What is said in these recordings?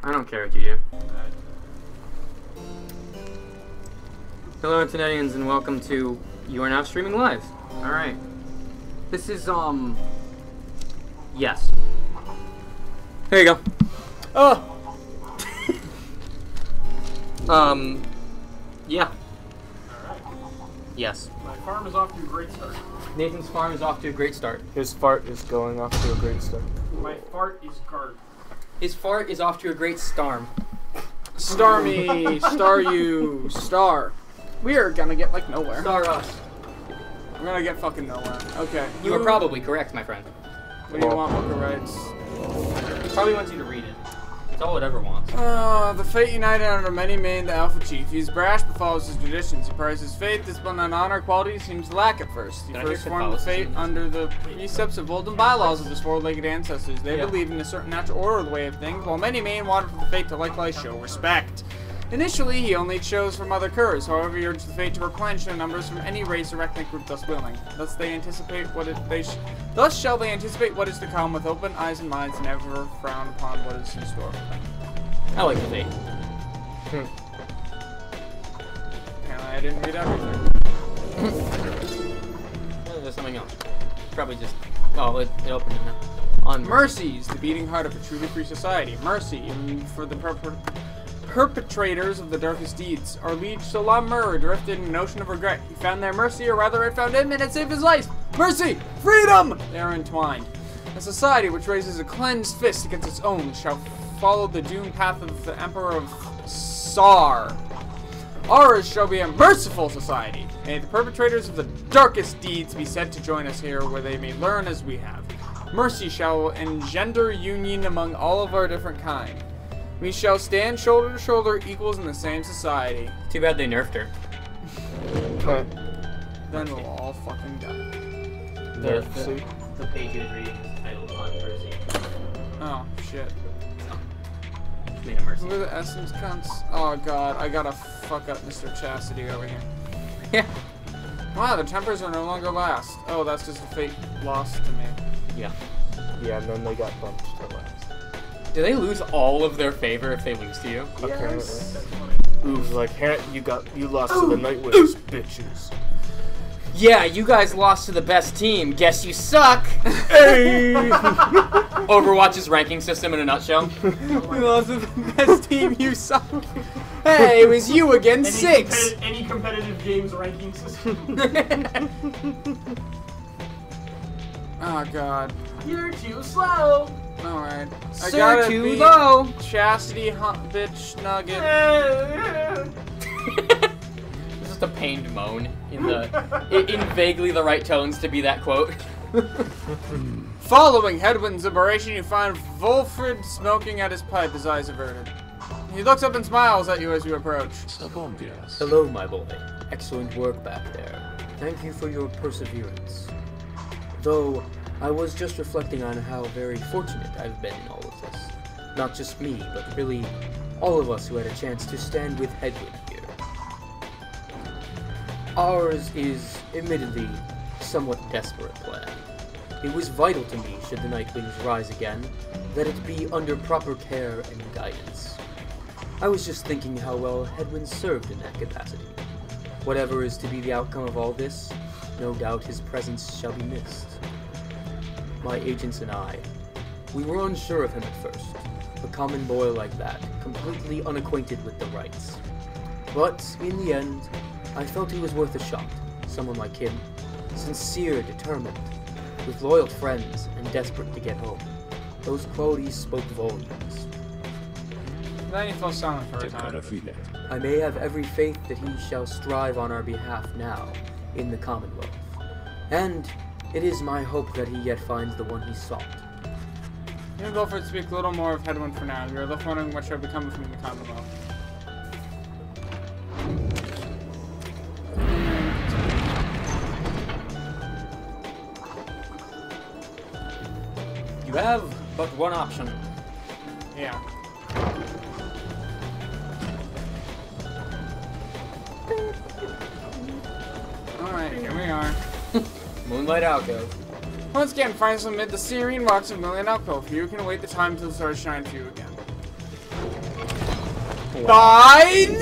I don't care what you do. Hello, Internetians, and welcome to You Are Now Streaming Live. Alright. This is, yes. There you go. Oh! Yeah. Alright. Yes. My farm is off to a great start. Nathan's farm is off to a great start. His fart is going off to a great start. My fart is guard. His fart is off to a great starm. Star me, star you, star. We are gonna get like nowhere. Star us. We're gonna get fucking nowhere. Okay. You are probably correct, my friend. What do you want, Booker Rights? It probably wants you to read it. That's all it ever wants. The Fate united under many men, the Alpha Chief. He's brash but follows his traditions. He prizes faith, discipline, and honor qualities seems to lack at first. He first formed the Fate under the precepts of old and bylaws of his four-legged ancestors. They believed in a certain natural order of the way of things, while many men wanted for the Fate to likewise show respect. Initially, he only chose from other curs. However, he urged the Fate to replenish their numbers from any race or ethnic group thus willing. Thus shall they anticipate what is to come with open eyes and minds, and never frown upon what is in store for them. I like the Fate. Apparently, I didn't read everything. There's something else. Probably just. Oh, it opened it now. On Mercies, the beating heart of a truly free society. Mercy, for the perpetrators of the darkest deeds. Our liege Solamur drifted in a notion of regret. He found their mercy, or rather it found him, and it saved his life. Mercy! Freedom! They are entwined. A society which raises a cleansed fist against its own shall follow the doomed path of the Emperor of Sar. Ours shall be a merciful society. May the perpetrators of the darkest deeds be said to join us here, where they may learn as we have. Mercy shall engender union among all of our different kind. We shall stand shoulder to shoulder, equals in the same society. Too bad they nerfed her. Then we'll all fucking die. The page he was reading is titled Mercy. Oh, shit. Made a mercy. Who are the essence cunts? Oh god, I gotta fuck up Mr. Chastity over here. Yeah. Wow, the tempers are no longer last. Oh, that's just a fate loss to me. Yeah. Yeah, and then they got bumped to last. Do they lose all of their favor if they lose to you? Yes. Ooh, like, you lost to the Night Widows, bitches. Yeah, you guys lost to the best team. Guess you suck. Hey! Overwatch's ranking system in a nutshell. You lost to the best team, you suck. Hey, it was you against 6. Any competitive games ranking system. Oh god. You're too slow. Alright. I Sir, gotta too beat low. Chastity bitch nugget. It's just a pained moan in vaguely the right tones to be that quote. Following Hedwin's liberation, you find Wolfred smoking at his pipe, his eyes averted. He looks up and smiles at you as you approach. Hello, my boy. Excellent work back there. Thank you for your perseverance. Though, I was just reflecting on how very fortunate I've been in all of this. Not just me, but really all of us who had a chance to stand with Hedwig here. Ours is, admittedly, somewhat desperate plan. It was vital to me, should the Nightwings rise again, that it be under proper care and guidance. I was just thinking how well Hedwin served in that capacity. Whatever is to be the outcome of all this, no doubt his presence shall be missed. My agents and I, we were unsure of him at first. A common boy like that, completely unacquainted with the rights. But, in the end, I felt he was worth a shot. Someone like him, sincere, determined, with loyal friends, and desperate to get home. Those qualities spoke volumes. Then you feel silent for a time. I may have every faith that he shall strive on our behalf now, in the Commonwealth. And it is my hope that he yet finds the one he sought. You and Wilfred speak a little more of Hedwin for now. You are left wondering what shall become of him in the Commonwealth. You have but one option. Yeah. Alright, here we are. Moonlight Alcove. Once again, find us amid the serene rocks of Million Alcove. You can await the time till the stars shine for you again. Fine!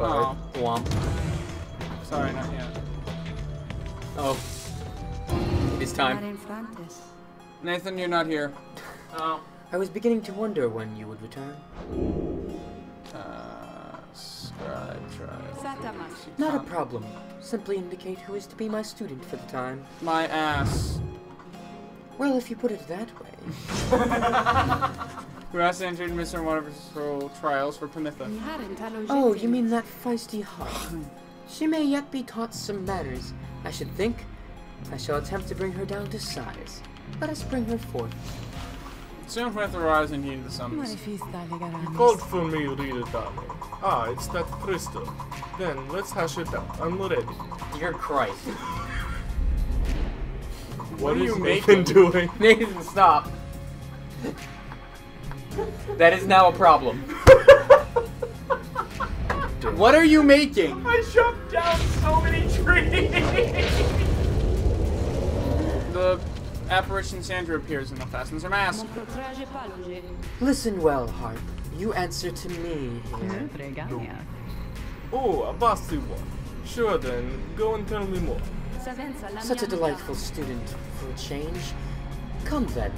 Oh. Womp. Sorry, not yet. Oh. It is time. Nathan, you're not here. Oh. I was beginning to wonder when you would return. Not a problem. Simply indicate who is to be my student for the time. My ass. Well, if you put it that way. Who has entered Mr. Wonderful trials for Panitha? Oh, you mean that feisty heart? She may yet be taught some manners. I should think. I shall attempt to bring her down to size. Let us bring her forth. Soon Panitha arrives and heeded the summons. You called for me, reader darling. Ah, it's that crystal. Then let's hash it out. I'm ready. Dear Christ. What are is you Nathan making? doing? Nathan, stop. That is now a problem. What are you making? I jumped down so many trees. The apparition Sandra appears and fastens her mask. Listen well, Harp. You answer to me here. Oh, a bossy one. Sure then, go and tell me more. Such a delightful student for a change. Come then,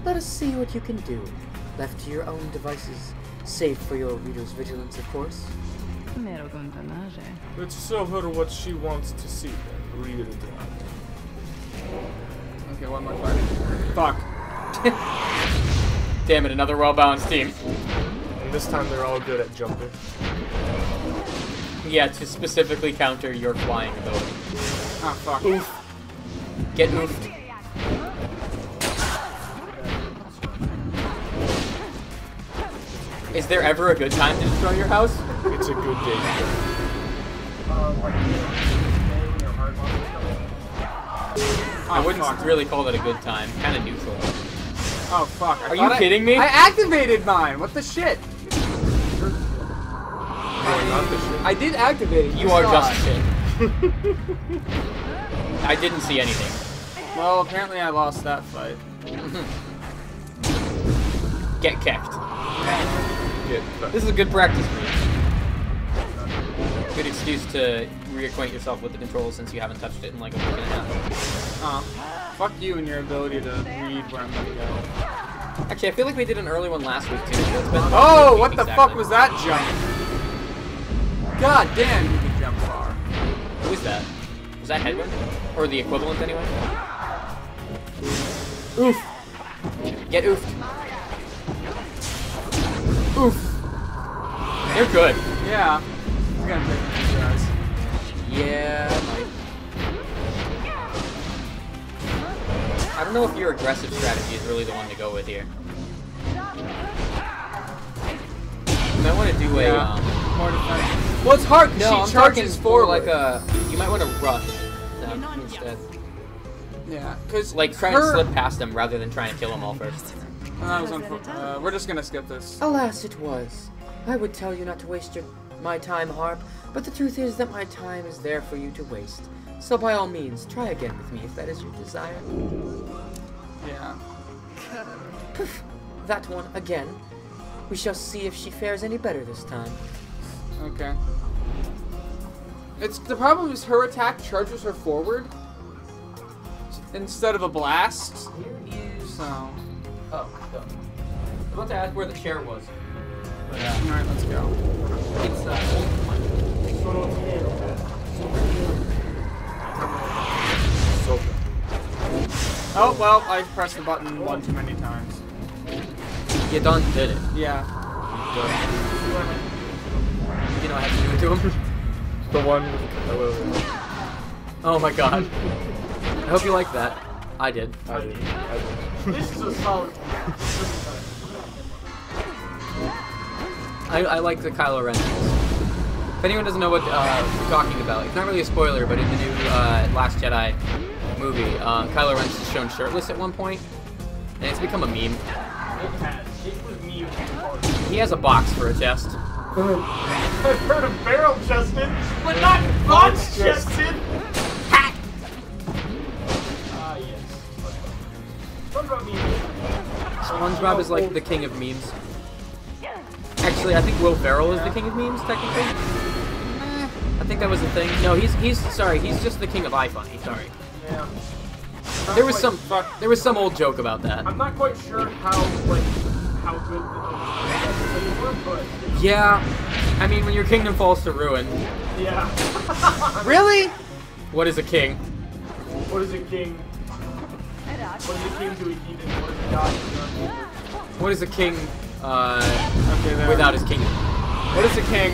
let us see what you can do. Left to your own devices, save for your reader's vigilance, of course. Let's show her what she wants to see then, reader darling. Okay, one more part. Fuck. Damn it, another well-balanced team. And this time they're all good at jumping. Yeah, to specifically counter your flying ability. Ah, fuck. Oof. Get oofed. Is there ever a good time to destroy your house? It's a good day. I wouldn't really call that a good time. Kind of neutral. Oh, fuck. Are you kidding me? I activated mine. What the shit? I did activate it. You are just shit. I didn't see anything. Well, apparently I lost that fight. Get kicked. This is a good practice for you. Good excuse to reacquaint yourself with the controls since you haven't touched it in like a week and a half. Fuck you and your ability to read where I'm gonna go. Actually, I feel like we did an early one last week too. So it's been Oh, about what the exactly. fuck was that jump? God damn, you can jump far. Who is that? Was that Headwind? Or the equivalent anyway? Oof. Get oofed. Oof. They're good. Yeah. It's gonna take these guys. Yeah, it might. I don't know if your aggressive strategy is really the one to go with here. You might want to do a, more defense. Well, it's hard because no, she charges forward. Like a, you might want to rush them instead. Yeah, because like try and slip past them rather than trying to kill them all first. That was we're just gonna skip this. Alas, it was. I would tell you not to waste my time, Harp, but the truth is that my time is there for you to waste. So by all means, try again with me if that is your desire. Yeah. Poof, that one again. We shall see if she fares any better this time. Okay. It's the problem is her attack charges her forward instead of a blast. Here is. So. Oh, I was about to ask where the chair was. But, Alright, let's go. It's Oh, well, I pressed the button one too many times. You done did it. Yeah. You know I have to do it to him. The one with Oh my god. I hope you like that. I did. I did. This is a solid. I like the Kylo Ren. If anyone doesn't know what we're talking about, it's not really a spoiler, but in the new Last Jedi movie, Kylo Ren's shown shirtless at one point, and it's become a meme. It has. It was me. He has a box for a chest. I've heard of barrel chested, but not box chested. Hack. Ah yes. SpongeBob memes. SpongeBob is like the king of memes. Actually, Actually, I think Will Ferrell is the king of memes, technically. I think that was the thing. No, he's sorry. He's just the king of iFunny. Sorry. Yeah. There was some old joke about that. I'm not quite sure how good they were, but Yeah, I mean when your kingdom falls to ruin. yeah. Really? What is a king? What is a king? What is a king to a heathen? What is a god to a heathen? What is a king Okay, there. without his kingdom? What is a king?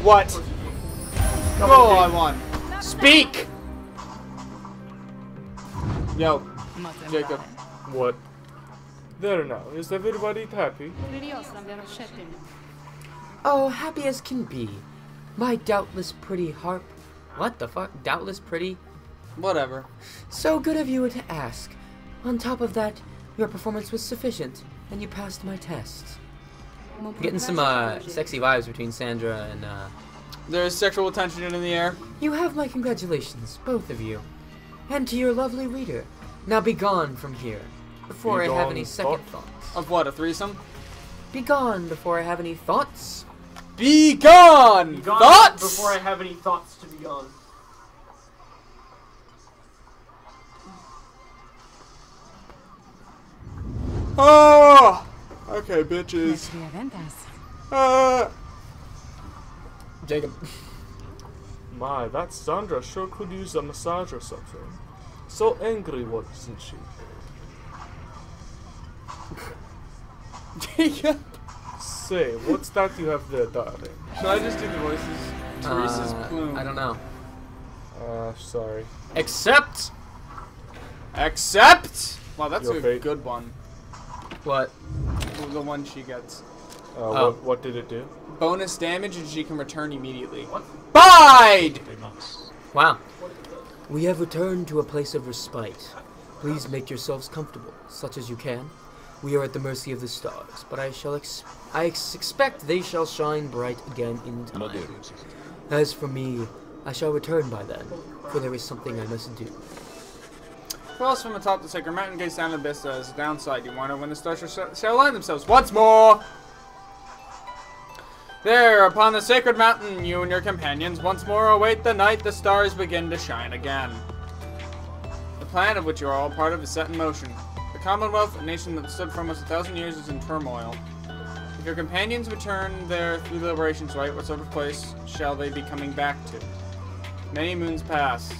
What? What's a king? Come Go on, on one. Speak! Yo, Jacob. What? There now. Is everybody happy? Oh, happy as can be. My doubtless pretty harp. What the fuck? Doubtless pretty? Whatever. So good of you to ask. On top of that, your performance was sufficient, and you passed my test. Getting some sexy vibes between Sandra and There's sexual tension in the air. You have my congratulations, both of you. And to your lovely reader. Now be gone from here, before I have any second thoughts. Of what, a threesome? Be gone before I have any thoughts. Be gone! Be gone Thoughts? before I have any thoughts to be gone. Oh! Okay, bitches. Jacob. My, that Sandra sure could use a massage or something. So angry, wasn't she? Jacob. Say, what's that you have there, darling? Should I just do the voices? Teresa's plume. I don't know. Sorry. Accept! Accept! Wow, that's Your a fate. good one. What? The one she gets. Oh. What did it do? Bonus damage and she can return immediately. What? Bide! Wow. We have returned to a place of respite. Please make yourselves comfortable, such as you can. We are at the mercy of the stars, but I expect they shall shine bright again in time. As for me, I shall return by then, for there is something I must do. Cross from atop the sacred mountain, gaze down the abyss as a downside. You wonder when the stars shall align themselves once more. There, upon the sacred mountain, you and your companions once more await the night the stars begin to shine again. The plan of which you are all part of is set in motion. The Commonwealth, a nation that stood for almost 1,000 years, is in turmoil. If your companions return there through the Liberation's Rite, what sort of place shall they be coming back to? Many moons pass.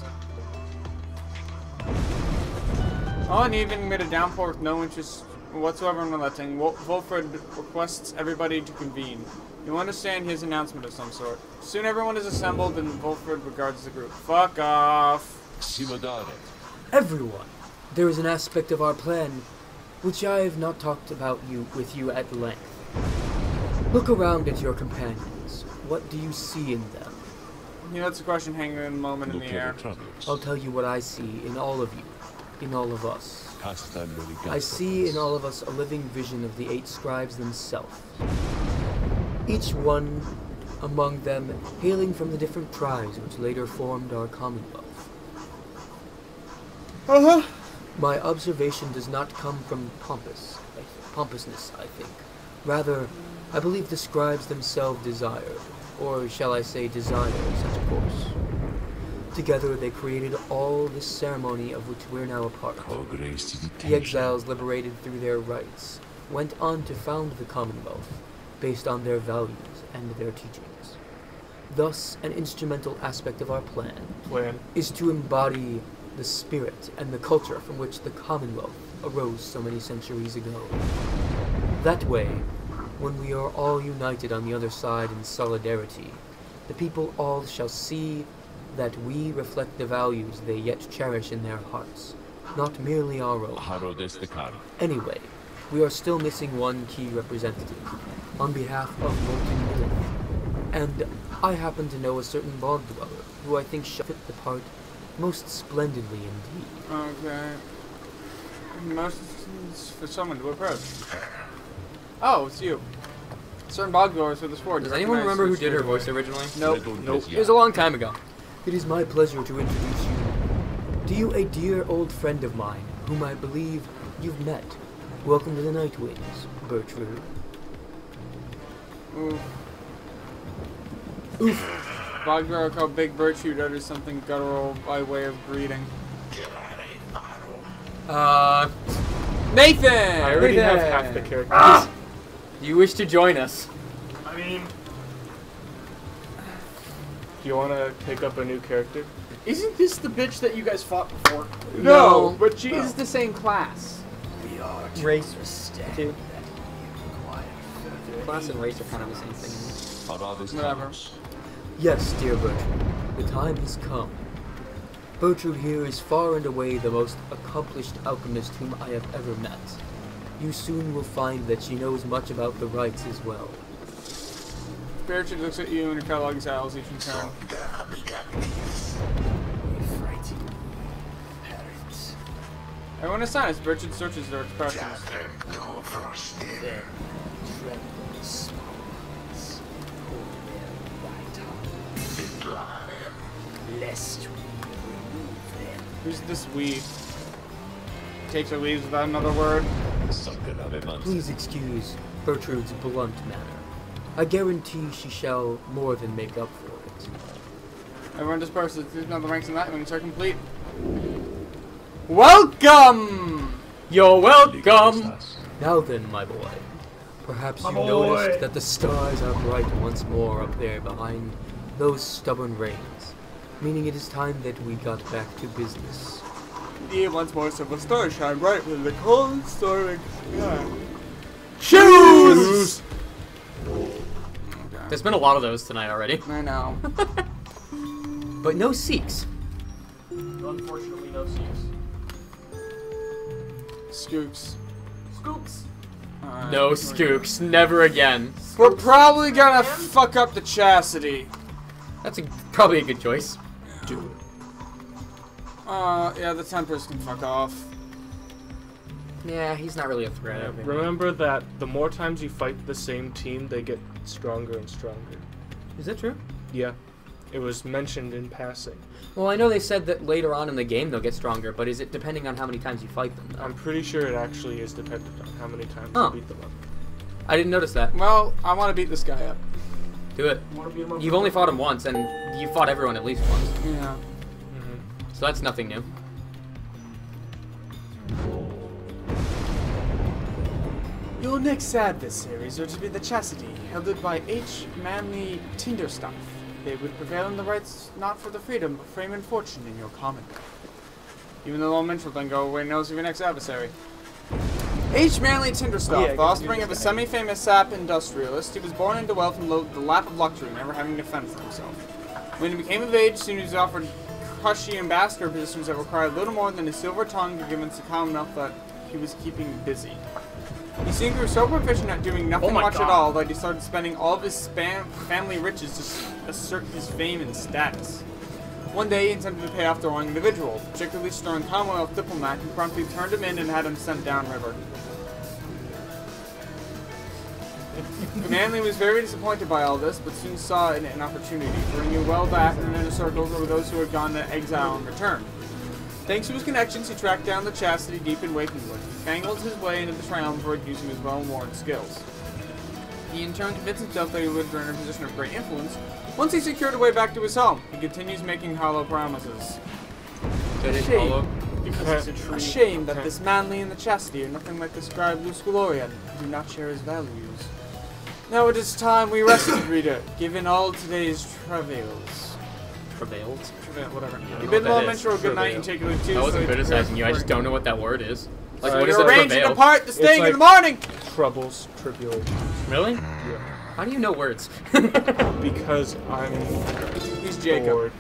On evening, amid a downpour with no interest whatsoever in relenting, Wolfred requests everybody to convene. You understand his announcement of some sort. Soon everyone is assembled and Wolfred regards the group. Fuck off. Everyone, there is an aspect of our plan which I have not talked about with you at length. Look around at your companions. What do you see in them? You know, it's a question hanging a moment in the air. I'll tell you what I see in all of you, in all of us. I see in all of us a living vision of the 8 scribes themselves. Each one among them hailing from the different tribes which later formed our Commonwealth. My observation does not come from pompousness, I think. Rather, I believe the scribes themselves desired, or shall I say desire, such a course. Together they created all this ceremony of which we're now a part. The exiles liberated through their rites went on to found the Commonwealth, based on their values and their teachings. Thus, an instrumental aspect of our plan is to embody the spirit and the culture from which the Commonwealth arose so many centuries ago. That way, when we are all united on the other side in solidarity, the people all shall see that we reflect the values they yet cherish in their hearts, not merely our own. Anyway, we are still missing one key representative, on behalf of Molten Lilith, and I happen to know a certain bog dweller, who I think shall fit the part most splendidly indeed. Okay. Most for someone to approach. Oh, it's you. Certain bog dwellers with this forward. Does anyone remember who did her voice originally? Nope. It was a long time ago. It is my pleasure to introduce you to you, a dear old friend of mine, whom I believe you've met. Welcome to the Night Wings, Bertrude. Oof. Oof. Bogdar called Big Birchwood utters something guttural by way of greeting. Nathan! I already Nathan! have half the characters. Do you wish to join us? I mean, Do you want to take up a new character? isn't this the bitch that you guys fought before? No, but she is the same class. Race too. Class and race are kind of the same thing. Whatever. Yes, dear Bertrude, the time has come. Bertrude here is far and away the most accomplished alchemist whom I have ever met. You soon will find that she knows much about the rites as well. Birchwood looks at you and your catalog exhales each in turn. Everyone is silent as Birchwood searches their expressions. Who's this we? Takes or leaves without another word. Please excuse Bertrude's blunt manner. I guarantee she shall more than make up for it. Everyone disperses. Now the ranks and lightnings are complete. Welcome! You're welcome! Now then, my boy. Perhaps you noticed that the stars are bright once more up there behind those stubborn rains. Meaning it is time that we got back to business. Yeah, once more silver stars shine bright with the cold storming sky. Shoes! There's been a lot of those tonight already. I know. But no Sikhs. Unfortunately, no seats. Scoops. Scoops. No Skooks. Never again. We're probably gonna fuck up the chastity. That's probably a good choice. Do it. Yeah, the Tempers can fuck off. Yeah, he's not really a threat. I mean. Remember that the more times you fight the same team, they get stronger and stronger. Is that true? Yeah. It was mentioned in passing. Well, I know they said that later on in the game they'll get stronger, but is it depending on how many times you fight them, though? I'm pretty sure it actually is dependent on how many times Oh. you beat them up. I didn't notice that. Well, I want to beat this guy up. Do it. Wanna beat him up? You've only fought him once, and you fought everyone at least once. Yeah. So that's nothing new. Your next adversaries are to be the Chastity, helded by H. Manly Tinderstuff. They would prevail in the rights not for the freedom, but fame and fortune in your common. Even the little minstrel then go away knows of your next adversary. H. Manly Tinderstuff, the offspring of a semi-famous sap industrialist, he was born into wealth and the lap of luxury, never having to fend for himself. When he became of age, soon he was offered cushy ambassador positions that required little more than a silver tongue to convince the Commonwealth that he was keeping busy. He soon grew so proficient at doing nothing much at all that he started spending all of his family riches to assert his fame and status. One day he attempted to pay off the wrong individual, a particularly stern Commonwealth diplomat who promptly turned him in and had him sent downriver. Manly was very disappointed by all this, but soon saw in it an opportunity, for he knew well that in inner circles there were those who had gone to exile and returned. Thanks to his connections, he tracked down the Chastity deep in Wakingwood. He fangled his way into the triumvirate using his well-worn skills. He in turn convinced himself that he would earn a position of great influence. Once he secured a way back to his home, he continues making hollow promises. Shame. Because it's a tree. A shame that this Manly and the Chastity are nothing like the scribe Lusculorian, who do not share his values. Now it is time we rested, reader, given all today's travails. Prevailed? Whatever. know You what bid the that little is. minstrel good night and take your two. I wasn't criticizing you, I just don't know what that word is. Like, what is You're a arranged to prevail? depart this thing in like- the morning! Troubles, tribulations. Really? Yeah. How do you know words? Because I'm He's Jacob. bored.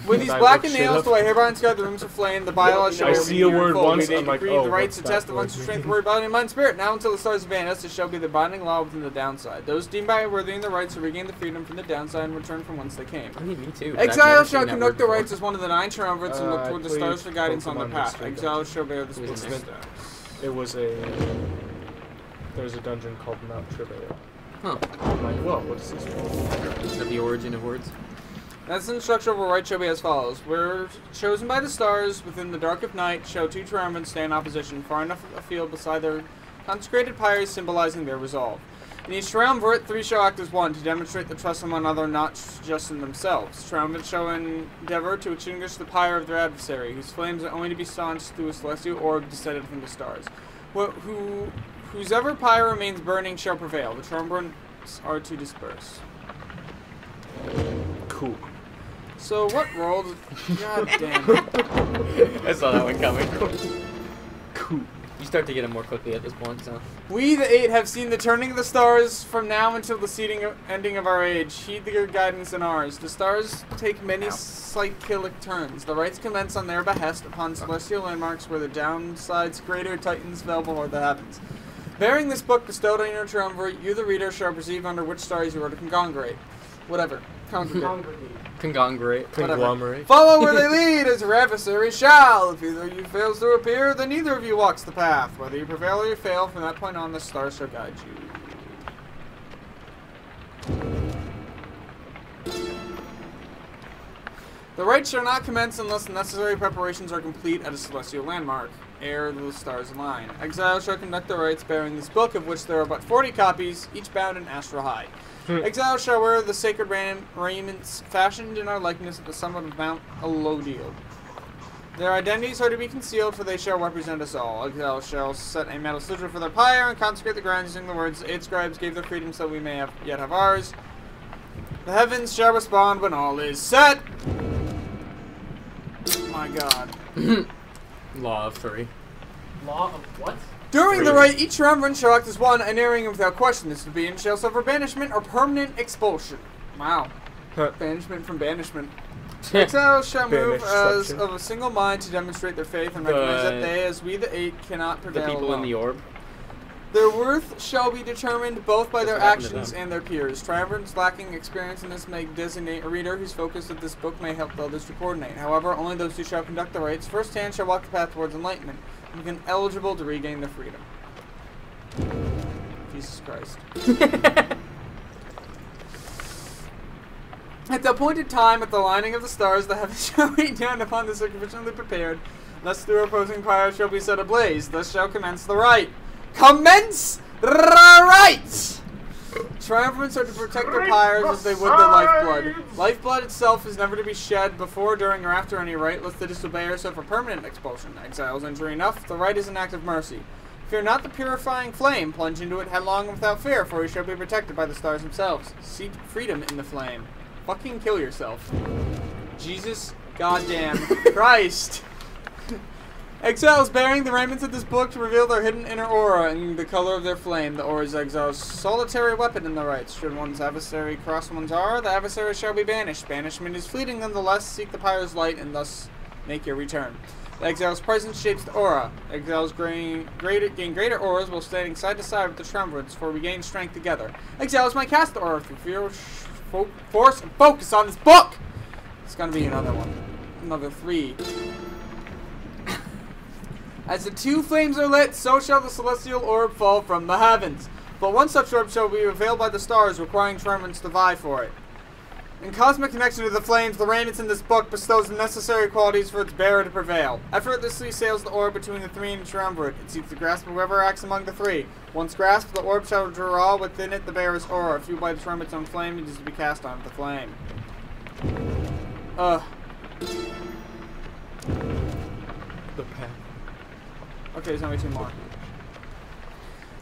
With these And I blackened look shit nails, up. the white hairbrine sky, the rooms are flame, the bylaws show I see a word once, they I'm like, decree oh, the rights what's to test that the one's word strength, mean? word, body, and mind, spirit. Now until the stars abandon us, it shall be the binding law within the downside. Those deemed by worthy in the rights to regain the freedom from the downside and return from whence they came. I mean, me too. but I've Exiles never shall seen that conduct word the before. rights as one of the 9 triumvirates and look toward the played stars for guidance on the Pokemon path. Mystery Exiles shall bear the It was spirits. an It was there's a dungeon called Mount Travail. Huh. I'm like, whoa, what is this for? Is that the origin of words? That's the structure of a right shall be as follows. We're chosen by the stars within the dark of night, shall 2 triumvirates stand in opposition, far enough afield beside their consecrated pyres, symbolizing their resolve. In each triumvirate, 3 shall act as one to demonstrate the trust of one another, not just in themselves. Triumvirates shall endeavor to extinguish the pyre of their adversary, whose flames are only to be staunched through a celestial orb descended from the stars. Whosever pyre remains burning shall prevail. The triumvirates are to disperse. Cool. So what role does... God damn it. I saw that one coming. Cool. You start to get it more quickly at this point, so. We, the 8, have seen the turning of the stars from now until the ending of our age. Heed their guidance and ours. The stars take many cyclic turns. The rites commence on their behest upon celestial landmarks where the downside's greater titans fell before the heavens. Bearing this book bestowed on your triumvirate, you, the reader, shall perceive under which stars you are to congregate. Whatever. Conglomerate. Follow where they lead, as your adversary shall. If either of you fails to appear, then neither of you walks the path. Whether you prevail or you fail, from that point on, the stars shall guide you. The rite shall not commence unless the necessary preparations are complete at a celestial landmark, ere the stars align. Exiles shall conduct the rites bearing this book, of which there are but 40 copies, each bound in astral hide. Exiles shall wear the sacred raiments fashioned in our likeness at the summit of Mount Elodiel. Their identities are to be concealed, for they shall represent us all. Exiles shall set a metal sigil for their pyre and consecrate the ground using the words, 8 scribes gave their freedom so we may yet have ours. The heavens shall respond when all is set. My God. Law of 3. Law of what? During the rite, each triumvirate shall act as one, unerring and without question. This being shall suffer banishment or permanent expulsion. Wow. Banishment from banishment. Exiles shall move as of a single mind to demonstrate their faith and recognize that they, as we the 8, cannot prevail The people alone. in the orb. Their worth shall be determined both by their actions and their peers. Triumvirates lacking experience in this may designate a reader whose focus of this book may help the others to coordinate. However, only those who shall conduct the rites firsthand shall walk the path towards enlightenment and become eligible to regain their freedom. Jesus Christ. At the appointed time, at the lining of the stars, the heavens shall rain down upon the sufficiently prepared. Thus the opposing pyre shall be set ablaze. Thus shall commence the rite. Commence the rite! Triumvirates are to protect their pyres as they would their lifeblood. Lifeblood itself is never to be shed before, during, or after any rite, lest they disobey or suffer permanent expulsion. Exiles injury enough, the rite is an act of mercy. Fear not the purifying flame, plunge into it headlong and without fear, for you shall be protected by the stars themselves. Seek freedom in the flame. Fucking kill yourself. Jesus goddamn Christ. Exiles bearing the raiments of this book to reveal their hidden inner aura and the color of their flame. The aura is exile's solitary weapon in the rites. Should one's adversary cross one's aura, the adversary shall be banished. Banishment is fleeting nonetheless. Seek the pyre's light and thus make your return. The exile's presence shapes the aura. Exiles gain greater auras while standing side to side with the triumvirates, for we gain strength together. Exiles might cast the aura through fear, force, and focus on this book! It's gonna be another one. Another 3. As the 2 flames are lit, so shall the celestial orb fall from the heavens. But one such orb shall be revealed by the stars, requiring triumvirates to vie for it. In cosmic connection to the flames, the raiments in this book bestows the necessary qualities for its bearer to prevail. Effortlessly sails the orb between the 3 and the triumvirate. It seeks to grasp whoever acts among the 3. Once grasped, the orb shall draw within it the bearer's aura. Fueled by the triumvirate's own flame, it is to be cast on the flame. The path. Okay, there's only 2 more.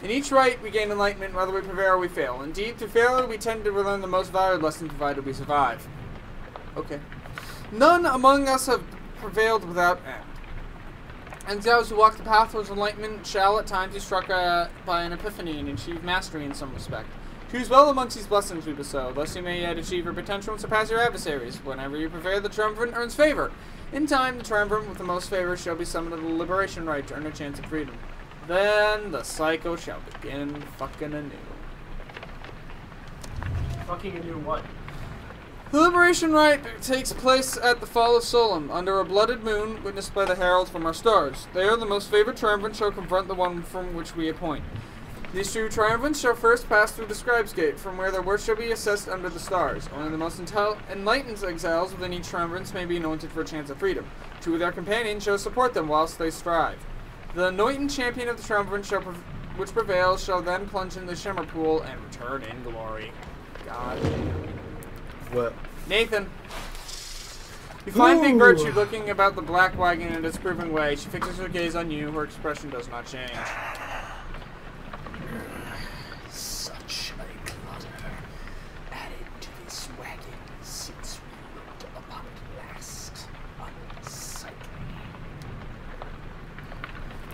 In each rite, we gain enlightenment, whether we prevail or we fail. Indeed, through failure, we tend to learn the most valued lesson, provided we survive. Okay. None among us have prevailed without end. And those who walk the path towards enlightenment shall at times be struck by an epiphany and achieve mastery in some respect. Choose well amongst these blessings we bestow, thus you may yet achieve your potential and surpass your adversaries. Whenever you prevail, the triumvirate earns favor. In time, the triumvirate with the most favor shall be summoned to the liberation rite to earn a chance of freedom. Then the cycle shall begin fucking anew. Fucking anew what? The liberation rite takes place at the fall of Solem, under a blooded moon, witnessed by the heralds from our stars. There, the most favored triumvirate shall confront the one from which we appoint. These 2 triumvirates shall first pass through the scribe's gate, from where their worth shall be assessed under the stars. Only the most enlightened exiles within each triumvirate may be anointed for a chance of freedom. 2 of their companions shall support them whilst they strive. The anointed champion of the triumvirate shall which prevails shall then plunge in the shimmer pool and return in glory. God damn. Well, Nathan. You find Big Gertrude looking about the black wagon in a disapproving way. She fixes her gaze on you. Her expression does not change. Such a clutter added to this wagon since we looked upon it last. Unsightly.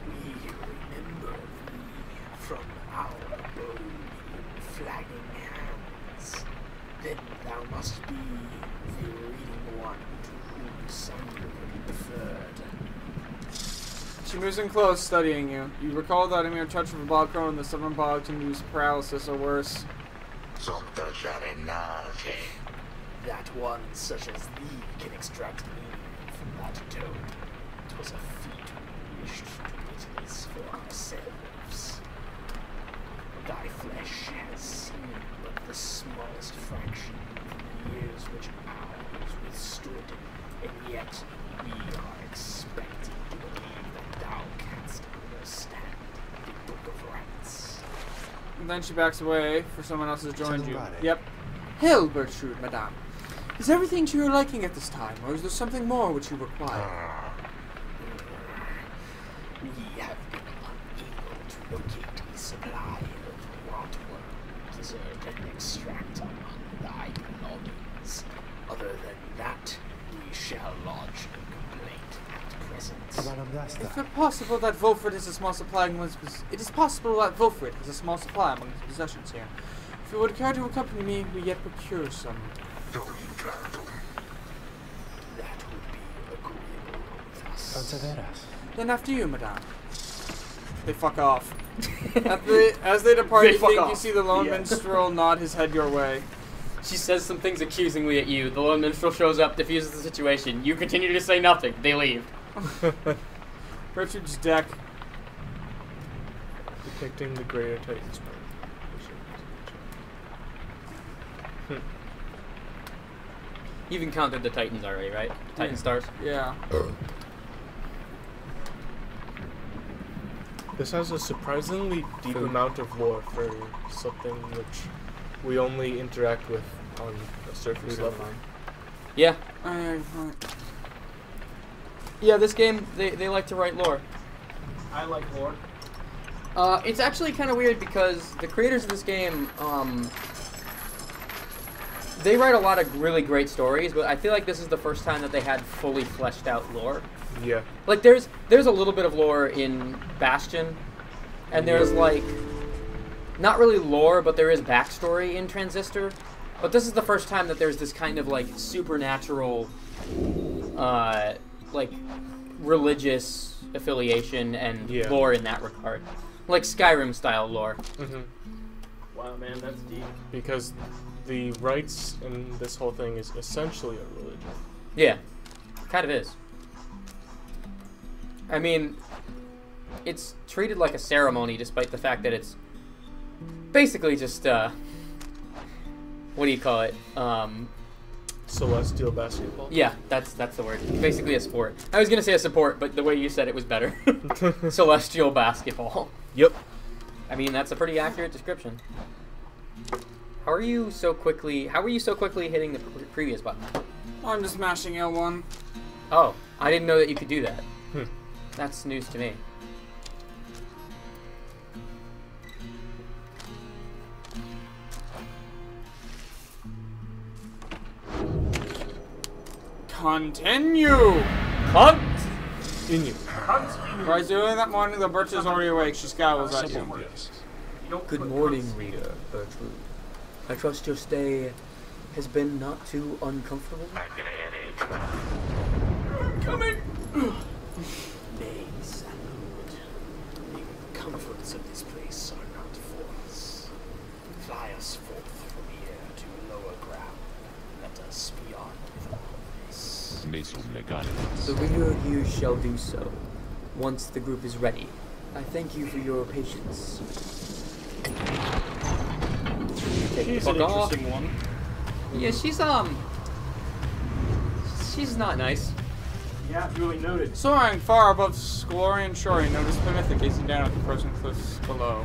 We remember thee from our bold flagging hands. Then thou must be the reading one to whom Samuel referred. She moves in close, studying you. You recall that a mere touch of a bog crow and the stubborn bog can use paralysis or worse. That one such as thee can extract meaning from that toad. 'Twas a feat we wished to witness for ourselves. Thy flesh has seen but the smallest fraction of the years which ours withstood, and yet we are expected to believe that thou canst understand the Book of Rites. And then she backs away for someone else has joined you. Somebody. Yep. Hail, Gertrude, madame. Is everything to your liking at this time, or is there something more which you require? We have been unable to locate a supply of rotworm gizzard and extract among thy belongings. Other than that, we shall lodge a complaint at present. If it possible that Wolfred has a small supply among his it is possible that Wolfred has a small supply among his possessions here. If you would care to accompany me, we yet procure some. That would be agreeable with us. Then after you, madame. They fuck off. As they depart, They you fuck think you off. see the lone Yeah. minstrel nod his head your way. She says some things accusingly at you. The lone minstrel shows up, diffuses the situation. You continue to say nothing. They leave. Gertrude's deck. depicting the greater Titans. You've encountered the Titans already, right? Titan stars. Yeah. This has a surprisingly deep amount of lore for something which we only interact with on a surface level. Yeah. Right. Yeah, this game, they like to write lore. I like lore. It's actually kind of weird because the creators of this game, they write a lot of really great stories, but I feel like this is the first time that they had fully fleshed out lore. Yeah. Like, there's a little bit of lore in Bastion, and there's, like, not really lore, but there is backstory in Transistor. But this is the first time that there's this kind of, like, supernatural, like, religious affiliation and lore in that regard. Like Skyrim-style lore. Mm-hmm. Wow, man, that's deep. Because the rites in this whole thing is essentially a religion. Yeah, kind of is. I mean, it's treated like a ceremony, despite the fact that it's basically just, what do you call it? Celestial basketball? Yeah, that's the word. Basically a sport. I was gonna say a support, but the way you said it was better. Celestial basketball. Yep. I mean, that's a pretty accurate description. How are you so quickly hitting the previous button? I'm just mashing L1. Oh, I didn't know that you could do that. That's news to me. Continue! Cunt! In you. Right, doing that morning, the birch is already awake. She scowls at you. Good morning, reader, Gertrude. I trust your stay has been not too uncomfortable? Coming! Nay, Salud. The comforts of this place are not for us. Fly us forth from here to lower ground. Let us be on with all this. The reader here shall do so, once the group is ready. I thank you for your patience. Take the She's fuck an off. interesting one. Yeah, she's not nice. Yeah, duly noted. Soaring far above Scolorian shore, you notice Plymouth gazing down at the frozen cliffs below.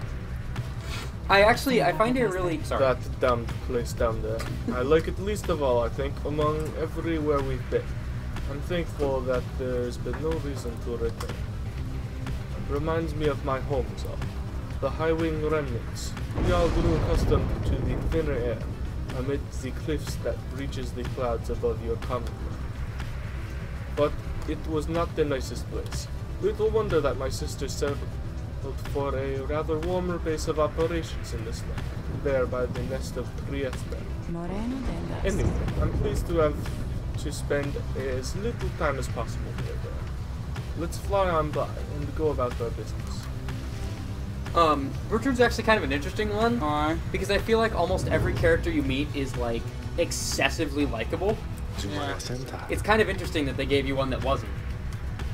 I find it really... Sorry. That damned place down there. I like it least of all, I think, among everywhere we've been. I'm thankful that there's been no reason to return. It reminds me of my homes all. The high-wing remnants. We all grew accustomed to the thinner air, amid the cliffs that reaches the clouds above your common ground. But it was not the nicest place. Little wonder that my sister settled for a rather warmer base of operations in this land, there by the nest of Trieste. Anyway, I'm pleased to have to spend as little time as possible near there. Let's fly on by and go about our business. Bertrand's actually kind of an interesting one. Why? Because I feel like almost every character you meet is, like, excessively likable. Yeah. It's kind of interesting that they gave you one that wasn't.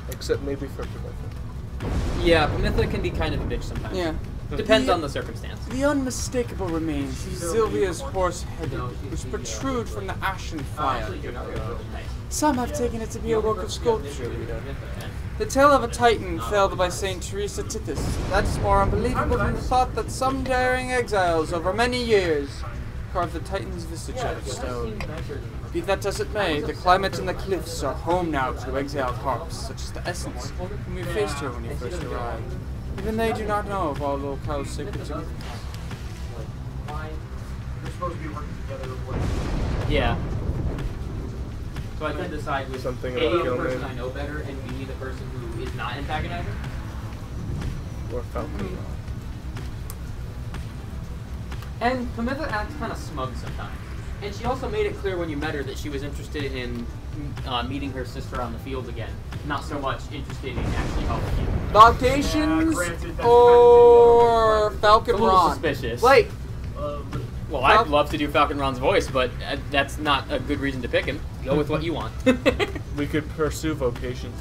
Except maybe for Pinocchio. Yeah, Pamitha can be kind of a bitch sometimes. Yeah. Depends on the circumstance. The unmistakable remains Sylvia's horse headed, which protrude from the ashen fire. Some have taken it to be a work of sculpture, reader. The tale of a Titan felled by Saint Teresa Titus. That is more unbelievable than the thought that some daring exiles over many years carved the Titan's visage out of stone. Be that as it may, the climate and the cliffs are home now to exiled harps, such as the Essence, whom you faced here when you first arrived. Even they do not know of our locale's sacred significance. We're supposed to be working together. Yeah. So I can decide with Something A, about the Gilman. person I know better, and B, the person who is not antagonizing. Or Falcon. And Pamitha acts kind of smug sometimes. And she also made it clear when you met her that she was interested in meeting her sister on the field again. Not so much interested in actually helping you. Noctations granted, that's or Falcon A little Ron? suspicious. Wait, Well, I'd love to do Falcon Ron's voice, but that's not a good reason to pick him. Go with what you want. We could pursue vocations.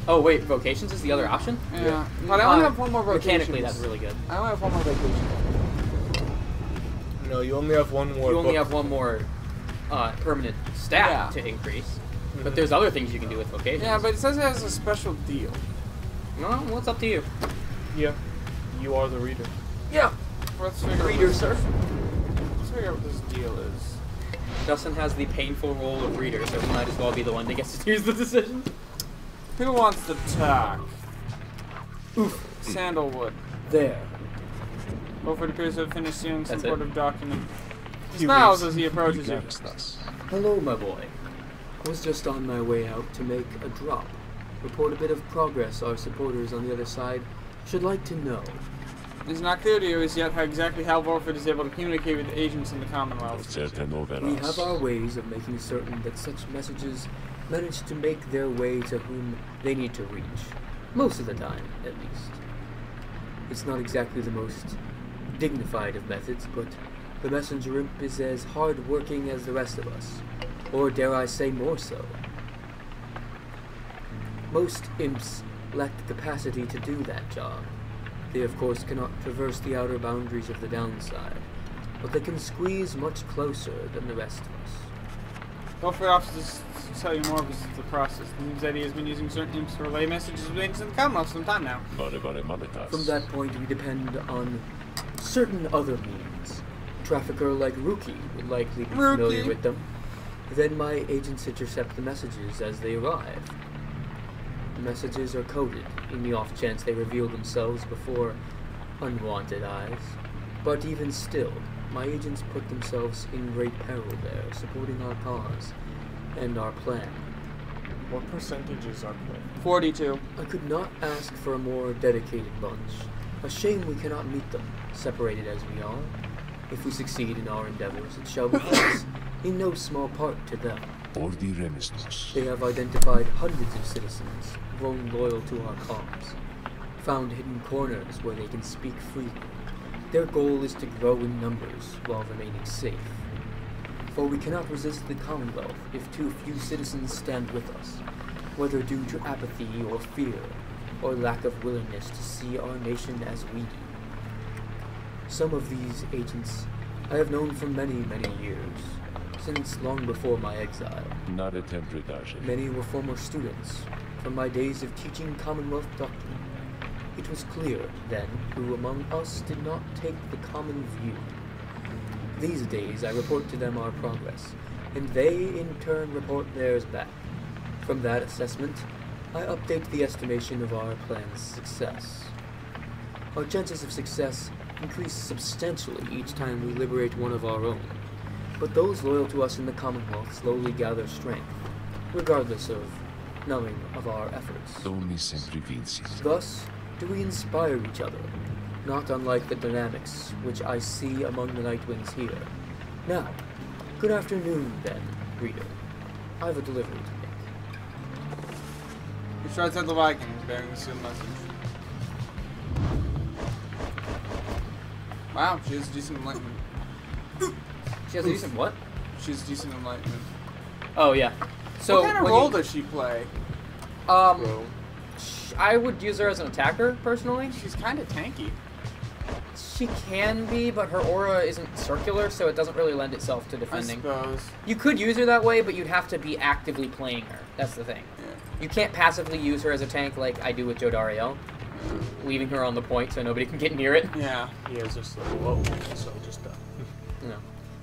Oh, wait, Vocations is the other option? yeah. But I only have one more vocation. Mechanically, that's really good. I only have one more vacation. No, you only have one more You only book. have one more permanent stat Yeah. to increase. But there's other things you can do with Vocations. Yeah, but it says it has a special deal. Well, it's up to you. Yeah, you are the reader. Yeah. Let's figure Reader, out sir. Let's figure out what this deal is. Dustin has the painful role of reader, so he might as well be the one that gets to choose the decision. Who wants to talk? Oof. Sandalwood. There. Beaufort appears to have finished sealing some That's it. sort of document. He smiles as he approaches you. Hello, my boy. I was just on my way out to make a drop. Report a bit of progress our supporters on the other side should like to know. It's not clear to you as yet how exactly how Beaufort is able to communicate with agents in the Commonwealth. We have our ways of making certain that such messages manage to make their way to whom they need to reach. Most of the time, at least. It's not exactly the most dignified of methods, but the messenger imp is as hard-working as the rest of us. Or dare I say more so. Most imps lack the capacity to do that job. They of course cannot traverse the outer boundaries of the downside, but they can squeeze much closer than the rest of us. Beaufort offers to tell you more of the process. It means that he has been using certain imps to relay messages with agents in the Commonwealth for some time now. From that point, we depend on certain other means. A trafficker like Rookie would likely be familiar with them. Then my agents intercept the messages as they arrive. The messages are coded, in the off chance they reveal themselves before unwanted eyes. But even still, my agents put themselves in great peril there, supporting our cause and our plan. What percentage is our play? 42. I could not ask for a more dedicated bunch. A shame we cannot meet them, separated as we are. If we succeed in our endeavors, it shall be thanks in no small part to them. They have identified hundreds of citizens, grown loyal to our cause, found hidden corners where they can speak freely. Their goal is to grow in numbers while remaining safe. For we cannot resist the Commonwealth if too few citizens stand with us, whether due to apathy or fear, or lack of willingness to see our nation as we do. Some of these agents I have known for many, many years, since long before my exile. Many were former students, from my days of teaching Commonwealth doctrine. It was clear, then, who among us did not take the common view. These days I report to them our progress, and they in turn report theirs back. From that assessment, I update the estimation of our plan's success. Our chances of success increase substantially each time we liberate one of our own, but those loyal to us in the Commonwealth slowly gather strength, regardless of knowing of our efforts. Only sempre vinci. Thus do we inspire each other, not unlike the dynamics which I see among the Nightwings here. Now, good afternoon, then, reader. I have a delivery to make. You should tell the Vikings bearing the sealed message. Wow, she has decent enlightenment. She has a decent what? She has decent enlightenment. Oh, yeah. So what kind of role does she play? Bro. I would use her as an attacker, personally. She's kind of tanky. She can be, but her aura isn't circular, so it doesn't really lend itself to I defending. suppose. You could use her that way, but you'd have to be actively playing her. That's the thing. Yeah. You can't passively use her as a tank like I do with Jodariel, leaving her on the point so nobody can get near it. Yeah. He has just like, whoa, so just No.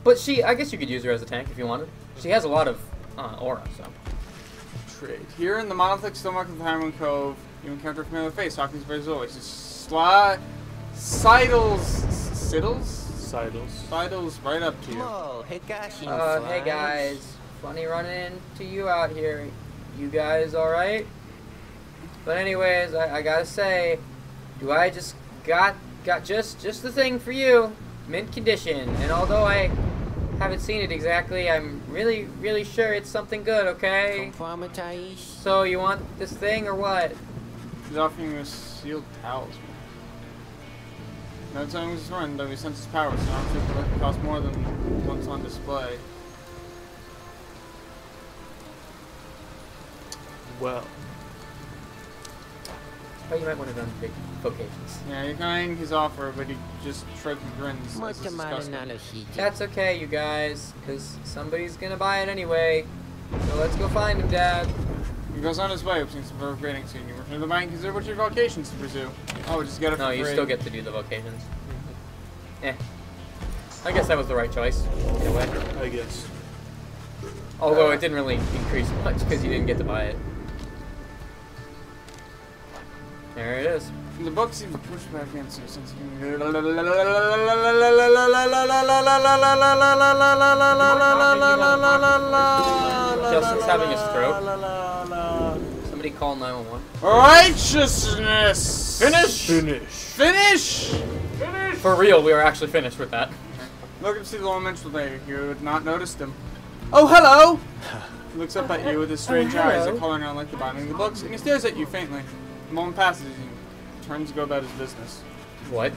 But I guess you could use her as a tank if you wanted. She has a lot of aura, so. Trade. Here in the monolithic stomach of the Hammerman Cove, you encounter a familiar face, Hawkins Brazois. Sidles right up to you. Hey guys. Funny running into you out here. You guys alright? But anyways, I gotta say, I just got just the thing for you. Mint condition. And although I haven't seen it exactly, I'm really sure it's something good, okay? So you want this thing or what? He's offering you a sealed talisman. No time was run, though he sensed his power, so I'm sure it costs more than what's on display. well. But you might want to run big vocations. Yeah, you're kind his offer, but he just shrugs and grins. This is disgusting. That's okay, you guys, because somebody's gonna buy it anyway. So let's go find him, Dad. He goes on his way, opening some sort of grading scene. You return to the bank, consider what your vocations to pursue. Oh, just get it for No, you free. still get to do the vocations. I guess that was the right choice, in a way. I guess. Although it didn't really increase much because you didn't get to buy it. There it is. The book seems to push back into a sense Justin's having a stroke. Somebody call 911. Righteousness! Finish! Finish! For real, we are actually finished with that. Look to see the one mentioned later. You had not noticed him. Oh, hello! He looks up at you with his strange eyes that color not like the binding of the books, and he stares at you faintly. The moment passes, he turns to go about his business. What?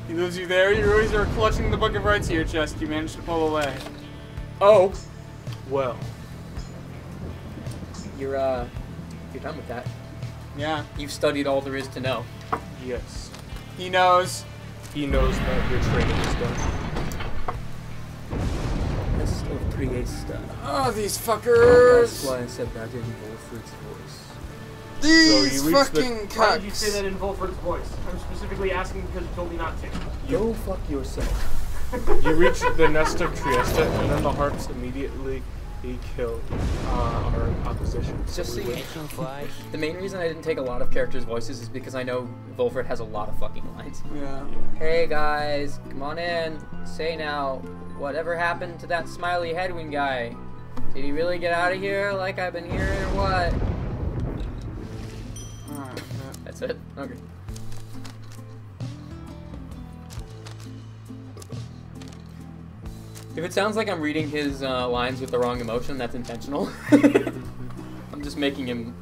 He leaves you there, you always are clutching the book of rights to your chest. You manage to pull away. Oh! Well. You're done with that. Yeah, You've studied all there is to know. Yes. he knows. He knows that your training is done. Est of Triesta. Oh, these That's fuckers! why I said that in Wolfred's voice. These So you reached the- fucking Why did you say cucks! that in Volford's voice? I'm specifically asking because you told me not to. Go fuck yourself. You reach the nest of Trieste, and then the harps immediately kill our opposition. Just so you the main reason I didn't take a lot of characters' voices is because I know Volford has a lot of fucking lines. Yeah. Hey guys, come on in. Say now, whatever happened to that smiley headwind guy? Did he really get out of here like I've been hearing or what? Alright, yeah. That's it? Okay. If it sounds like I'm reading his lines with the wrong emotion, that's intentional. I'm just making him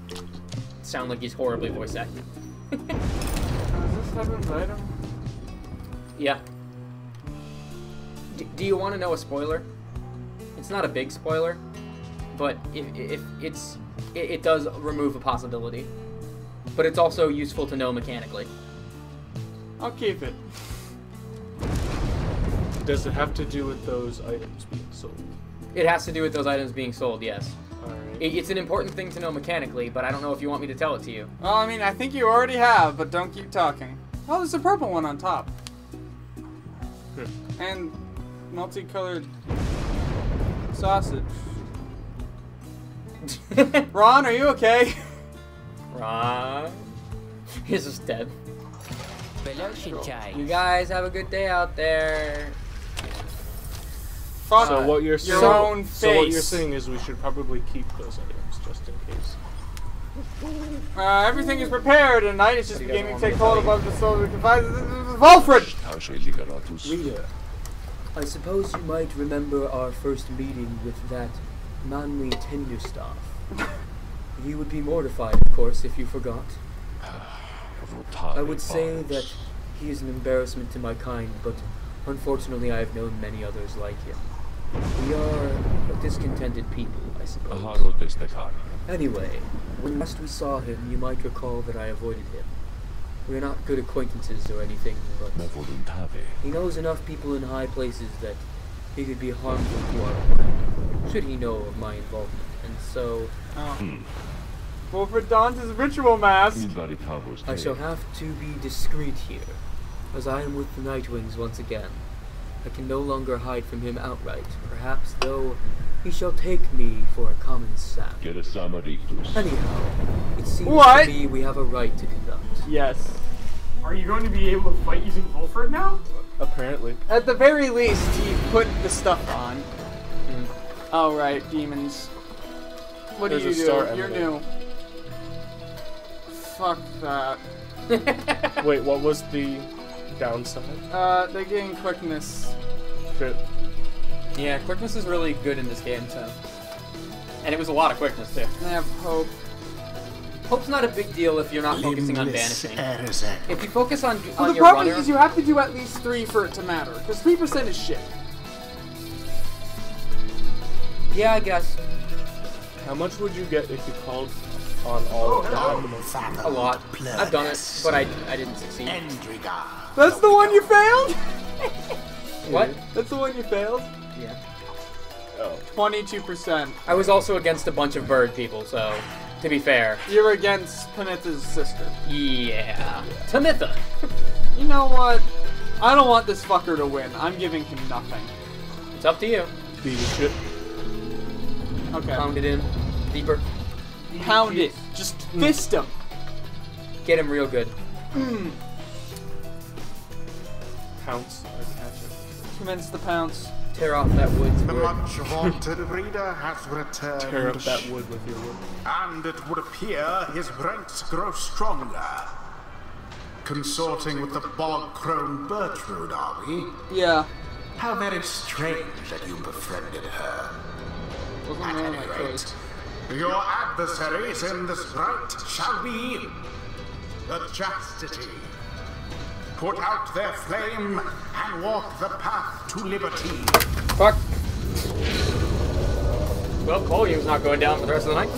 sound like he's horribly voice acting. Is this Heaven's item? Yeah. Do you want to know a spoiler? It's not a big spoiler, but if it does remove a possibility. But it's also useful to know mechanically. I'll keep it. Does it have to do with those items being sold? It has to do with those items being sold, yes. Alright. It's an important thing to know mechanically, but I don't know if you want me to tell it to you. Well, I mean, I think you already have, but don't keep talking. Oh, there's a purple one on top. And multicolored sausage. Ron, are you okay? Ron. He's just dead. You guys have a good day out there. Fuck So what you're your saying, own face. So what you're saying is we should probably keep those items just in case. Everything is prepared, and night is just So you beginning guys to want take me to hold tell above the solar confines. Volfred! Reader, I suppose you might remember our first meeting with that manly tenderstaff. You would be mortified, of course, if you forgot. I would say that he is an embarrassment to my kind, but unfortunately I have known many others like him. We are a discontented people, I suppose. Anyway, when last we saw him, you might recall that I avoided him. We're not good acquaintances or anything, but he knows enough people in high places that he could be harmful to our plan, should he know of my involvement. And so... Volfred dons his ritual mask. I shall have to be discreet here, as I am with the Nightwings once again. I can no longer hide from him outright. Perhaps, though, he shall take me for a common sap. Anyhow, it seems to me we have a right to conduct. Yes. Are you going to be able to fight using Volfred now? Apparently. At the very least, he put the stuff on. Oh, right, demons. What do There's you a star do? You're emblem. new. Fuck that. Wait, what was the downside? They gain quickness. Shit. Yeah, quickness is really good in this game, so. And it was a lot of quickness, too. They have hope. Hope's not a big deal if you're not focusing on banishing. If you focus on Well, the your problem runner... is you have to do at least 3 for it to matter, because 3% is shit. Yeah, I guess. How much would you get if you called on all of them? A lot. I've done it, but I didn't succeed. That's the one you failed? What? That's the one you failed? Yeah. Oh. 22%. I was also against a bunch of bird people, so, to be fair. You're against Panitha's sister. Yeah. Tamitha! You know what? I don't want this fucker to win. I'm giving him nothing. It's up to you. Beat the shit. Okay. Pound it in. Deeper. Pound it. Just fist him. Get him real good. Pounce. I catch it. Commence the pounce. Tear off that wood. The much vaunted reader has returned. Tear up that wood with your wood. And it would appear his ranks grow stronger. Consorting with the bog-crone Bertrude, are we? Yeah. How very strange that you befriended her. Wasn't At really any my rate, choice. your adversaries in this fight shall be the Chastity. Put out their flame and walk the path to liberty. Fuck. Well, volume's not going down for the rest of the night.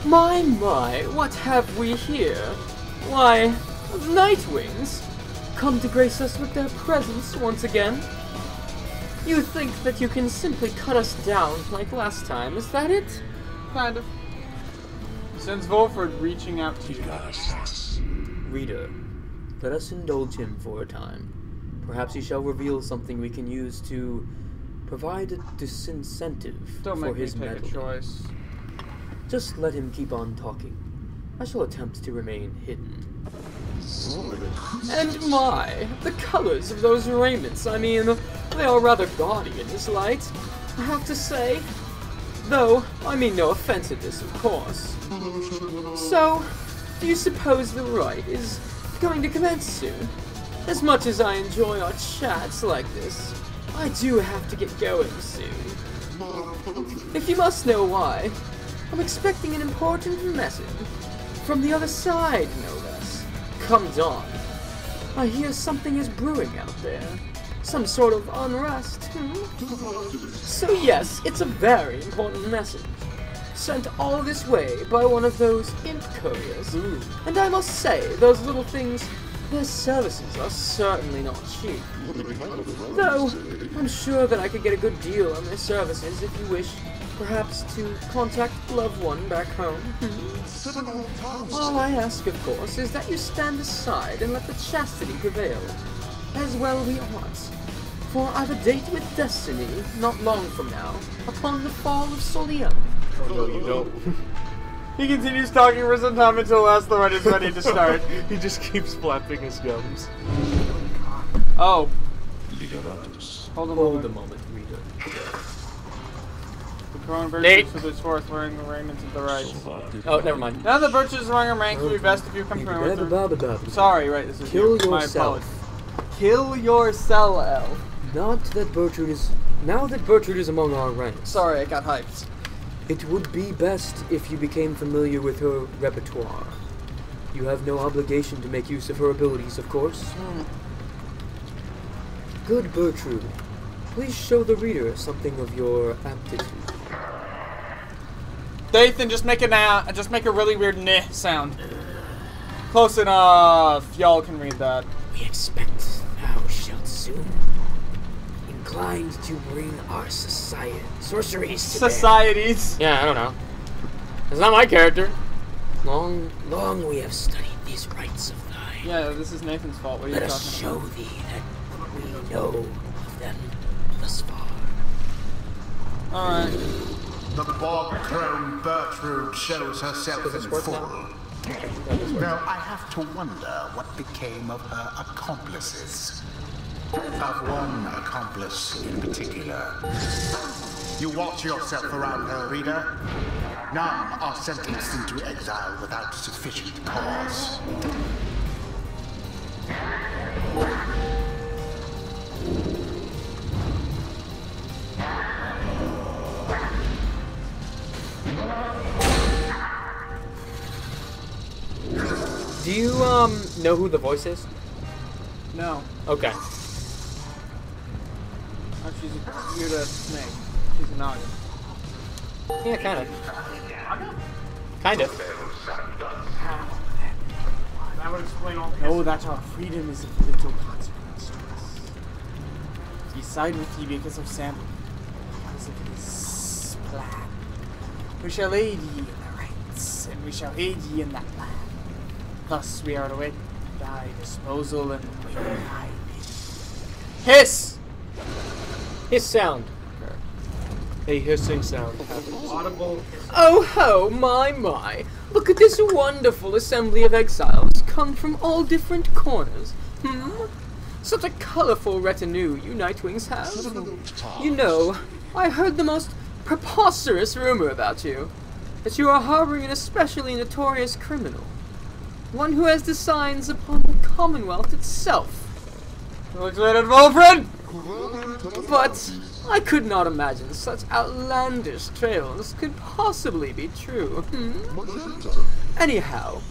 My, what have we here? Why, Nightwings, come to grace us with their presence once again. You think that you can simply cut us down like last time, is that it? Kind of. Since Volfred reaching out to you. Reader, let us indulge him for a time. Perhaps he shall reveal something we can use to provide a disincentive Don't for make me his take a meddling. choice. Just let him keep on talking. I shall attempt to remain hidden. And my, the colors of those raiments, I mean, they are rather gaudy in this light, I have to say. Though, I mean no offense at this, of course. So, do you suppose the rite is going to commence soon? As much as I enjoy our chats like this, I do have to get going soon. If you must know why, I'm expecting an important message. From the other side, no less. Come dawn. I hear something is brewing out there. Some sort of unrest, So yes, it's a very important message. Sent all this way by one of those imp couriers. And I must say, those little things, their services are certainly not cheap. Though, I'm sure that I could get a good deal on their services if you wish. Perhaps to contact a loved one back home? All I ask, of course, is that you stand aside and let the chastity prevail, as well we ought. For I've a date with destiny, not long from now, upon the fall of Solium. Oh no, you don't. He continues talking for some time until the last thread is ready to start. He just keeps flapping his gums. Oh. Hold Hold a moment, reader. The Crown Nate. Birches for this forth wearing the raiments of the right. Oh, never mind. Now the Birches among our ranks would be best if you come from our Sorry, right, this is Kill my yourself. apologies. Kill yourself, elf. Not that Bertrude is... Now that Bertrude is among our ranks, Sorry, I got hyped. it would be best if you became familiar with her repertoire. You have no obligation to make use of her abilities, of course. Good Bertrude, please show the reader something of your aptitude. Dathan, just make a really weird "neh" sound. Close enough. Y'all can read that. We expect thou shalt soon inclined to bring our sorceries to bear. Societies. Yeah, I don't know. It's not my character. Long we have studied these rites of thine. Yeah, this is Nathan's fault. What are you Let talking us about? show thee that we know of them thus far. Alright. The bog-crone Bertrude shows herself Does this in work full. now? Now, I have to wonder what became of her accomplices. Of one accomplice in particular. You watch yourself around her, reader. None are sentenced into exile without sufficient cause. Do you, know who the voice is? No. Okay. Oh, you're the snake. She's a noggin. Yeah, kind of. Kind of. That would explain all the No, that our freedom is of little consequence to us. We side with ye because of Sam. Because of his plan. We shall aid ye in the rights, and we shall aid ye in that plan. Thus we are to wait thy disposal and we hide thee. Hiss! His sound. A hissing sound. audible. Oh ho, my. Look at this wonderful assembly of exiles, come from all different corners. Such a colorful retinue you Nightwings have. You know, I heard the most preposterous rumor about you. That you are harboring an especially notorious criminal. One who has designs upon the Commonwealth itself. Looks like it, Wilfred! But I could not imagine such outlandish tales could possibly be true. Anyhow,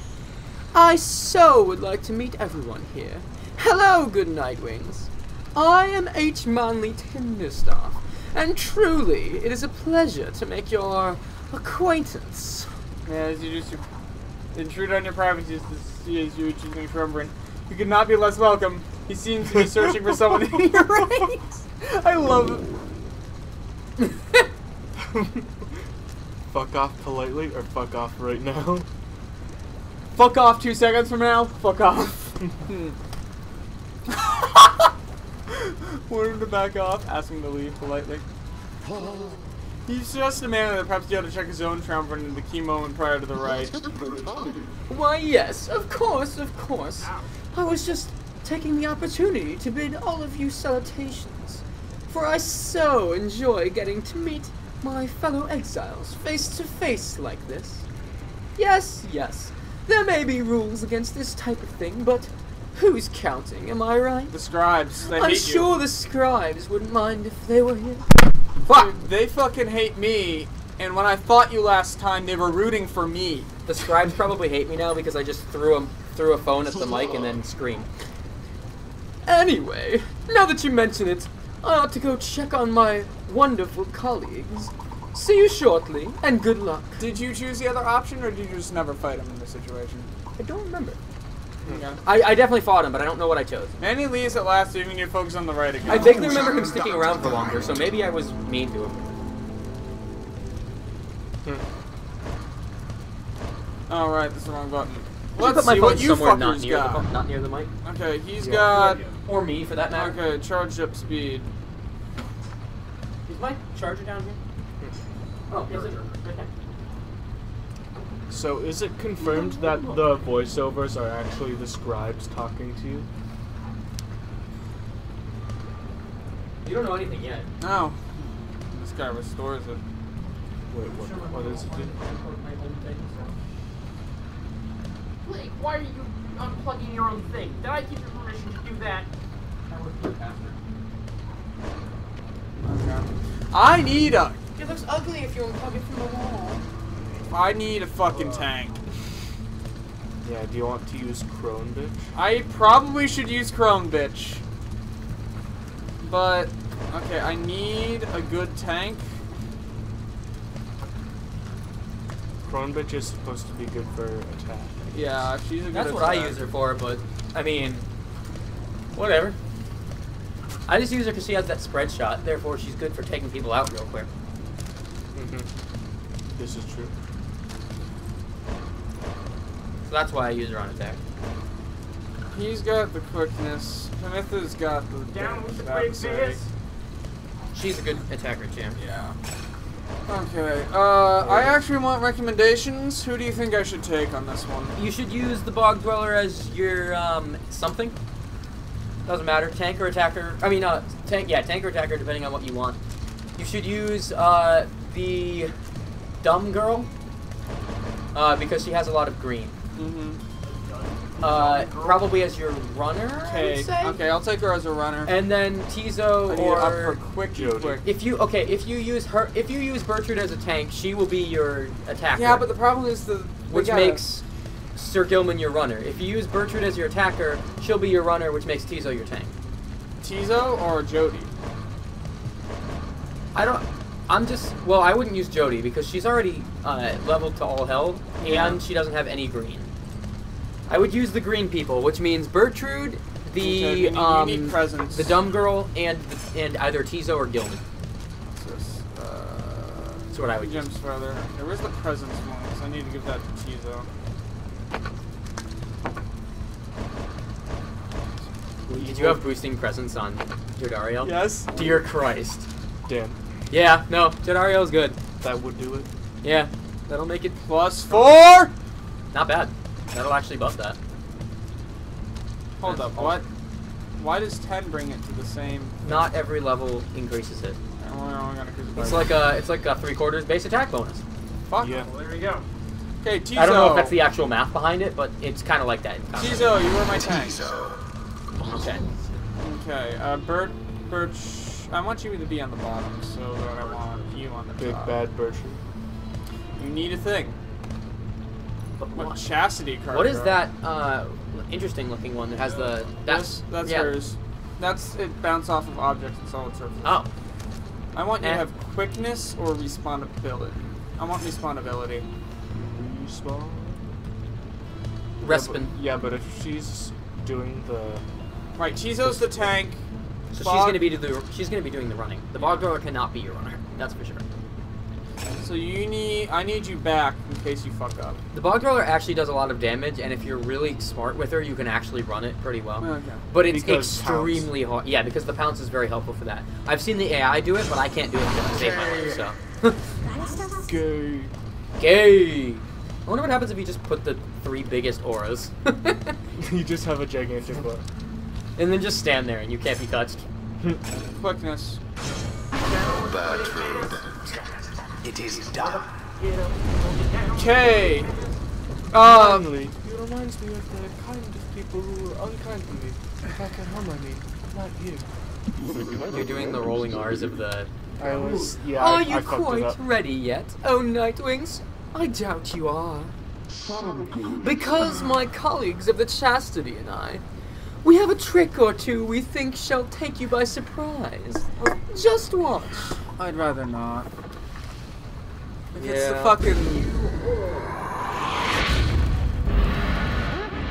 I so would like to meet everyone here. Hello, good Nightwings. I am H. Manley Tinderstaff, and truly it is a pleasure to make your acquaintance. Yeah, as you just intrude on your privacy to see as you choosing Trumbrand. You could not be less welcome. He seems to be searching for someone in your ranks. I love it. Fuck off politely or fuck off right now? Fuck off 2 seconds from now. Fuck off. Want him to back off. Ask him to leave politely. He's just a man that perhaps you ought to check his own Trumbrand in the key moment prior to the right. Why, yes, of course. I was just taking the opportunity to bid all of you salutations, for I so enjoy getting to meet my fellow exiles face to face like this. Yes, there may be rules against this type of thing, but who's counting, am I right? The scribes, they I'm hate sure you. the scribes wouldn't mind if they were here. Dude, they fucking hate me, and when I fought you last time, they were rooting for me. The scribes probably hate me now because I just threw a phone at the mic and then screamed. Anyway, now that you mention it, I ought to go check on my wonderful colleagues. See you shortly, and good luck. Did you choose the other option, or did you just never fight him in this situation? I don't remember. Okay. I definitely fought him, but I don't know what I chose. Manny leaves at last, so you need to focus on the right again. I vaguely remember him sticking around for longer, so maybe I was mean to him. All right, this is the wrong button. Put Let's my see phone what you somewhere fuckers got. not near the mic. Okay, he's got. Or me, for that matter. Okay, charge up speed. Is my charger down here? Oh, is it? Okay. So is it confirmed that the voiceovers are actually the scribes talking to you? You don't know anything yet. No. This guy restores it. Wait, what does it do? Blake, why are you unplugging your own thing? Did I give you permission to do that? That was good after. Okay. I need a. It looks ugly if you unplug it from the wall. I need a fucking tank. Yeah, do you want to use Crone, bitch? I probably should use Chrome, bitch. But, okay, I need a good tank. Crone bitch is supposed to be good for attack. Yeah, she's a good That's what I attack. use her for, but, I mean, whatever. I just use her because she has that spread shot, therefore she's good for taking people out real quick. This is true. So that's why I use her on attack. He's got the quickness. Panitha's got the Down with the I would quick say. biz. She's a good attacker, champ. Yeah. Okay, I actually want recommendations. Who do you think I should take on this one? You should use the Bog Dweller as your, something. Doesn't matter. Tank or attacker. I mean, tank or attacker, depending on what you want. You should use, the Dumb Girl, because she has a lot of green. Probably as your runner, I would say. Okay, I'll take her as a runner. And then Tizo I need to up her or quick. if you use Bertrude as a tank, she will be your attacker. Yeah, but the problem is which makes Sir Gilman your runner. If you use Bertrude as your attacker, she'll be your runner, which makes Tizo your tank. Tizo or Jody? I wouldn't use Jody because she's already leveled to all hell, and she doesn't have any green. I would use the green people, which means Bertrude, the you need presence. the Dumb Girl, and either Tizo or Gilman. That's what I would use. Gems further. Okay, where's the presence one? Because I need to give that to Tizo. Did you have boosting presence on Jodariel? Yes. Dear Christ. Damn. Yeah, no, Jodariel's good. That would do it. Yeah, that'll make it +4! not bad. That'll actually buff that. Hold up, what? Why does 10 bring it to the same? Not every level increases it. We're only gonna increase it by It's like a 3/4 base attack bonus. Fuck. Yeah. Well, there we go. Okay, Tizo. I don't know if that's the actual math behind it, but it's kind of like that. Tizo, you were my tank. Okay. Okay, Birch, I want you to be on the bottom, so that I want you on the Big top. bad Bertrude. You need a thing. What chastity card? What is that interesting looking one that has the... That's yeah. hers. It bounce off of objects and solid surfaces. Oh. I want you to have quickness or respawnability. I want respawnability. Respawn? Respin. Yeah, but if she's doing the... Right, Tizo's the tank. So she's gonna be doing the running. The Bog Dweller cannot be your runner. That's for sure. So I need you back in case you fuck up. The Bog Dweller actually does a lot of damage, and if you're really smart with her, you can actually run it pretty well. Okay. But it's Because extremely hard. Yeah, because the pounce is very helpful for that. I've seen the AI do it, but I can't do it to save my life, so. Gay. Gay! I wonder what happens if you just put the 3 biggest auras. You just have a gigantic one. And then just stand there and you can't be touched. Quickness. Bertrude, it is done. Okay. Finally, he reminds me of the kind of people who were unkind to me back at home. I mean, not you. You're doing the rolling R's of the... I was, yeah. Are I you fucked it quite up. ready yet, oh Nightwings? I doubt you are. Because my colleagues of the Chastity and I, we have a trick or two we think shall take you by surprise. Just watch. I'd rather not. If it's the Yeah. fucking...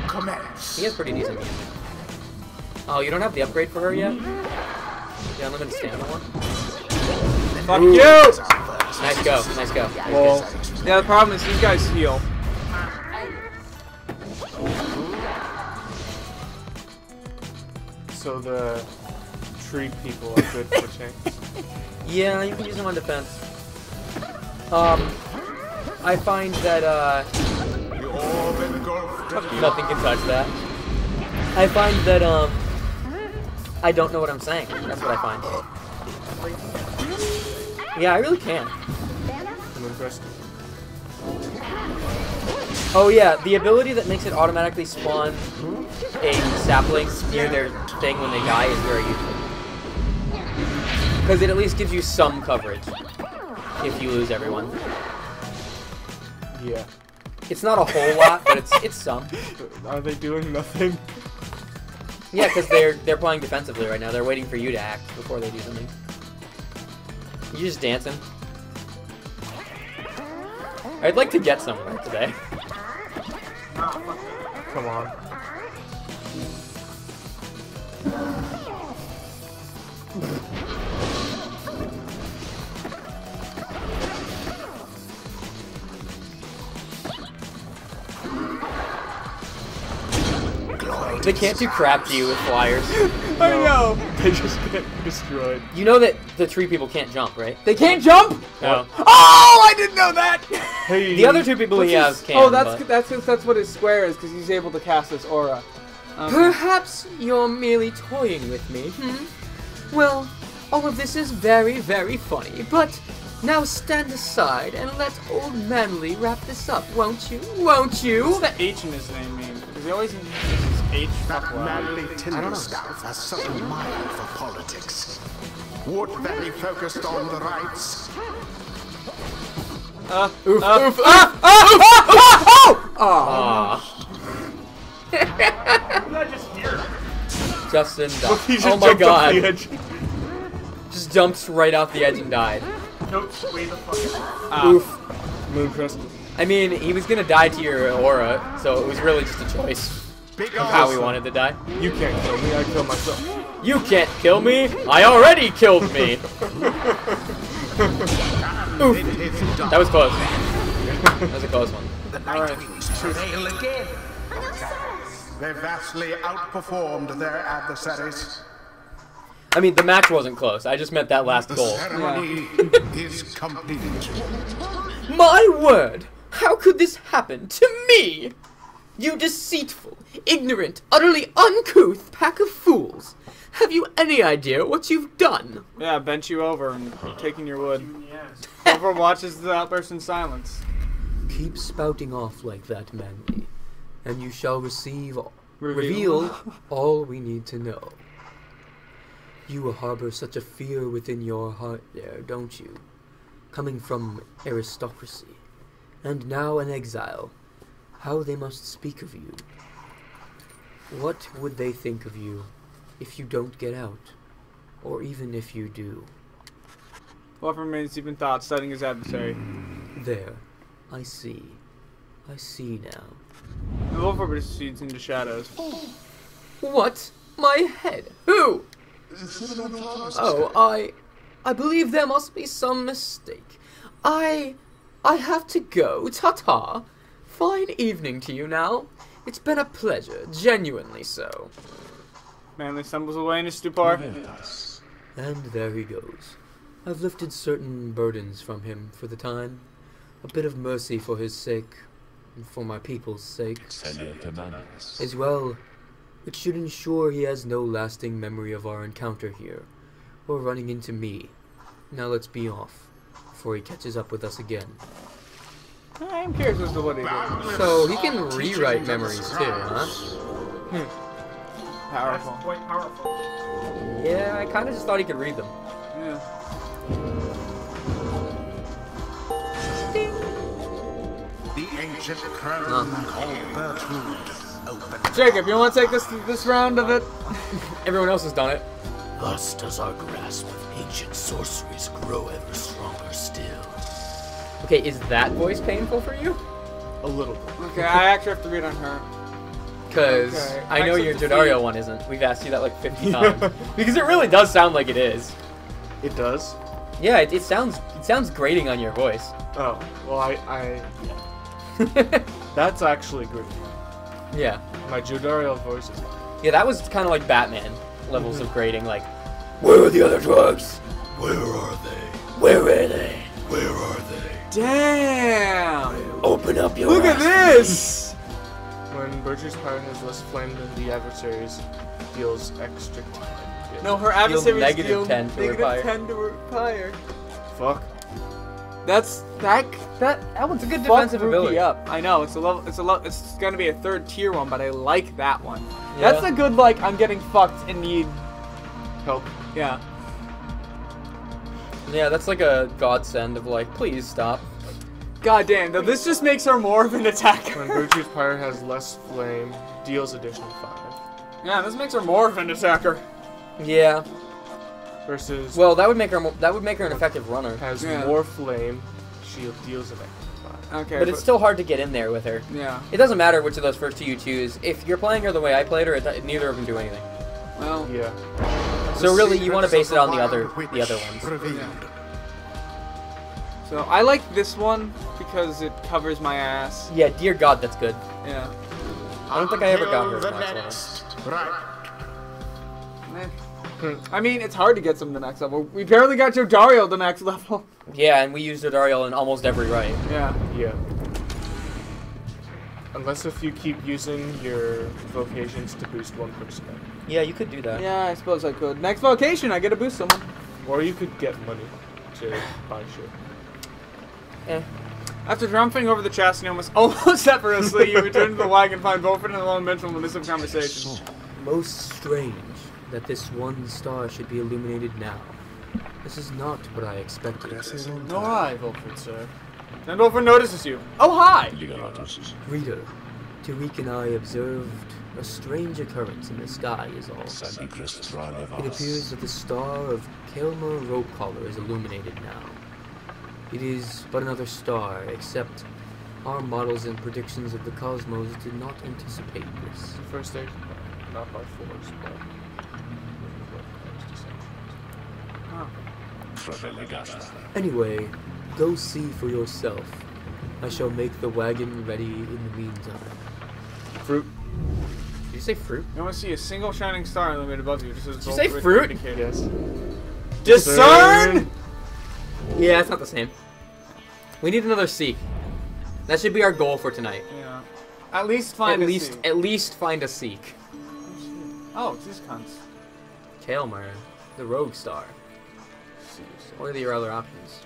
Commence. He has pretty decent music. Oh, you don't have the upgrade for her yet? The unlimited stamina one? Fuck you! Nice go. Nice go. Well, yeah, the problem is these guys heal. So the tree people are good for tanks. Yeah, you can use them on defense. I find that, nothing can touch that. I find that, I don't know what I'm saying. That's what I find. Yeah, I really can. I'm impressed. Oh yeah, the ability that makes it automatically spawn a sapling near their thing when they die is very useful. Because it at least gives you some coverage if you lose everyone. Yeah. It's not a whole lot, but it's some. Are they doing nothing? Yeah, because they're playing defensively right now. They're waiting for you to act before they do something. You just dancing. I'd like to get somewhere today. Come on. They can't do crap to you with flyers. I know. They just get destroyed. You know that the tree people can't jump, right? They can't jump? No. Oh, I didn't know that! Hey. The other two people he has can. Oh, but- that's what his square is, because he's able to cast this aura. Perhaps you're merely toying with me, hmm? Well, all of this is very, very funny, but now stand aside and let old Manly wrap this up, won't you? Won't you? What's the H in his name mean? Because he always uses H. That manly Tinderstaff has such a mind for politics. Would that he focused on the rights? Justin died. He just Oh my jumped off god. the edge. Just jumped right off the edge and died. Nope, way the fuck. Oof. Mooncrest. I mean, he was gonna die to your aura, so it was really just a choice Big of how he awesome. wanted to die. You can't kill me, I kill myself. You can't kill me! I already killed me! Oof. It is done. That was close. That was a close one. The Nightwings prevail again. They vastly outperformed their adversaries. I mean, the match wasn't close. I just meant that last The goal. ceremony is complete. My word! How could this happen to me? You deceitful, ignorant, utterly uncouth pack of fools! Have you any idea what you've done? Yeah, bent you over and taking your wood. Yes. Over watches the outburst in silence. Keep spouting off like that, Manly, and you shall reveal all we need to know. You harbor such a fear within your heart there, don't you? Coming from aristocracy, and now an exile, how they must speak of you. What would they think of you if you don't get out, or even if you do? What remains deep in thought, studying his adversary. There, I see. I see now. The wolf proceeds into shadows. What? My head? Who? Oh, I believe there must be some mistake. I have to go. Ta-ta. Fine evening to you now. It's been a pleasure, genuinely so. Manly stumbles away in his stupor. And there he goes. I've lifted certain burdens from him for the time. A bit of mercy for his sake, and for my people's sake. As well, it should ensure he has no lasting memory of our encounter here, or running into me. Now let's be off, before he catches up with us again. I'm curious as to what he did. So, he can rewrite memories too, huh? Powerful. That's quite powerful. Yeah, I kind of just thought he could read them. Yeah. The ancient crone called Bertrude opened. Jacob, you want to take this round of it? Everyone else has done it. Thus does our grasp of ancient sorceries grow ever stronger still. Okay, is that voice painful for you? A little bit. Okay, I actually have to read on her. Because Okay, I know your accept Jodario defeat. one isn't. We've asked you that like 50 times. Because it really does sound like it is. It does. Yeah, it sounds grating on your voice. Oh, well, yeah. That's actually great. Yeah. My Jodariel voice is... Yeah, that was kind of like Batman levels of grating. Like, where are the other drugs? Where are they? Where are they? Where are they? Damn! Open up your Look at this! When Berger's Pyre has less flame than the adversary's, deals extra damage. No, her adversary negative deal 10 to her negative Pyre. 10 to her Pyre. Fuck. That one's a good fuck defensive Rookie ability. up. I know it's a level. It's gonna be a 3rd tier one, but I like that one. Yeah. That's a good like I'm getting fucked and need Help. yeah. Yeah, that's like a godsend of like, please stop. God damn, though this just makes her more of an attacker. When Berger's Pyre has less flame, deals additional 5. Yeah, this makes her more of an attacker. Yeah. Versus Well, that would make her an effective runner. has Yeah. more flame, shield deals an extra 5. Okay, But it's still hard to get in there with her. yeah. It doesn't matter which of those first two you choose. If you're playing her the way I played her, neither of them do anything. Well, Yeah. So really, you want to base Secrets it on of the other Wild ones. Witch revealed. so I like this one because it covers my ass. Yeah, dear God, that's good. Yeah. I don't think I ever got her Until at the max level. next. Right. Eh. I mean, it's hard to get some to next level. We barely got Jodariel to max level. Yeah, and we used Dariel in almost every right. Yeah. Yeah. Unless if you keep using your vocations to boost one person. Yeah, you could do that. Yeah, I suppose I could. Next vocation, I get to boost someone. Or you could get money to buy shit. Eh. After triumphing over the chastity almost effortlessly, you return to the wagon, find Wolford and alone mental in the midst of conversation. Most strange that this one star should be illuminated now. This is not what I expected. No, hi, Wolford, sir. Then Wolford notices you. Oh, hi! Reader, Tariq and I observed a strange occurrence in the sky is all. It appears that the star of Kelmer Ropecaller is illuminated now. It is but another star, except our models and predictions of the cosmos did not anticipate this. First stage, not by force, but... Anyway, go see for yourself. I shall make the wagon ready in the meantime. Fruit. Did you say fruit? You want to see a single shining star illuminated above you. Just as Did you say Wolford fruit? indicated. Yes. Discern! Yeah, it's not the same. We need another seek. That should be our goal for tonight. Yeah. At least find a seed. At least find a seek. Oh, it's these cunts. Kaelmer, the rogue star. What are your other options?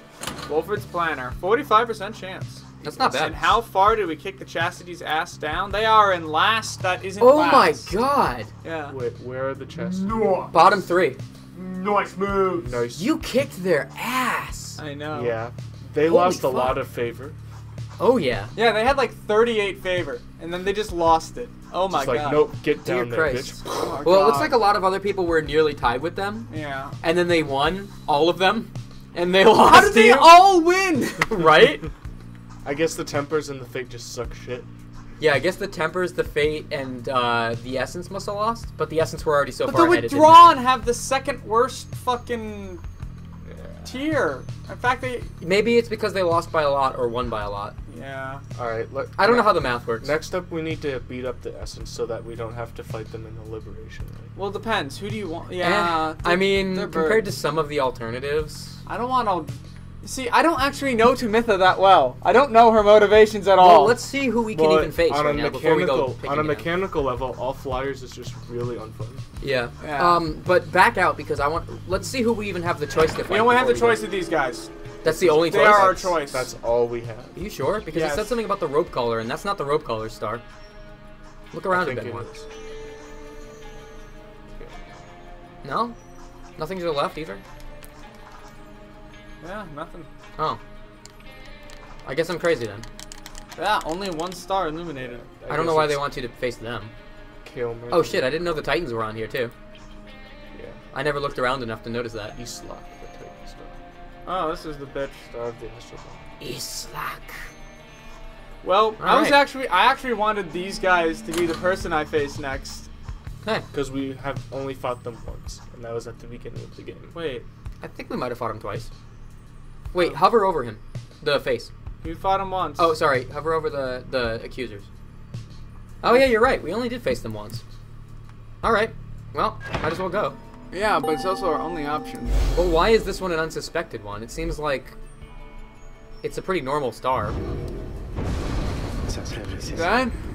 Wolford's planner. 45% chance. That's not bad. And how far did we kick the Chastity's ass down? They are in last. That isn't Oh last. my God! Yeah. Wait, where are the chests? No. Bottom 3. Nice moves. Nice. You kicked their ass. I know. Yeah. They Holy lost a fuck. lot of favor. Oh yeah. Yeah, they had like 38 favor, and then they just lost it. Oh my It's like, god. nope, get Dear down there, Christ. bitch. Oh my Well, it looks God. like a lot of other people were nearly tied with them, Yeah. and then they won all of them, and they lost. How did they to you. all win? Right? I guess the Tempers and the Fate just suck shit. Yeah, I guess the Tempers, the Fate, and the Essence must have lost, but the Essence were already so But far the ahead. it didn't Withdrawn matter. have the second worst fucking tier. In fact, they. Maybe it's because they lost by a lot or won by a lot. Yeah. Alright, I don't know how the math works. Next up, we need to beat up the Essence so that we don't have to fight them in the Liberation. Right? Well, it depends. Who do you want? Eh, Yeah. I mean, they're compared to birds. some of the alternatives. I don't want to. See, I don't actually know Tumitha that well. I don't know her motivations at all. Well, let's see who we can But even face on right a now before we go mechanical, picking on a it out. mechanical level, all flyers is just really unfun. Yeah. Yeah. But back out because I want. Let's see who we even have the choice to fight. We only have the before we choice go. of these guys. That's the only They choice. are our choice. That's all we have. Are you sure? Because Yes. it said something about the rope collar, and that's not the rope collar star. Look I around a think bit it more. is. No? Nothing to the left either? Yeah, nothing. Oh. I guess I'm crazy then. Yeah, only one star illuminated. I don't know why they want you to face them. Kaelmer. Oh shit, I didn't know the Titans were on here too. Yeah. I never looked around enough to notice that. Islak, the Titan Star. Oh, this is the bitch. Star of the Astral Ball. Islak. Well, I Alright. actually wanted these guys to be the person I face next. Hey, Because we have only fought them once, and that was at the beginning of the game. Wait, I think we might have fought him twice. Wait, hover over him. The face. You fought him once. Oh, sorry. Hover over the accusers. Oh, yeah, you're right. We only did face them once. Alright. Well, might as well go. Yeah, but it's also our only option. Well, why is this one an unsuspected one? It seems like it's a pretty normal star.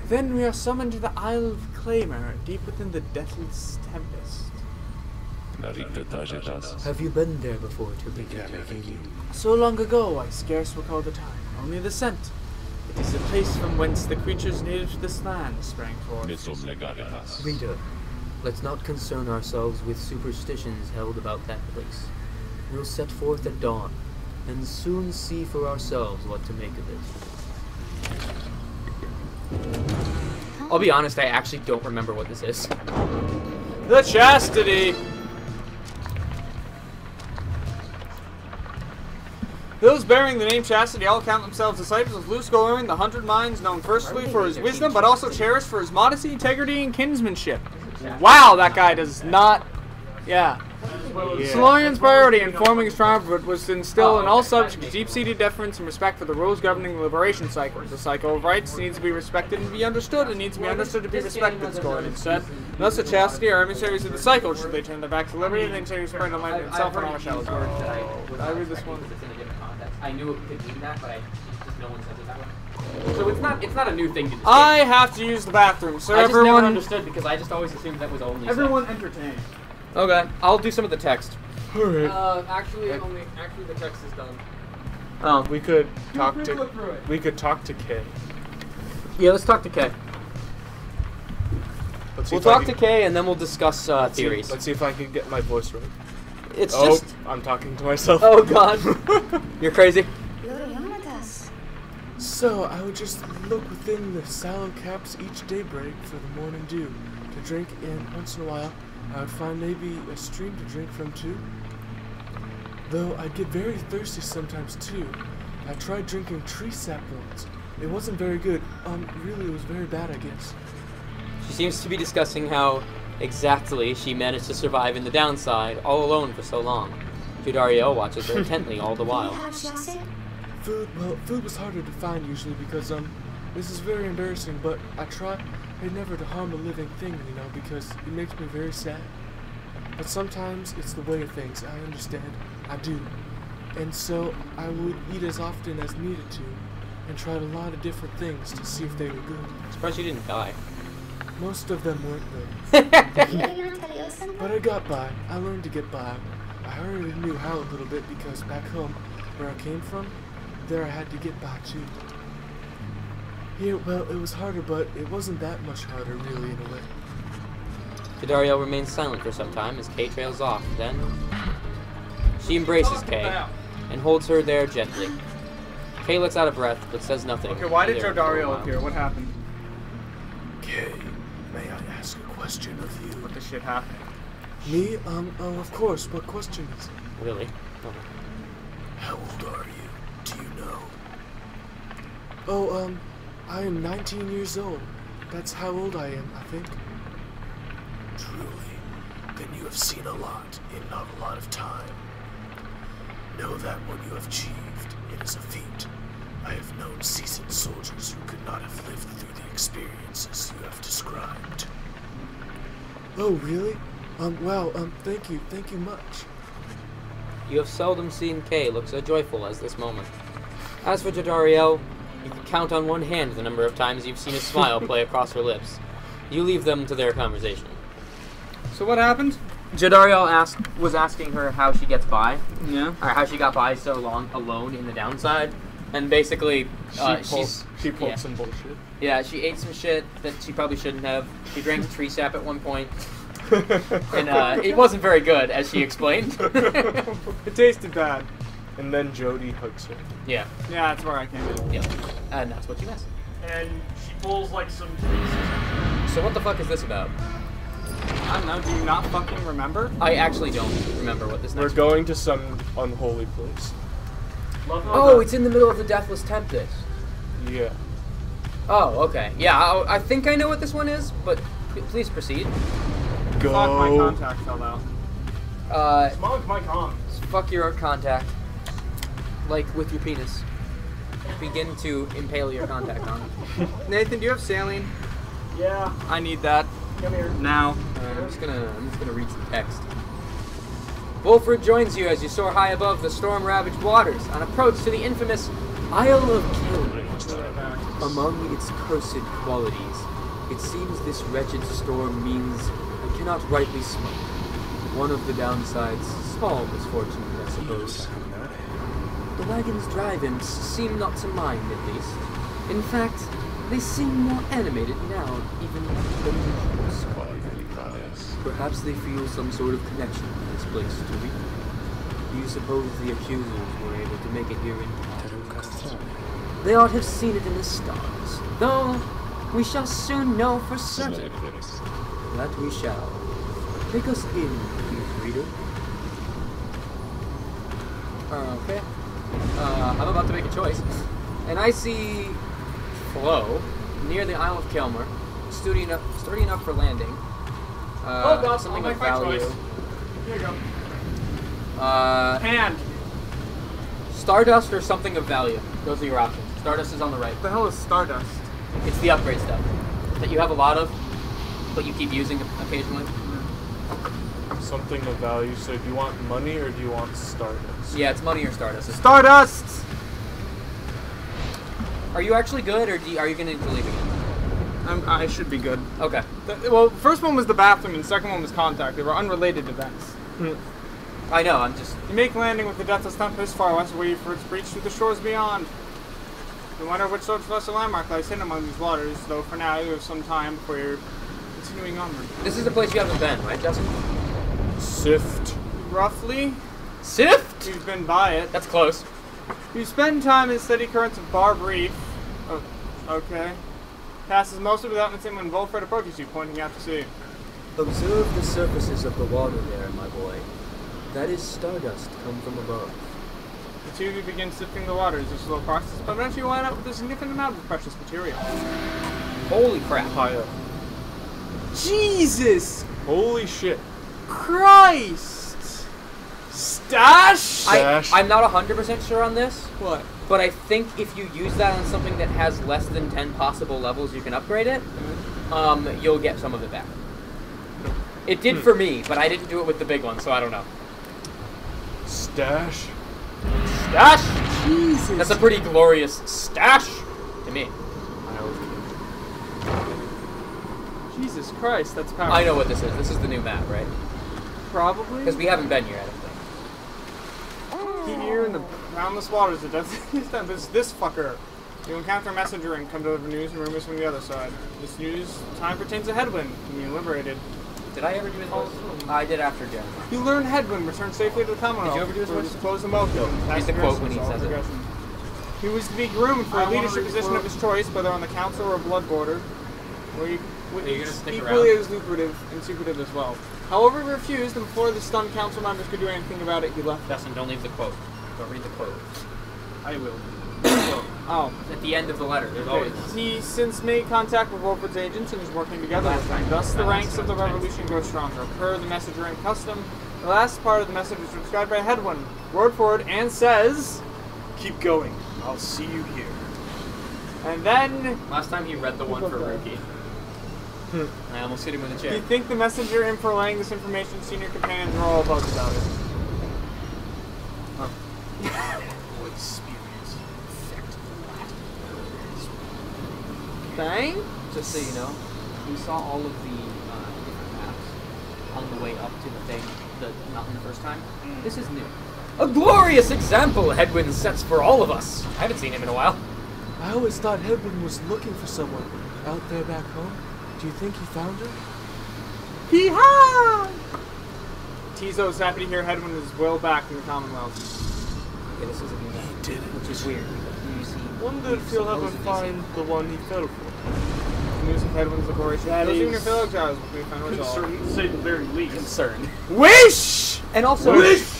Then we are summoned to the Isle of Claymore, deep within the deathless tempest. Have you been there before, Tariq? So long ago, I scarce recall the time. Only the scent. It is the place from whence the creatures native to this land sprang forth. Reader, let's not concern ourselves with superstitions held about that place. We'll set forth at dawn, and soon see for ourselves what to make of it. I'll be honest, I actually don't remember what this is. The Chastity! Those bearing the name Chastity all count themselves disciples of Luce Gorin, the 100 Minds, known firstly for his wisdom, but also cherished for his modesty, integrity, and kinsmanship. Wow, that guy does not... Yeah. Solarian's priority in forming his triumvirate was to instill in all subjects deep-seated deference and respect for the rules governing the liberation cycle. The cycle of rights needs to be respected and be understood, and needs to be understood to be respected, Gorin said. Thus, the Chastity are emissaries of the cycle. Should they turn their back to liberty, they intend to spread on land itself and all shall guard. I read this one. I knew it could mean that, but no one says it that way. So it's not a new thing to distinguish. I have to use the bathroom, so I just everyone... never understood because I just always assumed that was only Everyone entertained. Okay, I'll do some of the text. Alright. Actually, the text is done. Oh, We could talk to Kay. yeah, let's talk to Kay. Let's see We'll if I talk can- to Kay and then we'll discuss theories. Let's see if I can get my voice right. It's Oh, just... I'm talking to myself. Oh, God. You're crazy. So, I would just look within the sallow caps each daybreak for the morning dew to drink, and once in a while, I would find maybe a stream to drink from too. Though I'd get very thirsty sometimes too. I tried drinking tree sap once. It wasn't very good. Really, it was very bad, I guess. She seems to be discussing how exactly she managed to survive in the downside all alone for so long. Jodariel watches her intently all the while. Food was harder to find usually because, this is very embarrassing, but I try never to harm a living thing, you know, because it makes me very sad. But sometimes it's the way of things, I understand. I do. And so I would eat as often as needed to, and tried a lot of different things to see if they were good. Surprised she didn't die. Most of them weren't though. But I got by. I learned to get by. I already knew how a little bit because back home, where I came from, there I had to get by too. Here, well, it was harder, but it wasn't that much harder really in a way. Jodariel remains silent for some time as Kay trails off. Then she embraces Kay and holds her there gently. Kay lets out a breath but says nothing. Okay, why did either for a Jodariel while. appear? What happened? Kay, may I ask a question of you? What the shit happened? Me? Oh, of course. What question is it? Really? How old are you? Do you know? Oh, I am 19 years old. That's how old I am, I think. Truly, then you have seen a lot in not a lot of time. Know that what you have achieved, it is a feat. I have known seasoned soldiers who could not have lived through the experiences you have described. Oh, really? Wow, thank you much. You have seldom seen Kay look so joyful as this moment. As for Jodariel, you can count on one hand the number of times you've seen a smile play across her lips. You leave them to their conversation. So what happened? Jodariel was asking her how she gets by, Yeah. or how she got by so long alone in the downside, and basically She pulled yeah. some bullshit. Yeah, she ate some shit that she probably shouldn't have. She drank tree sap at one point, and it wasn't very good, as she explained. It tasted bad. And then Jody hugs her. Yeah, Yeah, that's where I came in. yeah, and that's what you asked. And she pulls like some trees. So what the fuck is this about? I don't know, do you not fucking remember? I actually don't remember what this We're next going to some unholy place. Oh, it's in the middle of the Deathless Tempest. Yeah. Oh, okay. Yeah, I think I know what this one is, but please proceed. Go. Fuck, my contact fell out. Smog my com. Fuck your contact. like with your penis. Begin to impale your contact on it. Nathan, do you have saline? Yeah. I need that. Come here. Now. I'm just gonna read some text. Wolfred joins you as you soar high above the storm-ravaged waters on approach to the infamous Isle of Kiln. Among its cursed qualities, it seems this wretched storm means I cannot rightly smoke. One of the downsides, small misfortune, I suppose. The wagon's drive imps seem not to mind, at least. In fact, they seem more animated now, even than usual. Perhaps they feel some sort of connection to this place to read. Do you suppose the accusers were able to make it here in time? They ought to have seen it in the stars, though we shall soon know for certain. That we shall. Take us in, please, reader. Okay. I'm about to make a choice, and I see Flo near the Isle of Kilmer, sturdy enough for landing. Oh God, something I'll of make my value. choice. Here you go. Hand. Stardust or something of value. Those are your options. Stardust is on the right. What the hell is Stardust? It's the upgrade stuff that you have a lot of, but you keep using occasionally. Something of value. So do you want money or do you want Stardust? Yeah, it's money or Stardust. Stardust! Are you actually good, or are you going to leave again? I should be good. Okay. Well, first one was the bathroom, and the second one was contact. They were unrelated events. I know, I'm just... You make landing with the Deathless Tempest far west, waiting for its breach through the shores beyond. No matter which sort of vessel landmark lies hidden among these waters, though for now you have some time before you're continuing onward. This is the place you haven't been, right, Justin? Sift. Roughly, Sift? you've been by it. That's close. You spend time in steady currents of Bar Reef. Oh, okay. Passes mostly without noticing when Wolfred approaches you, pointing out to sea. Observe the surfaces of the water there, my boy. That is stardust come from above. The two of you begin sifting the waters, a slow process, but eventually you wind up with a significant amount of precious material. Holy crap. High up. Jesus Holy shit. Christ! Stash? Stash. I'm not 100% sure on this, What? but I think if you use that on something that has less than 10 possible levels you can upgrade it, you'll get some of it back. It did for me, but I didn't do it with the big one, so I don't know. Stash. Stash? Jesus. That's a pretty glorious stash to me. Jesus Christ, that's powerful. I know what this is. This is the new map, right? Probably. Because we haven't been here, I don't think. Here in the boundless waters of Death, this fucker. You encounter a messenger and come deliver news and rumors from the other side. This news time pertains to Headwind, being liberated. Did I ever do his voice? I did after Jen. You learn Headwind returned safely to the Commonwealth. Did you ever do his where voice? was closed and welcome. Read the quote when he says it. He was to be groomed for a leadership position of his choice, whether on the council or blood border, where he Are you gonna stick equally around? as lucrative and secretive as well. However, he refused, and before the stunned council members could do anything about it, he left. Justin, don't leave the quote. Don't read the quote. I will. Oh. At the end of the letter, there's always... He since made contact with Wolfred's agents and is working together with them. Thus, the ranks of the revolution grow stronger. Per the messenger in custom, the last part of the message is described by Headwind, word for word, and says, Keep going. I'll see you here. and then, Last time he read the one for Rookie. I almost hit him with a do you chair. think the messenger in for laying this information, senior companions are all buzzed about it? What experience affect the Bang? Just so you know, we saw all of the different maps on the way up to the thing, the mountain the first time. This is new. A glorious example Headwind sets for all of us. I haven't seen him in a while. I always thought Headwind was looking for someone out there back home. Do you think he found her? Hee-haw! Tizo is happy to hear Headwind is well back in the Commonwealth. Okay, this is a new map. He did it. Which is weird. You see, Wonder if he'll ever find the one he fell for. The news of Headwind's liberation. That Those is even your fellow exiles will be found resolved. Concerned, to say the very least. concerned. Wish! And also, Wish!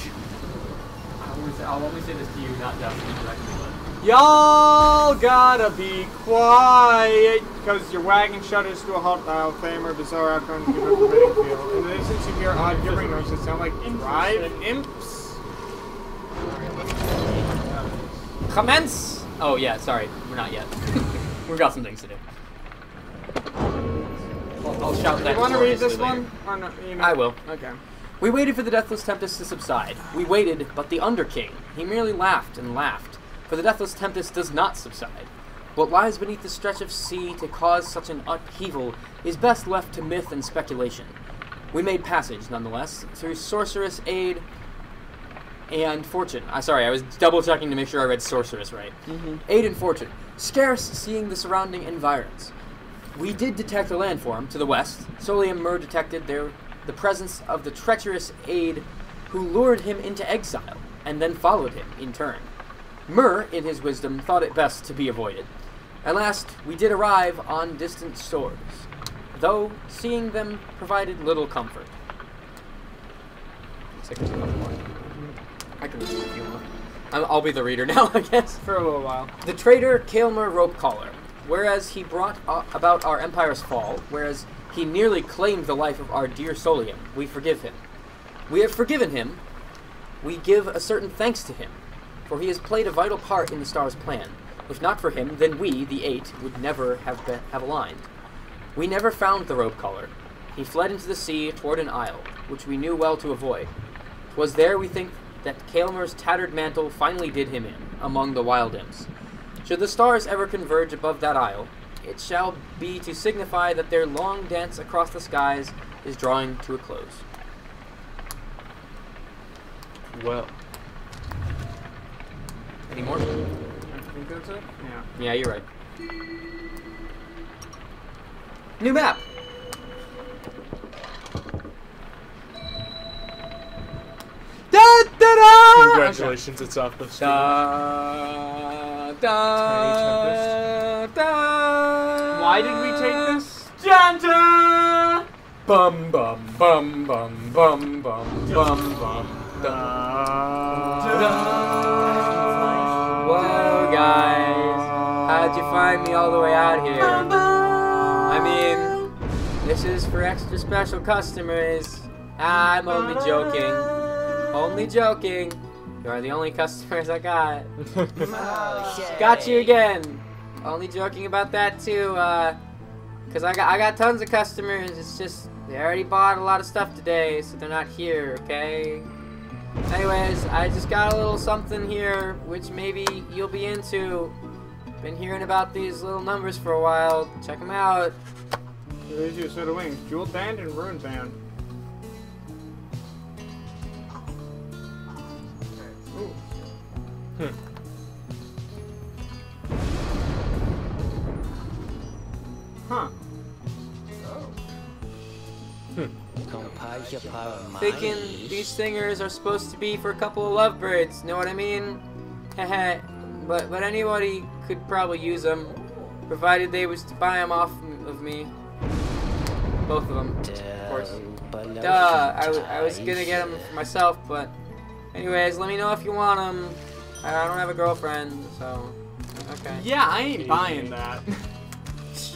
I'll only say this to you, not Justin, directly. Y'all gotta be quiet, because your wagon shudders to a halt now, fame or bizarre outcome to give a forbidding feel. In the distance you hear odd gibbering noises that sound like drive imps. Commence! Oh, yeah, sorry. We're not yet. We've got some things to do. I'll shout that. You want to read this later. one? Or no, you know? I will. Okay. We waited for the deathless tempest to subside. We waited, but the Underking, he merely laughed and laughed, for the deathless tempest does not subside. What lies beneath the stretch of sea to cause such an upheaval is best left to myth and speculation. We made passage, nonetheless, through sorceress aid and fortune. Sorry, I was double-checking to make sure I read sorceress right. Aid and fortune, scarce seeing the surrounding environs. We did detect a landform to the west. Solium Mur detected the presence of the treacherous aid who lured him into exile, and then followed him in turn. Mur, in his wisdom, thought it best to be avoided. At last, we did arrive on distant shores, though seeing them provided little comfort. Looks like there's a couple more. I can read it if you want. I'll be the reader now, I guess. For a little while. The traitor Kaelmer Ropecaller, whereas he brought about our empire's fall, whereas he nearly claimed the life of our dear Solium, we forgive him. We have forgiven him. We give a certain thanks to him, for he has played a vital part in the star's plan. If not for him, then we, the Eight, would never have aligned. We never found the Ropecaller. He fled into the sea toward an isle, which we knew well to avoid. 'Twas there, we think, that Kaelmer's tattered mantle finally did him in, among the wild imps. Should the stars ever converge above that isle, it shall be to signify that their long dance across the skies is drawing to a close. Well. Any more? I think that's it? Yeah. Yeah, you're right. New map! Da, da, da! Congratulations, it's off the screen. Da, da, da. Why did we take this? Janta! Bum, bum, bum, bum, bum, bum, bum, bum. Whoa, guys. How'd you find me all the way out here? I mean, this is for extra special customers. I'm only joking. Only joking. You are the only customers I got. Got you again. Only joking about that too, cause I got tons of customers. It's just they already bought a lot of stuff today, so they're not here. Okay. Anyways, I just got a little something here, which maybe you'll be into. Been hearing about these little numbers for a while. Check them out. There's your set of wings. Jeweled Band and Ruined Band. Ooh. Huh. Thinking these singers are supposed to be for a couple of lovebirds, know what I mean? Heh. but anybody could probably use them, provided they was to buy them off of me. Both of them, of course. Duh, I was gonna get them for myself, but anyways, let me know if you want them. I don't have a girlfriend, so okay. Yeah, I ain't buying that.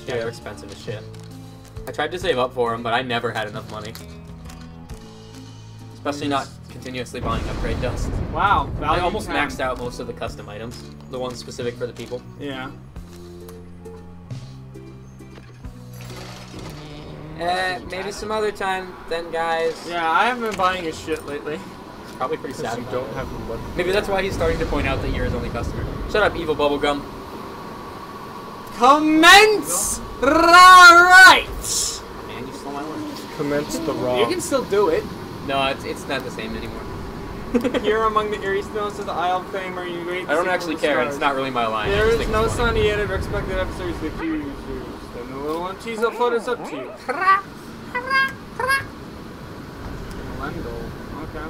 Yeah, they're expensive as shit. I tried to save up for them, but I never had enough money. Especially not continuously buying upgrade dust. Wow. I almost maxed out most of the custom items. The ones specific for the people. Yeah. Maybe some other time then, guys. Yeah, I haven't been buying his shit lately. It's probably pretty sad. You don't have the money. Maybe that's why he's starting to point out that you're his only customer. Shut up, evil bubblegum. Commence! Right! Man, you stole my line. Commence the raw. You can still do it. No, it's not the same anymore. Here among the eerie stones of the Isle of Fame are you great. I don't actually care. It's not really my line. There is no sunny yet of expected episodes with you. Then the little one cheese will float us up to you. Lendl. Okay.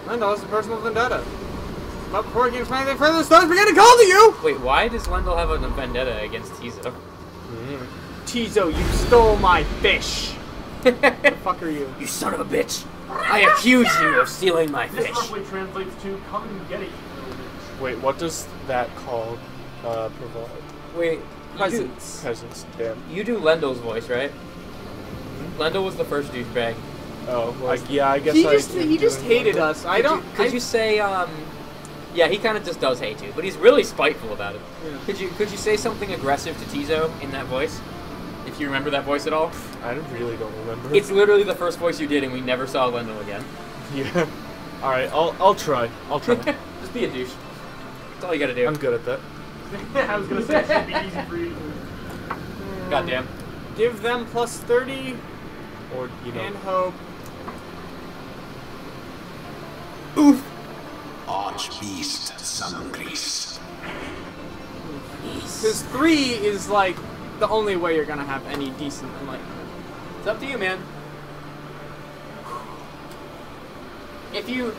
Lendl is a personal vendetta. But before it gets any further, the stones begin to call to you! Wait, why does Lendl have a vendetta against Tizo? Tizo, you stole my fish! What the fuck are you? You son of a bitch! I accuse you of stealing my This fish! roughly translates to "come and get it, you little bitch." Wait, what does that called provide? Wait, Peasants. Peasants, damn. you do Lendl's voice, right? Lendl was the first douchebag. Oh, like yeah, I guess He just hated us. Could you say yeah, he kind of just does hate you, but he's really spiteful about it. Yeah. Could you say something aggressive to Tizo in that voice? If you remember that voice at all? I really don't remember. It's literally the first voice you did, and we never saw Wendell again. Yeah. All right, I'll try. I'll try. Just be a douche. That's all you gotta do. I'm good at that. I was gonna say it should be easy for you. Goddamn. Give them plus 30 Or you know. and hope. Oof! Archbeast Sunpriest. Because 3 is like the only way you're gonna have any decent enlightenment. It's up to you, man. If you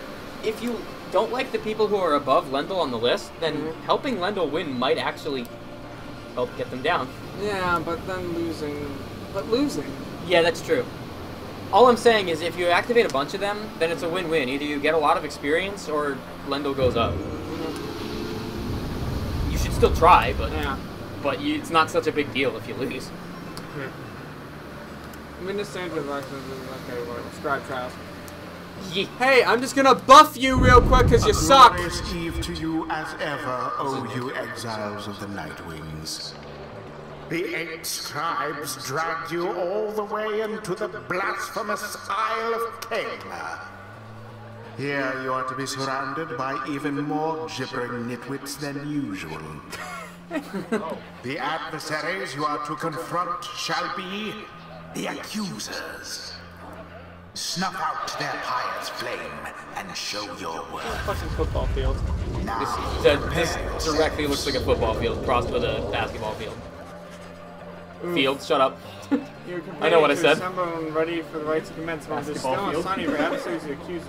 don't like the people who are above Lendl on the list, then helping Lendl win might actually help get them down. Yeah, but then losing. But losing. Yeah, that's true. All I'm saying is if you activate a bunch of them, then it's a win-win. Either you get a lot of experience or Lendl goes up. You should still try, but it's not such a big deal if you lose. I mean, the standard elections is okay, well, scribe trials. Yeah. Hey, I'm just gonna buff you real quick because you suck! Glorious eve to you as ever, O you exiles of the Nightwings. The 8 scribes dragged you all the way into the blasphemous Isle of Kema. Here you are to be surrounded by even more gibbering nitwits than usual. The adversaries you are to confront shall be the accusers. Snuff out their Pyre's flame and show your worth. Fucking football field. This directly looks like a football field crossed with a basketball field. Field, shut up. I know what I said. Assemble ready for the right to commence while there's still a sunny for adversaries and accusers.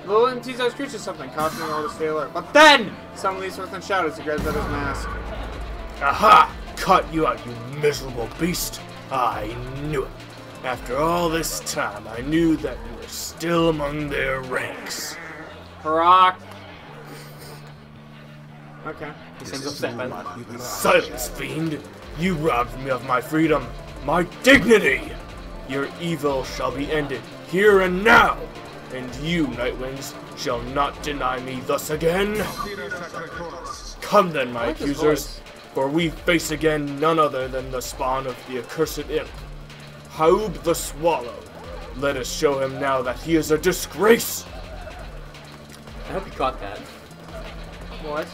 Little and Tizo's creature something, cautioning all to stay alert. But then, some leaves within shouted as he grabs at his mask. Aha! Cut you out, you miserable beast! I knew it. After all this time, I knew that you were still among their ranks. Rock. Okay. He seems upset by that. Silence, fiend! You robbed me of my freedom, my dignity! Your evil shall be ended here and now, and you, Nightwings, shall not deny me thus again. Come then, my accusers, for we face again none other than the spawn of the accursed imp, Haub the Swallow. Let us show him now that he is a disgrace! I hope you caught that. What?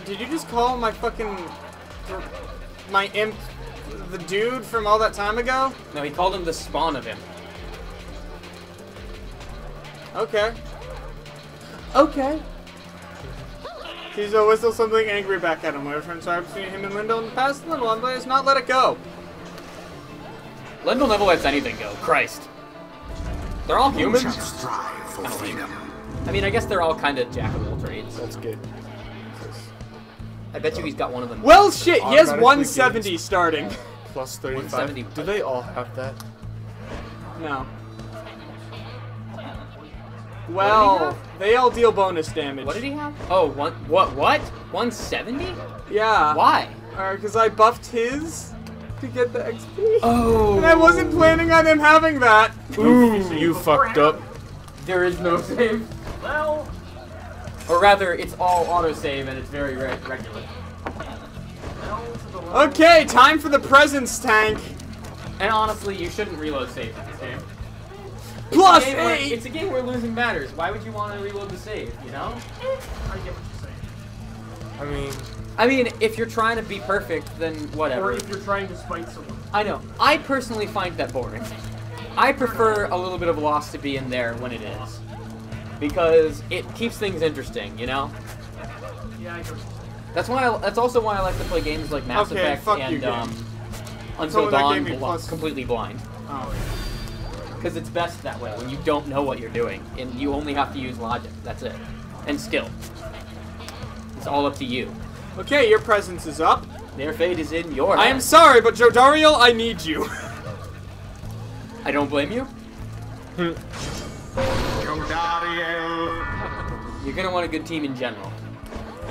Did you just call my imp the dude from all that time ago? No, he called him the spawn of him. Okay. Okay. Tizo whistled something angry back at him. Whatever transpired between him and Lendl in the past, Lendl has not let it go. Lendl never lets anything go. Christ. They're all humans. Strive for freedom. I mean, I guess they're all kind of jack of all trades. That's good. I bet you he's got one of them. Well, shit, he has Automatically 170 starting. Plus 35. 170. Do they all have that? No. Well, they all deal bonus damage. What did he have? Oh, what? 170? Yeah. Why? Because I buffed his to get the XP. Oh. And I wasn't planning on him having that. Ooh, you fucked up. There is no save. Well, Or rather, it's all autosave and it's very regular. Okay, time for the presence tank. And honestly, you shouldn't reload save in this game. Plus It's a game where losing matters. Why would you want to reload the save, you know? I get what you're saying. I I mean, if you're trying to be perfect, then whatever. Or if you're trying to spite someone. I know. I personally find that boring. I prefer a little bit of loss to be in there when it is. Because it keeps things interesting, you know? Yeah, I know. That's also why I like to play games like Mass Okay, Effect fuck you, and game. Until Someone that Dawn gave me plus- completely blind. Oh, Because it's best that way, when you don't know what you're doing, and you only have to use logic. That's it. And skill. It's all up to you. okay, your presence is up. Their fate is in your I am hands. sorry, but Jodariel, I need you. I don't blame you. Jodariel. You're gonna want a good team in general.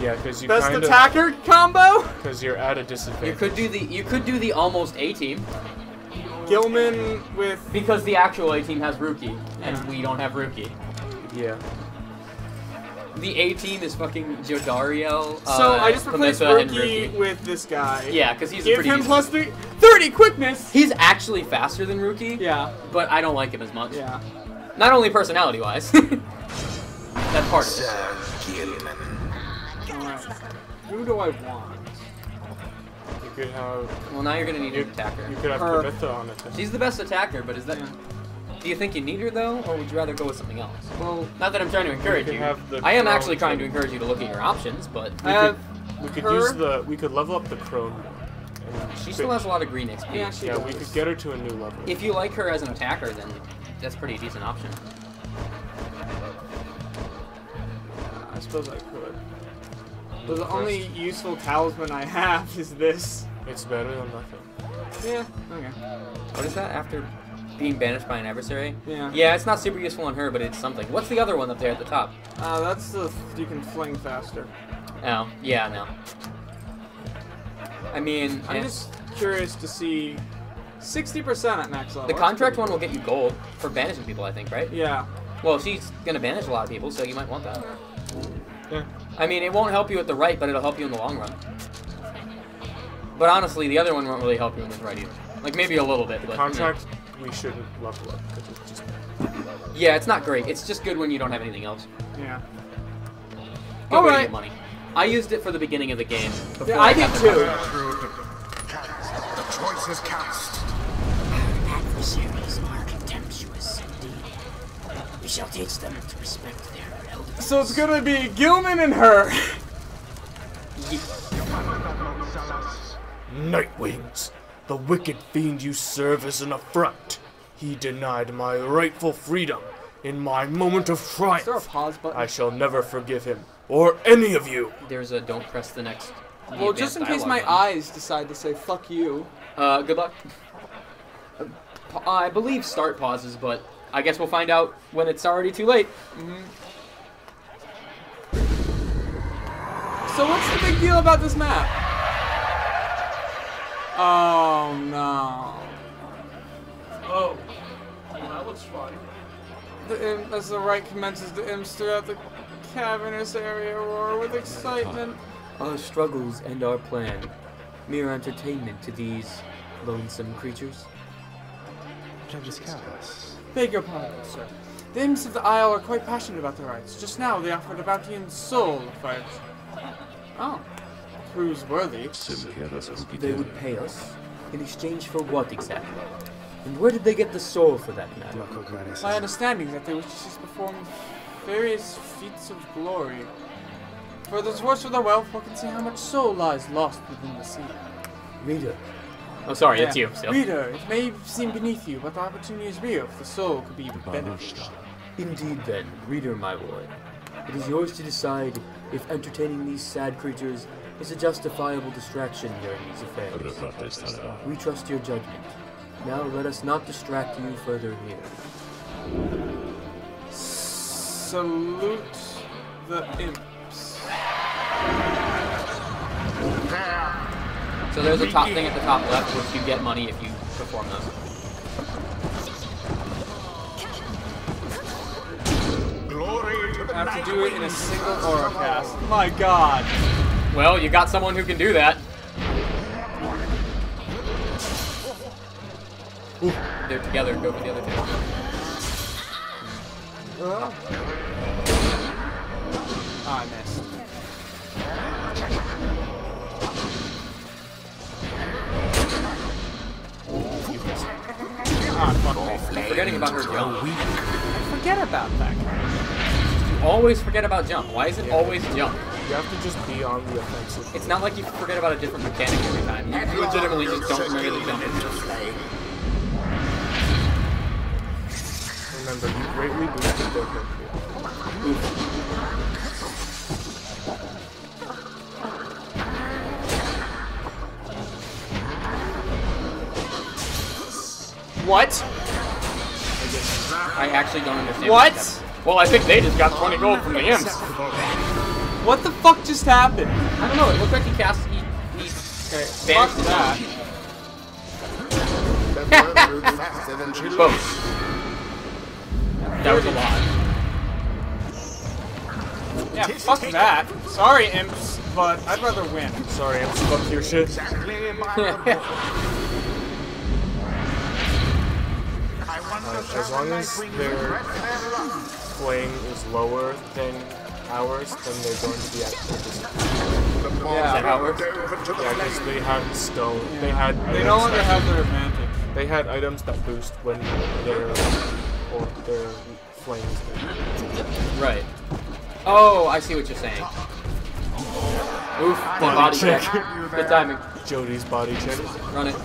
Yeah, because you Best kind of attacker combo. because you're at a disadvantage. You could do the almost A team. Gilman with... Because the actual A team has Rookie, and we don't have Rookie. Yeah. The A team is fucking Jodariel. So I just replaced Pimenta, Rookie with this guy. Yeah, because he's a Give pretty him decent- plus 30 quickness! He's actually faster than Rookie. Yeah. But I don't like him as much. Yeah. Not only personality-wise. That's part of it. Sir Gilman. Alright. Who do I want? You could have. Well, now you're gonna need your attacker. You could have Her. Kamitha on it. She's the best attacker, but is that? Yeah. Do you think you need her though, or would you rather go with something else? Well, Not that I'm trying to encourage could you. have the I am Crown actually trying to too. encourage you to look at your options, but I have We could her. use the. We could level up the crone more. And she still has a lot of green XP. Yeah, she Yeah, does. we could get her to a new level. If you like her as an attacker, then that's a pretty decent option. I suppose I could. But the only useful talisman I have is this. It's better than nothing. Yeah, okay. What is that? After being banished by an adversary? Yeah. Yeah, it's not super useful on her, but it's something. What's the other one up there at the top? That's the you can fling faster. Oh, yeah, no. I mean, I'm just curious to see 60% at max level. the That's contract pretty one will get you gold for banishing people, I think, right? cool. Yeah. Well, she's gonna banish a lot of people, so you might want that. Yeah. I mean, it won't help you at the right, but it'll help you in the long run. But honestly, the other one won't really help you in the right either. Like, maybe a little bit, but... Contract, we shouldn't level up because it's just. Yeah, it's not great. It's just good when you don't have anything else. Yeah. Good All way to right. get money. I used it for the beginning of the game. Before Yeah, I did got the too. The choice is cast. Adversaries are contemptuous indeed. We shall teach them to respect their elders. So it's gonna be Gilman and her. Nightwings, the wicked fiend you serve is an affront. He denied my rightful freedom in my moment of Is there a triumph. pause button? I shall never forgive him, or any of you. There's a don't press the next... Well, just in case my eyes decide to say fuck you. Good luck. I believe start pauses, but I guess we'll find out when it's already too late. So what's the big deal about this map? Oh no. Oh. Well, that looks fun. The imp, as the right commences, the imps throughout the cavernous area roar with excitement. Our struggles and our plan, mere entertainment to these lonesome creatures. Beg your pardon, sir. The imps of the Isle are quite passionate about their rights. Just now, they offered a bounty in soul fight. Oh. Who's worthy? They would pay us in exchange for what exactly? And where did they get the soul for that matter? My understanding is that they wish to perform various feats of glory. For the source of their wealth, one can see how much soul lies lost within the sea. Reader. Oh, sorry, it's you. Still. Reader, it may seem beneath you, but the opportunity is real. If the soul could be beneficial. Indeed, then, reader, my boy. It is yours to decide if entertaining these sad creatures is a justifiable distraction during these affairs. We trust your judgment. Now let us not distract you further here. Salute the imps. So there's a top thing at the top left, which you get money if you perform those. Glory to the I have to do it in a single aura cast. My god. Well, you got someone who can do that. Ooh, they're together. Go for the other two. Oh, I missed. Ah, fuck me. Forgetting about her jump. Forget about that. You always forget about jump. Why is it always jump? You have to just be on the offensive. It's not like you forget about a different mechanic every time. You legitimately just don't remember the jump. Remember, you greatly boosted their hit pool. What? I actually don't understand. What? Well, I think they just got 20 gold from the imps. What the fuck just happened? I don't know. It looked like he cast. He Okay, banished fuck his that. own. Emperor moved faster than she Boom. looked. That was a lot. Yeah, fuck that. Sorry, imps, but I'd rather win. Sorry, I'm fuck your shit. Exactly my I wonder As long as their flame is lower than ours, then they're going to be at full disadvantage. Yeah. Is that ours? Yeah, because they had stone. Yeah. They had. They items no longer that- have their advantage. They had items that boost when their flames. Right. Oh, I see what you're saying. Oof, good body check. Good timing. Jody's body check. Run it.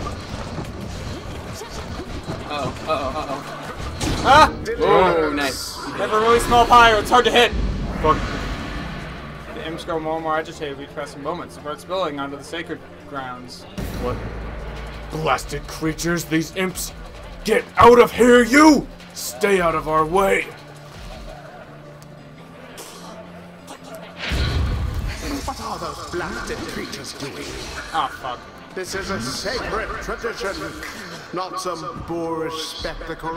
Uh-oh, uh-oh, uh-oh. Ah! Oh, nice. They have a really small pyre, it's hard to hit. Fuck. The imps grow more and more agitated with each passing moment, start spilling onto the sacred grounds. What? Blasted creatures, these imps! Get out of here, you! Stay out of our way! What are those blasted creatures doing? Ah, fuck. This is a sacred tradition, not some boorish spectacle.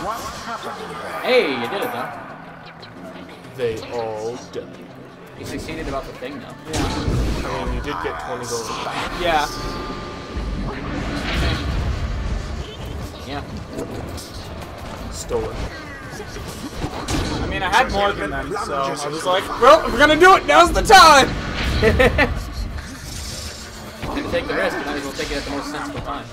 What happened there? Hey, you did it, though. They all died. You succeeded about the thing, though. Yeah. I mean, you did get 20 gold. Yeah. Yeah. Stolen. I mean, I had more than them, so I was like, well, if we're gonna do it, now's the time! And to take the risk, you might as well take it at the most sensible time.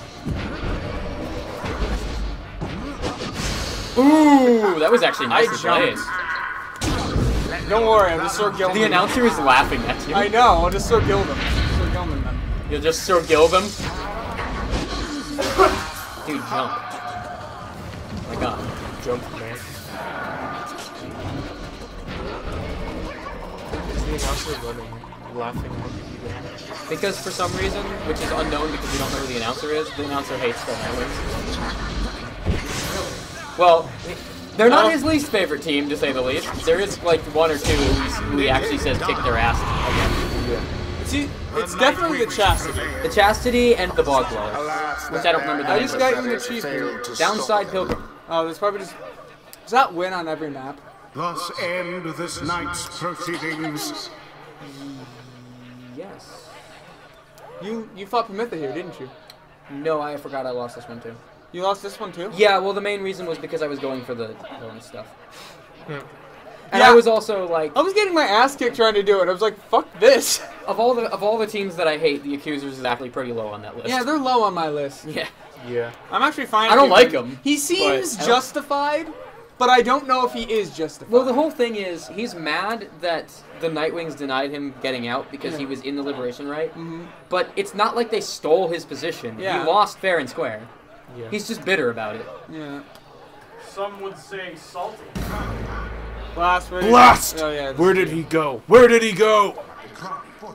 Ooh, that was actually nicely played. Don't worry, I'm just Sir Gilman. The announcer is laughing at you. I know, I'll just Sir Gilman. Sir Gilman them. You'll just Sir Gilbum. Dude, jump. Oh my god. Jump, man. Is the announcer running, laughing at you? Because for some reason, which is unknown because we don't know who the announcer is, the announcer hates the Nightwings. Well, they're not his least favorite team, to say the least. There is like one or two who he actually says kick their ass. See, it's definitely the chastity. The Chastity and the Bog Dwellers, which I don't remember the I name just of. got you the chief group. Downside Pilgrim. Oh, there's probably just... Does that win on every map? Thus end this night's proceedings. Yes. You fought Promitha here, didn't you? No, I forgot I lost this one too. You lost this one too? Yeah, well the main reason was because I was going for the bonus stuff. And Yeah. I was also like, I was getting my ass kicked trying to do it. I was like, fuck this. of all the teams that I hate, the Accusers is actually pretty low on that list. Yeah, they're low on my list. Yeah. Yeah. I'm actually fine. I don't with like him, He seems but I don't- justified, but I don't know if he is justified. Well, the whole thing is, he's mad that the Nightwings denied him getting out because he was in the Liberation Right. But it's not like they stole his position. Yeah. He lost fair and square. Yeah. He's just bitter about it. Yeah. Some would say salty. Blast. Where did Blast! Oh, yeah, Where did he go? Where did he go?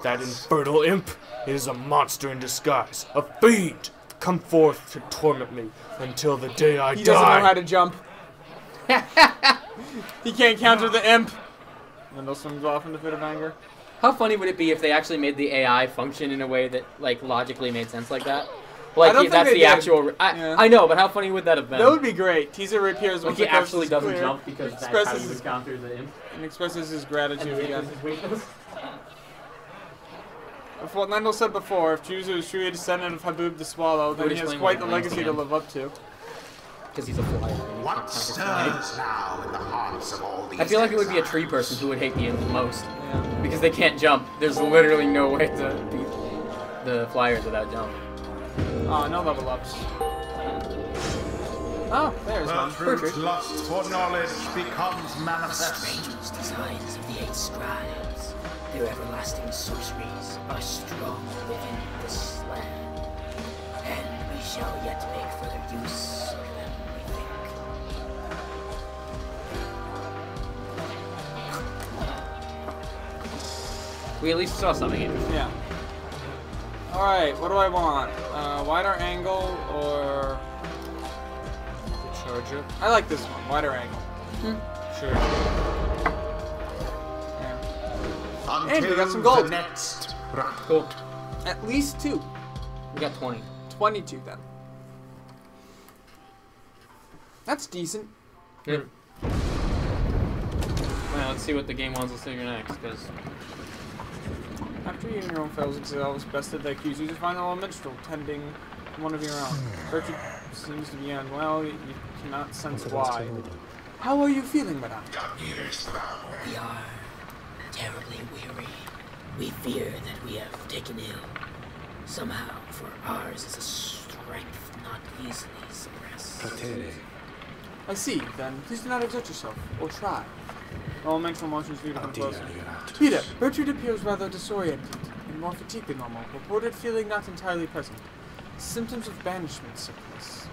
That infernal imp is a monster in disguise, a fiend. Come forth to torment me until the day I He die. doesn't know how to jump. He can't counter the imp. Wendell swims off in a fit of anger. How funny would it be if they actually made the AI function in a way that, like, logically made sense like that? Like, I don't think that's they the did. actual... Yeah. I know, but how funny would that have been? That would be great. Teaser reappears when Like, he the coast actually is doesn't clear, jump because that's how expresses you would counter the imp. and expresses his gratitude again. His weakness. Of what Lendl said before, if Juzu is truly a descendant of Habub the Swallow, then Would he has explain quite why the he wins legacy to again. live up to. Because he's a flyer. What stirs now in the hearts of all these I feel like it would be a tree person who would hate the imp the most. Because they can't jump. There's literally no way to beat the flyers without jump. Oh, no level ups. Oh, there's one. Bertrude's lust for knowledge becomes manifest. Strange designs of the 8 scribes. Their everlasting sorceries are strong within this land. And we shall yet make further use of them, we think. We at least saw something interesting. Yeah. Alright, what do I want? Wider angle or... Charger. I like this one, wider angle. Sure. And we got some Until gold. the next round. Cool. At least 2. We got 20. 22 then. That's decent. Yeah. Well, let's see what the game wants us to do next, because... After eating your own fails excels, best of the accused, use a final minstrel tending one of your own. Virtue seems to be unwell, you cannot sense why. How are you feeling, madame? We are terribly weary. We fear that we have taken ill. Somehow, for ours is a strength not easily suppressed. I see, then. Please do not exert yourself, or try. All mental motions for you to come closer. Peter, Bertrude appears rather disoriented and more fatigued than normal. Reported feeling not entirely present. Symptoms of banishment sickness.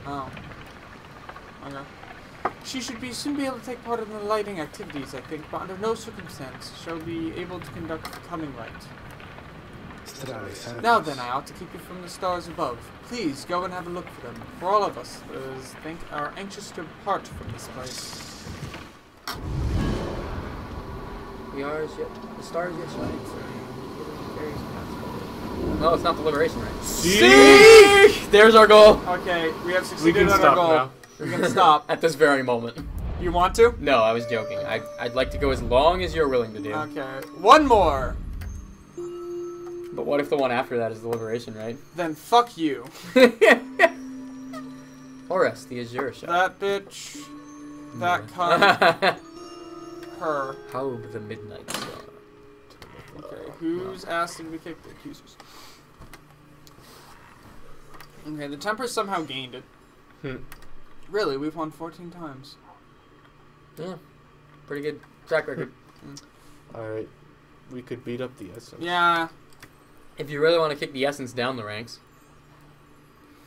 Oh. Okay. She should soon be able to take part in the lighting activities, I think, but under no circumstance shall be able to conduct the coming rite. Now then, I ought to keep you from the stars above. Please go and have a look for them. For all of us, are anxious to depart from this place. The stars yet shine. No, it's not the liberation rite. See? There's our goal. Okay, we have We succeeded can at our stop goal. now. We can stop. At this very moment. You want to? No, I was joking. I'd like to go as long as you're willing to do. Okay. One more. But what if the one after that is the liberation rite? Then fuck you. Horus, the Azure shot. That bitch. That cunt. Her. Haub the Midnight Star. Okay, whose ass did we kick? The accusers. Okay, the Temper somehow gained it. Really, we've won 14 times. Yeah. Pretty good track record. Alright. We could beat up the Essence. Yeah. If you really want to kick the Essence down the ranks,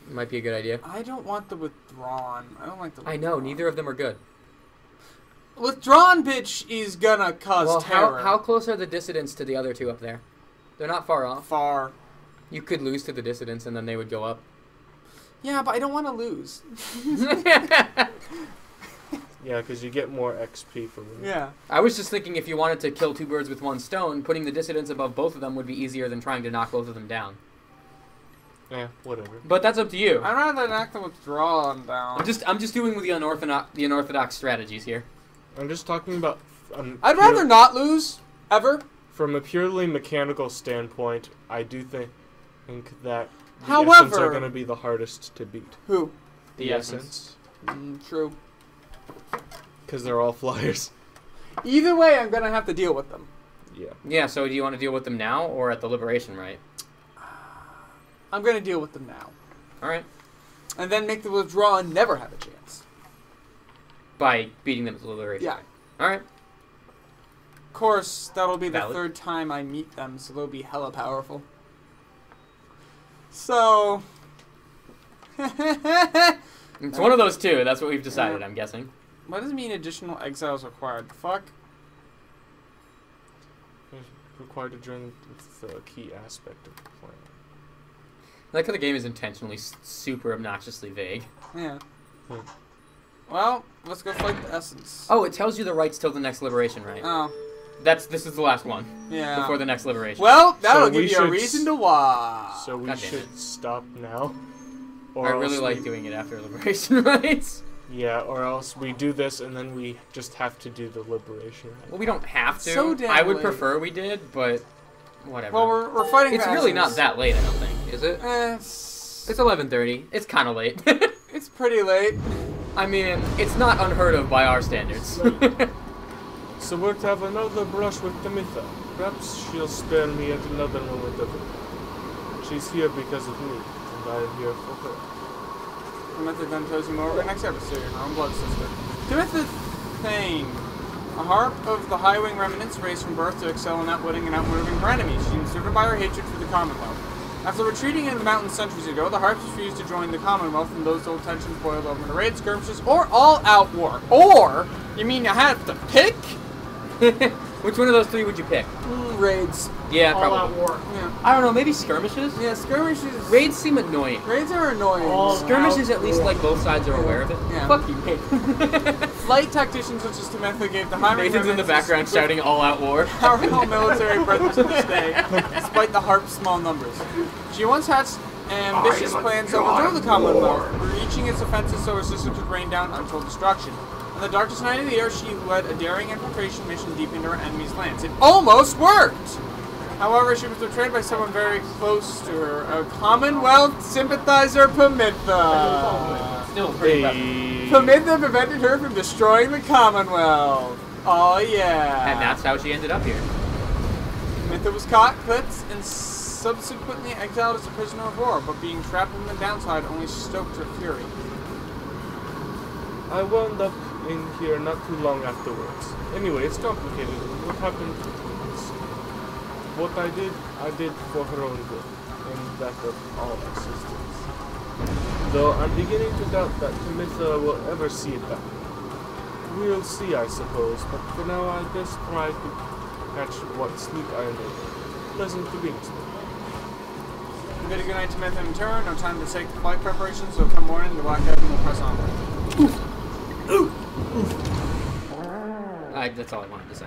it might be a good idea. I don't want the Withdrawn. I don't like the Withdrawn. I know, neither of them are good. Withdrawn bitch is gonna cause terror. How close are the Dissidents to the other two up there? They're not far off. Far. You could lose to the Dissidents and then they would go up. Yeah, but I don't want to lose. Yeah, because you get more XP from them. Yeah. I was just thinking if you wanted to kill 2 birds with 1 stone, putting the Dissidents above both of them would be easier than trying to knock both of them down. Yeah, whatever. But that's up to you. I'd rather knock the Withdrawn down. I'm just doing with the unorthodox strategies here. I'm just talking about... I'd rather not lose, ever. From a purely mechanical standpoint, I do think that the However- Essence are going to be the hardest to beat. Who? The Essence. True. Because they're all flyers. Either way, I'm gonna have to deal with them. Yeah. Yeah, so do you want to deal with them now or at the liberation rite? I'm gonna deal with them now. Alright. And then make the Withdrawn never have a chance. By beating them at the liberation Yeah. rite. Alright. Of course, that'll be the Valid. 3rd time I meet them, so they'll be hella powerful. So... It's one of those two. That's what we've decided, I'm guessing. What does it mean additional exiles required? Fuck. Required to join with the key aspect of the plan. I like how the game is intentionally super obnoxiously vague. Yeah. Well, let's go fight the Essence. Oh, it tells you the rights till the next liberation rite. Oh. This is the last one. Yeah. Before the next liberation. Well, that'll So we give you a should reason to watch. So we God damn should stop now? I really else like doing it after liberation rites. Yeah, or else we do this and then we just have to do the liberation. Well, we don't have to. So damn I would late. prefer we did, but whatever. Well, we're fighting it's the really Essence. not that late, I don't think. Is it? It's It's 11:30. It's kind of late. it's pretty late. I mean, it's not unheard of by our standards. So we'll have another brush with Demetha. Perhaps she'll spare me at another moment of it. She's here because of me, and I am here for her. Demetha then tells you more next episode, her own blood sister. Demetha Thane, a harp of the High Wing remnants raised from birth to excel in outwitting and outmaneuvering her enemies. She inserted by her hatred for the Commonwealth. After retreating into the mountains centuries ago, the harps refused to join the Commonwealth, and those old tensions boiled over into raid skirmishes or all-out war. Or, you mean you have to pick? Which one of those three would you pick? Raids. Yeah, All out probably. war. Yeah. I don't know, maybe skirmishes? Yeah, skirmishes. Raids seem annoying. Raids are annoying. All Skirmishes, out at least, war. like, both sides are aware of it. Yeah. Fuck you, mate. Flight tacticians, which is Timothy gave the high Nathan's in the background shouting all-out war. powerful military presence to stay, despite the Harp's small numbers. She once hatched ambitious plans to overthrow the Commonwealth, reaching its offenses so her sister could rain down untold destruction. On the darkest night of the year, she led a daring infiltration mission deep into her enemy's lands. It almost worked! However, she was betrayed by someone very close to her, a Commonwealth sympathizer, Pamitha. Still pretty tough. Pamitha prevented her from destroying the Commonwealth. Oh yeah. And that's how she ended up here. Pamitha was caught, clipped, and subsequently exiled as a prisoner of war, but being trapped in the downside only stoked her fury. I wound up in here not too long afterwards. Anyway, it's complicated. What happened? What I did for her own good, and that of all our sisters. Though I'm beginning to doubt that Pamitha will ever see it back. We'll see, I suppose, but for now I best try to catch what sleep I am in. Pleasant dreams. You bid a good night to Pamitha in turn, no time to take the flight preparations, so come morning, the Black Devil will press onward. That's all I wanted to say.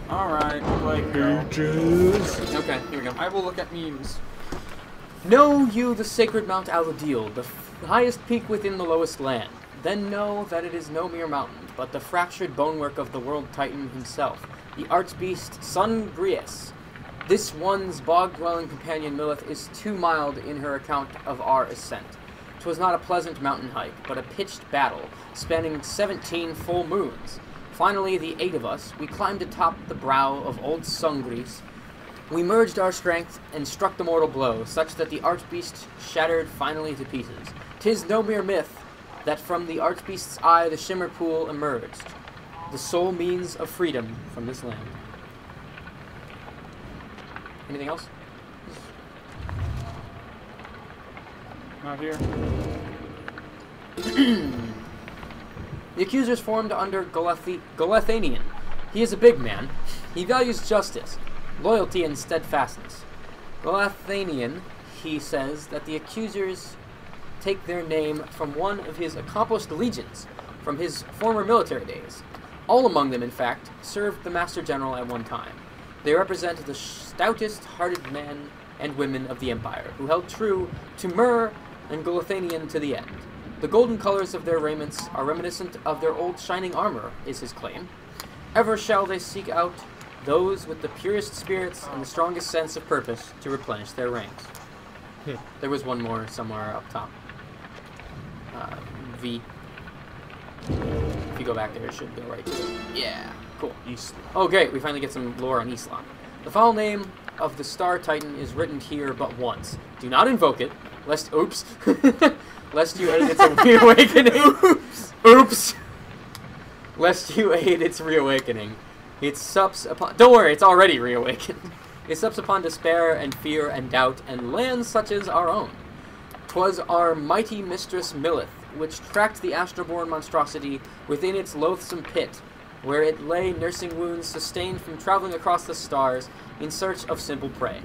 Alright, like, Okay, here we go. I will look at memes. Know you the sacred Mount Aladil, the highest peak within the lowest land. Then know that it is no mere mountain, but the fractured bonework of the world titan himself, the archbeast Sun Brius. This one's bog-dwelling companion Milith is too mild in her account of our ascent. 'Twas not a pleasant mountain hike, but a pitched battle, spanning 17 full moons. Finally, the 8 of us, we climbed atop the brow of old Sungris. We merged our strength and struck the mortal blow, such that the archbeast shattered finally to pieces. 'Tis no mere myth that from the archbeast's eye the shimmer pool emerged, the sole means of freedom from this land. Anything else? Not here. The accusers formed under Golathanian. He is a big man. He values justice, loyalty, and steadfastness. Golathanian, he says that the accusers take their name from one of his accomplished legions, from his former military days. All among them, in fact, served the Master General at one time. They represent the stoutest-hearted men and women of the Empire, who held true to Myr and Golathanian to the end. The golden colors of their raiments are reminiscent of their old shining armor, is his claim. Ever shall they seek out those with the purest spirits and the strongest sense of purpose to replenish their ranks. There was one more somewhere up top. V. If you go back there, it should go right to it. Yeah, cool. Islam. Oh, great. We finally get some lore on Islam. The foul name of the Star Titan is written here but once. Do not invoke it, lest... Oops. Lest you aid its reawakening. Oops. Lest you aid its reawakening. It sups upon... Don't worry, it's already reawakened. It sups upon despair and fear and doubt and lands such as our own. 'Twas our mighty mistress Milith, which tracked the astral-born monstrosity within its loathsome pit, where it lay nursing wounds sustained from traveling across the stars in search of simple prey.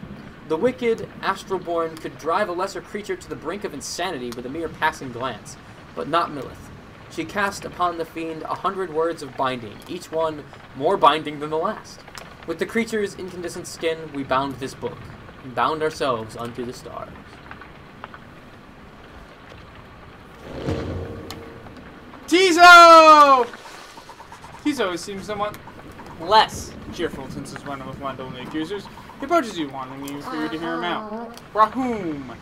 The wicked astral-born could drive a lesser creature to the brink of insanity with a mere passing glance, but not Milith. She cast upon the fiend 100 words of binding, each one more binding than the last. With the creature's incandescent skin, we bound this book, and bound ourselves unto the stars. Tizo! Tizo seems somewhat less cheerful since his run with one of the only accusers. He approaches you, wanting you free to hear him out. Rahum.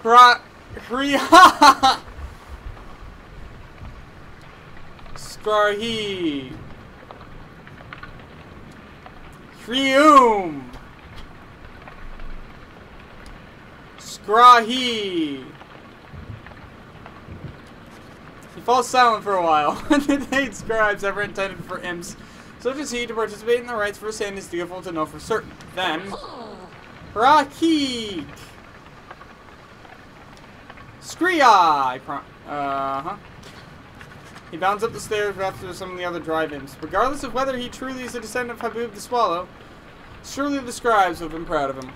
Kriha. Skarhi. Shrium. Skrahi. He falls silent for a while. The eight scribes ever intended for imps, such as he, to participate in the rites for Satan is fearful to know for certain. Then, Rakik! Skria! He bounds up the stairs after some of the other drive-ins. Regardless of whether he truly is a descendant of Habib the Swallow, surely the scribes have been proud of him.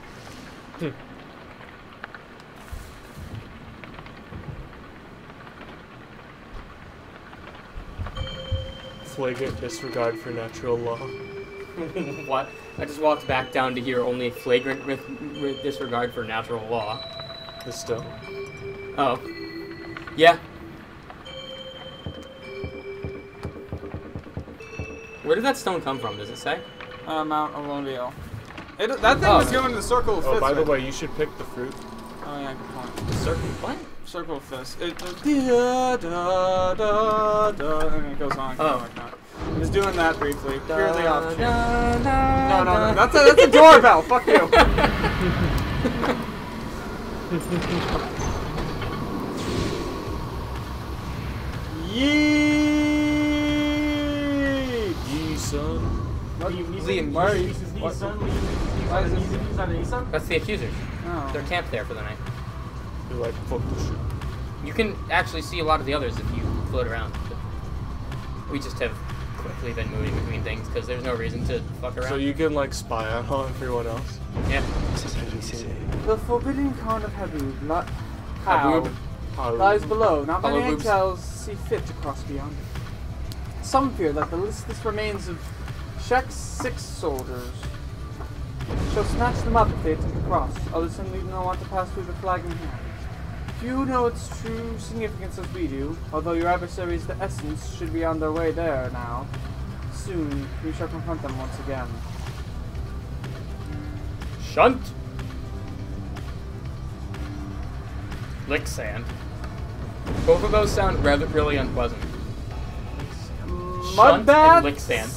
Flagrant disregard for natural law. What? I just walked back down to hear only flagrant disregard for natural law. The stone. Oh. Yeah. Where did that stone come from? Does it say? Mount Olonville. That thing was going to the Circle of Fifths. Oh, by the right? way, you should pick the fruit. Oh yeah, good point. The circle? What? Circle of Fifths. And it goes on. Oh. I was doing that briefly. Purely off chance. No, No. That's a doorbell. Fuck you. Yee! Yee, son. Liam, Why are you? Why is this? That's the accusers. Oh. They're camped there for the night. You're like, fuck the shit. You can actually see a lot of the others if you float around. But we just have quickly been moving between things because there's no reason to fuck around. So you can like spy on everyone else. Yeah. The forbidden Khan of Habib, not Habib. lies below. Not many Habib. eggshells see fit to cross beyond it. Some fear that the listless remains of Shek's 6 soldiers shall snatch them up if they attempt to cross. Others simply do not want to pass through the flagging hands. Few know its true significance as we do, although your adversaries, the Essence, should be on their way there now. Soon, we shall confront them once again. Shunt. Lick sand. Both of those sound really unpleasant. Mud Shunt and baths? lick sand.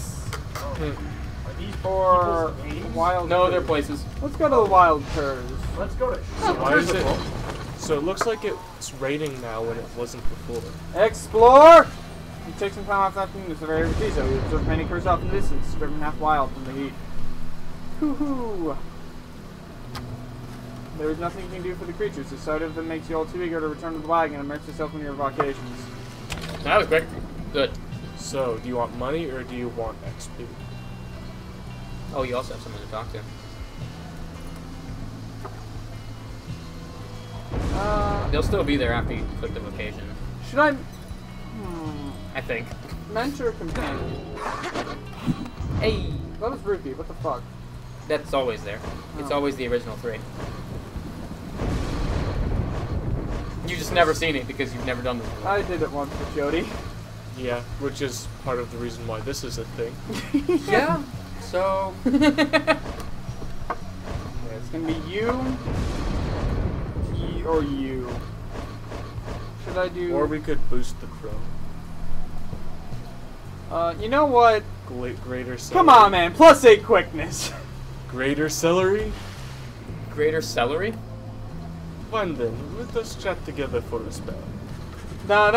Or wild. No, they're places. Let's go to the wild curs. Let's go to. Why is it? So it looks like it's raining now when it wasn't before. Explore! You take some time off that afternoon to survey Tizo. You observe many curs off in the distance, driven half wild from the heat. Hoo-hoo! There is nothing you can do for the creatures. The sight of them makes you all too eager to return to the wagon and immerse yourself in your vocations. That was quick. Good. So, do you want money or do you want XP? Oh, you also have someone to talk to. They'll still be there after you click the vocation. Should I... I think. Mentor or companion? Hey! That was Rupee. What the fuck? That's always there. It's Oh. always the original 3. You just never seen it because you've never done this before. I did it once with Jody. Yeah, which is part of the reason why this is a thing. Yeah. So. It's gonna be you, or you. Should I do? Or we could boost the crow. You know what? Greater celery. Come on, man. +8 quickness. Greater celery? Greater celery? Fine then, let us chat together for a spell. No.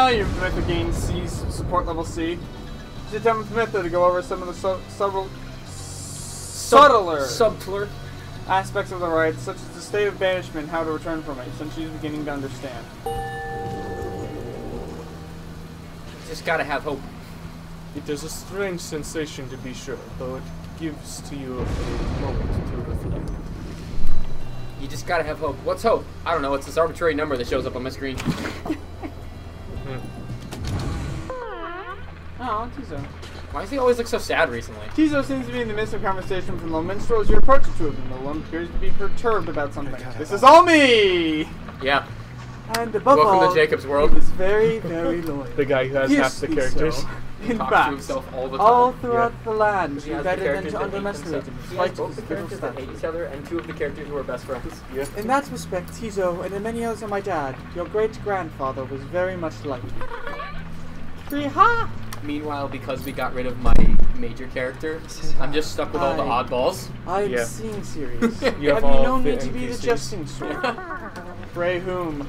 Your Mytho gains C, support level C. Sit down with Mytho to go over some of the subtler aspects of the rites, such as the state of banishment, how to return from it, since she's beginning to understand. Just gotta have hope. It is a strange sensation to be sure, though it gives to you a moment to reflect. You just gotta have hope. What's hope? I don't know. It's this arbitrary number that shows up on my screen. Oh, Tizo. Why does he always look so sad recently? Tizo seems to be in the midst of conversation from the minstrel as you approach the two of them. The one appears to be perturbed about something. This is all me! Yeah. And above Welcome all, to Jacob's world. he was very, very loyal. The guy who has half the Fiercely characters. so. In Talks to fact, himself all the time. all throughout the land, He you has the better than characters to that hate underestimate him, themselves. He has despite both his the little characters that hate stature. each other and 2 of the characters who are best friends. Yeah. In that respect, Tizo, and in many others of my dad, your great-grandfather was very much like you. Three-ha! Meanwhile, because we got rid of my major character, I'm just stuck with all the oddballs. I'm Yeah. seeing serious. You have have all you known the me to be the NPCs. jesting sort? Pray whom?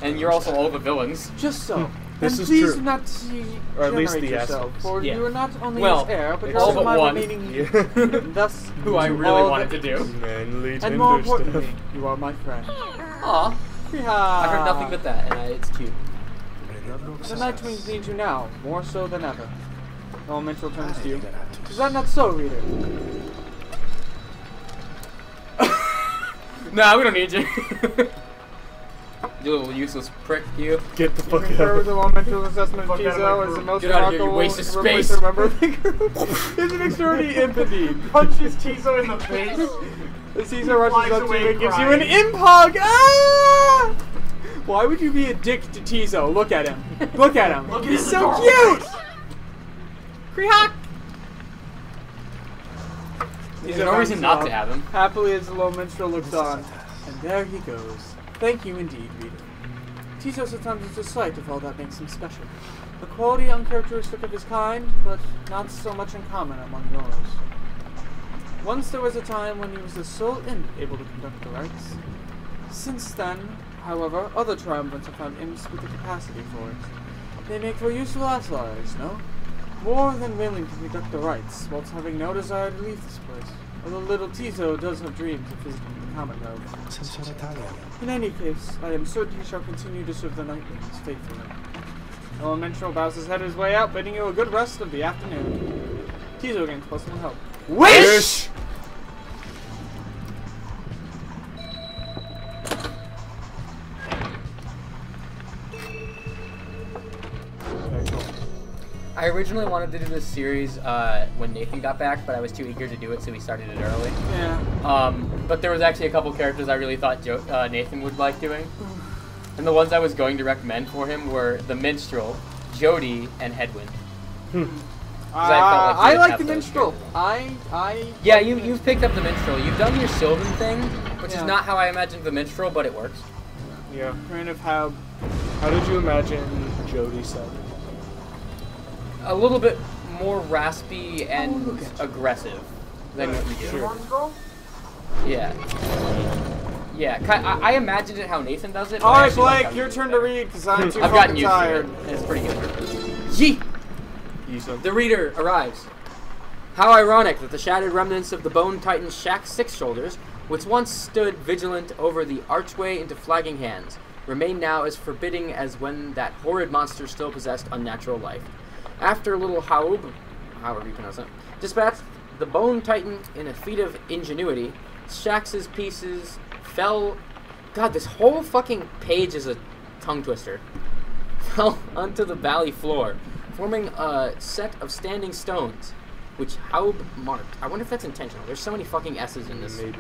And you're also all the villains. Just so. This and is please true. do not Or at least generate the yourself, assholes. for Yeah. you are not only Well, his heir, but you're all also but my one. remaining Yeah. thus Who I to really all wanted to that- do. Manly And more tender stuff. importantly, you are my friend. Aw. I heard nothing but that, and it's cute. The Nightwings need you now, more so than ever. Elemental turns to you. Is that not so, Reader? Nah, we don't need you. You little useless prick, you. Get the fuck Concur out. with the elemental assessment Fuck out of my Tizo group. is the most Get out of here, you remarkable waste of space. replacer member of the group. Is an extraordinary empathy. Punches Tizo in the face. The Caesar rushes Flies up to away you and gives you crying. an imp hug. Ah! Why would you be a dick to Tizo? Look at him. Look at him. Look at He's his so adorable cute. Creehawk. There's no reason not to have him. Happily as the low minstrel looks on. And there he goes. Thank you indeed, reader. Tizo sometimes is a sight of all that makes him special. A quality uncharacteristic of his kind, but not so much in common among yours. Once there was a time when he was the sole imp able to conduct the rites. Since then, however, other triumvirate have found imps with the capacity for it. They make for useful allies, no? More than willing to conduct the rites, whilst having no desire to leave this place. Although little Tizo does have dreams of visiting the Commonwealth. In any case, I am certain he shall continue to serve the Nightwings faithfully. Elemental bows his head his way out, bidding you a good rest of the afternoon. Tizo gains +1 help. Wish! I originally wanted to do this series when Nathan got back, but I was too eager to do it, so we started it early. Yeah. But there was actually a couple characters I really thought Nathan would like doing. And the ones I was going to recommend for him were the Minstrel, Jody, and Headwind. I like the those Minstrel. characters. Yeah, you've picked up the Minstrel. You've done your Sylvan thing, which is not how I imagined the Minstrel, but it works. Yeah. Kind of how. How did you imagine Jody sounding? A little bit more raspy and aggressive than what you do. Sure. Yeah. Yeah, I imagined it how Nathan does it. Alright, Blake, your turn to read, because I'm too I've gotten fucking used tired. to it. It's pretty good. Yeet! Ethan. The reader arrives. How ironic that the shattered remnants of the Bone Titan's Shack Six Shoulders, which once stood vigilant over the archway into flagging hands, remain now as forbidding as when that horrid monster still possessed unnatural life. After little Haub, however you pronounce it, dispatched the Bone Titan in a feat of ingenuity, Shax's pieces fell... God, this whole fucking page is a tongue twister. Fell onto the valley floor, forming a set of standing stones, which Haub marked. I wonder if that's intentional. There's so many fucking S's in this. Maybe.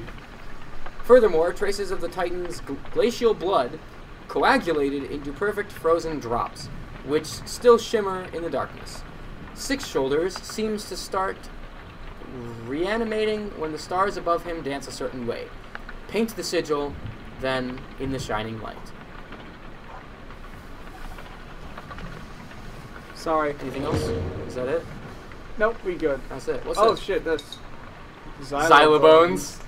Furthermore, traces of the Titan's glacial blood coagulated into perfect frozen drops, which still shimmer in the darkness. Six Shoulders seems to start reanimating when the stars above him dance a certain way. Paint the sigil, then in the shining light. Sorry. Anything else? Is that it? Nope, we good. That's it. What's Oh this? shit, that's... Xylobones.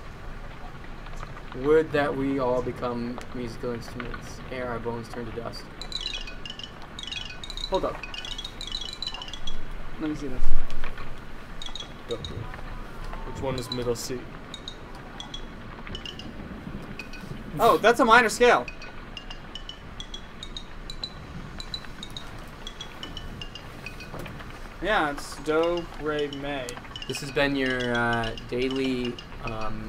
Would that we all become musical instruments, ere our bones turn to dust. Hold up. Let me see this. Go. Which one is middle C? Oh, that's a minor scale. Yeah, it's Do, Re, Me. This has been your daily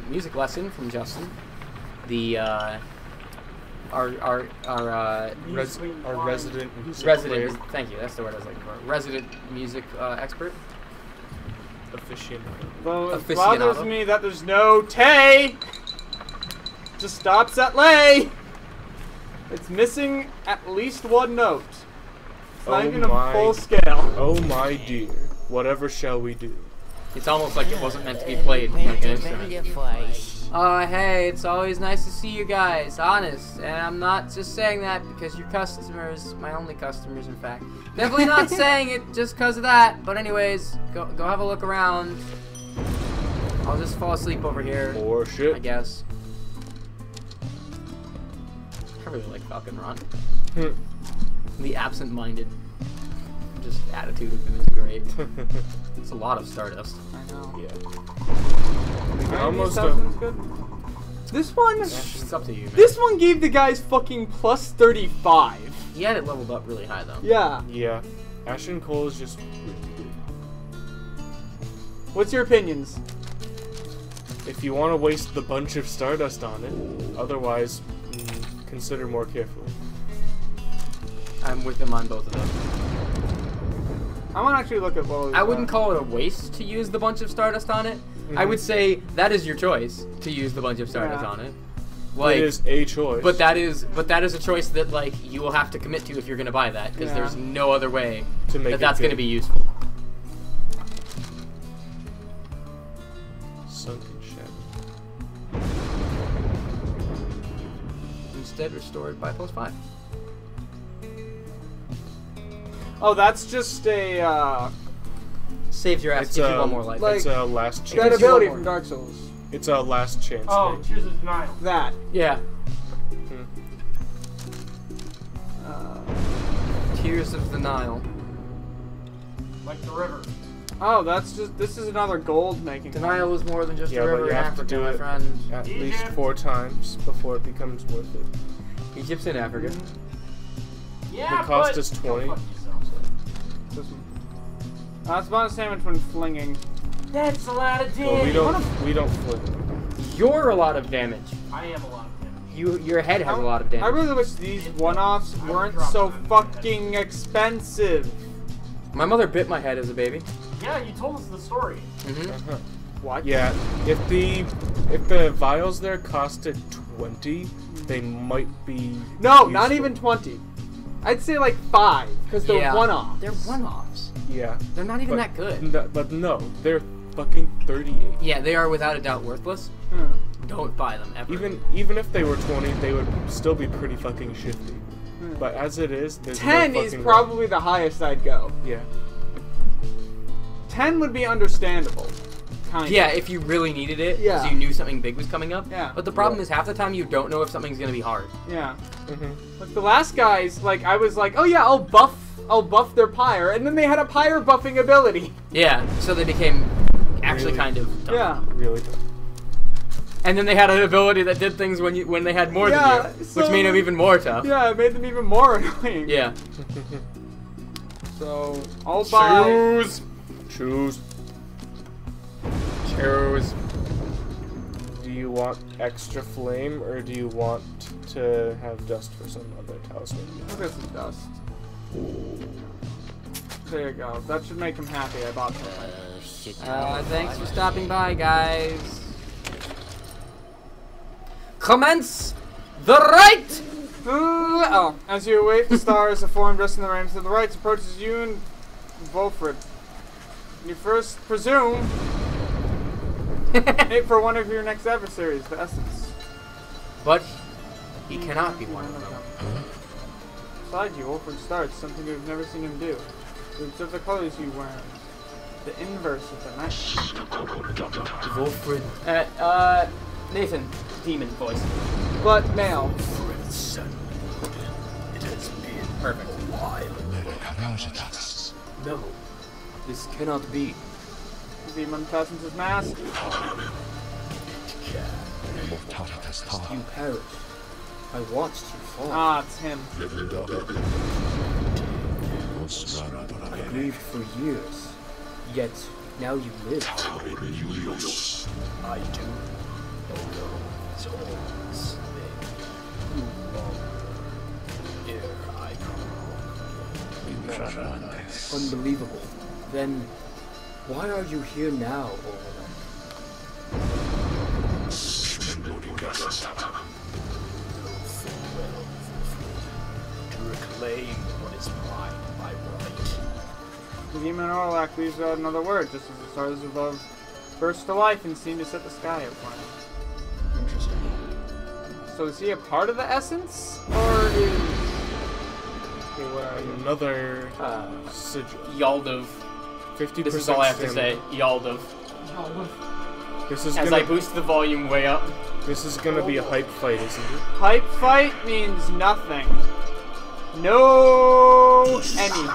music lesson from Justin. The our resident music resident. player. Thank you. That's the word I was looking for. Resident music expert. Aficionado. Though it Aficionado. bothers me that there's no Tay. Just stops at Lay. It's missing at least one note. It's not Oh even a my. full scale. Oh my dear, whatever shall we do? It's almost like it wasn't meant to be played like an instrument. Hey, it's always nice to see you guys, honest. And I'm not just saying that because you're customers, my only customers, in fact. Definitely not saying it just because of that. But anyways, go have a look around. I'll just fall asleep over here, Or shit. I guess. I really like Falcon Ron. The absent-minded just attitude of him is great. It's a lot of Stardust. I know. Yeah. Almost Sounds good. This one, It's up to you, man. this one gave the guys fucking +35. He had it leveled up really high though. Yeah. Yeah. Ashen Coal is just really good. What's your opinions? If you want to waste the bunch of Stardust on it, otherwise, consider more carefully. I'm with him on both of them. I want to actually look at what. I wouldn't call it a waste to use the bunch of Stardust on it. I would say that is your choice to use the bunch of Stardust on it. Like, it is a choice. But that is a choice that like you will have to commit to if you're going to buy that, because there's no other way to make that's going to be useful. Sunken Shadow. Instead, restored by +5. Oh, that's just a Saves your ass. Gives you one more life. It's a last chance. that ability from Dark Souls. It's a last chance. Oh, thing. Tears of Denial. That. Yeah. Tears of the Nile. Like the river. Oh, that's just. This is another gold making. The Nile is more than just Yeah, a but river you in have to Africa, do my it friend. at least Egypt. 4 times before it becomes worth it. Egypt's in Africa. Yeah, The cost but is 20. Go fuck yourself. This one. That's bonus damage when flinging. That's a lot of Well, damage. we don't flip. You're a lot of damage. I am a lot of damage. Your head has a lot of damage. I really wish these one-offs weren't so fucking expensive. My mother bit my head as a baby. Yeah, you told us the story. Uh-huh. What? Yeah, if the vials there costed 20, they might be No, not useful. even 20. I'd say like 5, because they're one-offs. They're one-offs. Yeah. They're not even that good. But no, they're fucking 38. Yeah, they are without a doubt worthless. Hmm. Don't buy them ever. Even if they were 20, they would still be pretty fucking shifty. But as it is, there's 10 no is fucking probably the highest I'd go. Yeah. 10 would be understandable. Kind Yeah, of. if you really needed it, because Yeah. you knew something big was coming up. Yeah. But the problem is half the time you don't know if something's gonna be hard. Yeah. Mm-hmm. Like the last guys, like I was like, oh yeah, I'll buff their Pyre, and then they had a Pyre buffing ability. Yeah, so they became actually Really? kind of dumb. Yeah. Really tough. And then they had an ability that did things when they had more Yeah, than you, so- which made them even more tough. Yeah, it made them even more annoying. Yeah. So I'll buy. Choose. Choose. Choose. Do you want extra flame, or do you want to have dust for some other talisman? I'll get some dust. There you go. That should make him happy. I bought something. Thanks for stopping by, guys. Commence the right. Oh, as you await the stars, a form dressed in the rain to the right approaches you and Volfred. You first presume it for one of your next adversaries, the Essence. But he cannot be one of them. Beside you, Volfred starts, something you've never seen him do. You observe the colors you wear. The inverse of the night. Volfred. Nathan, demon voice. But male. It has been Perfect. a while. No, this cannot be. The demon fastens his mask. You perished. I watched you fall. Ah, it's him. I grieved for years. Yet now you live. I do. Although it's always been too long ere I grew. Unbelievable. Then, why are you here now, Overland? To reclaim what is mine by right. The demon Orlac leaves out another word, just as the stars above burst to life and seem to set the sky aflame. Interesting. So is he a part of the Essence? Or is... Okay, what are you? Another sigil. Yaldov. 50% This is all I have to stamina. say. Yaldov. This is As gonna I boost the volume way up. this is gonna be a hype fight, isn't it? Hype fight means nothing. No any.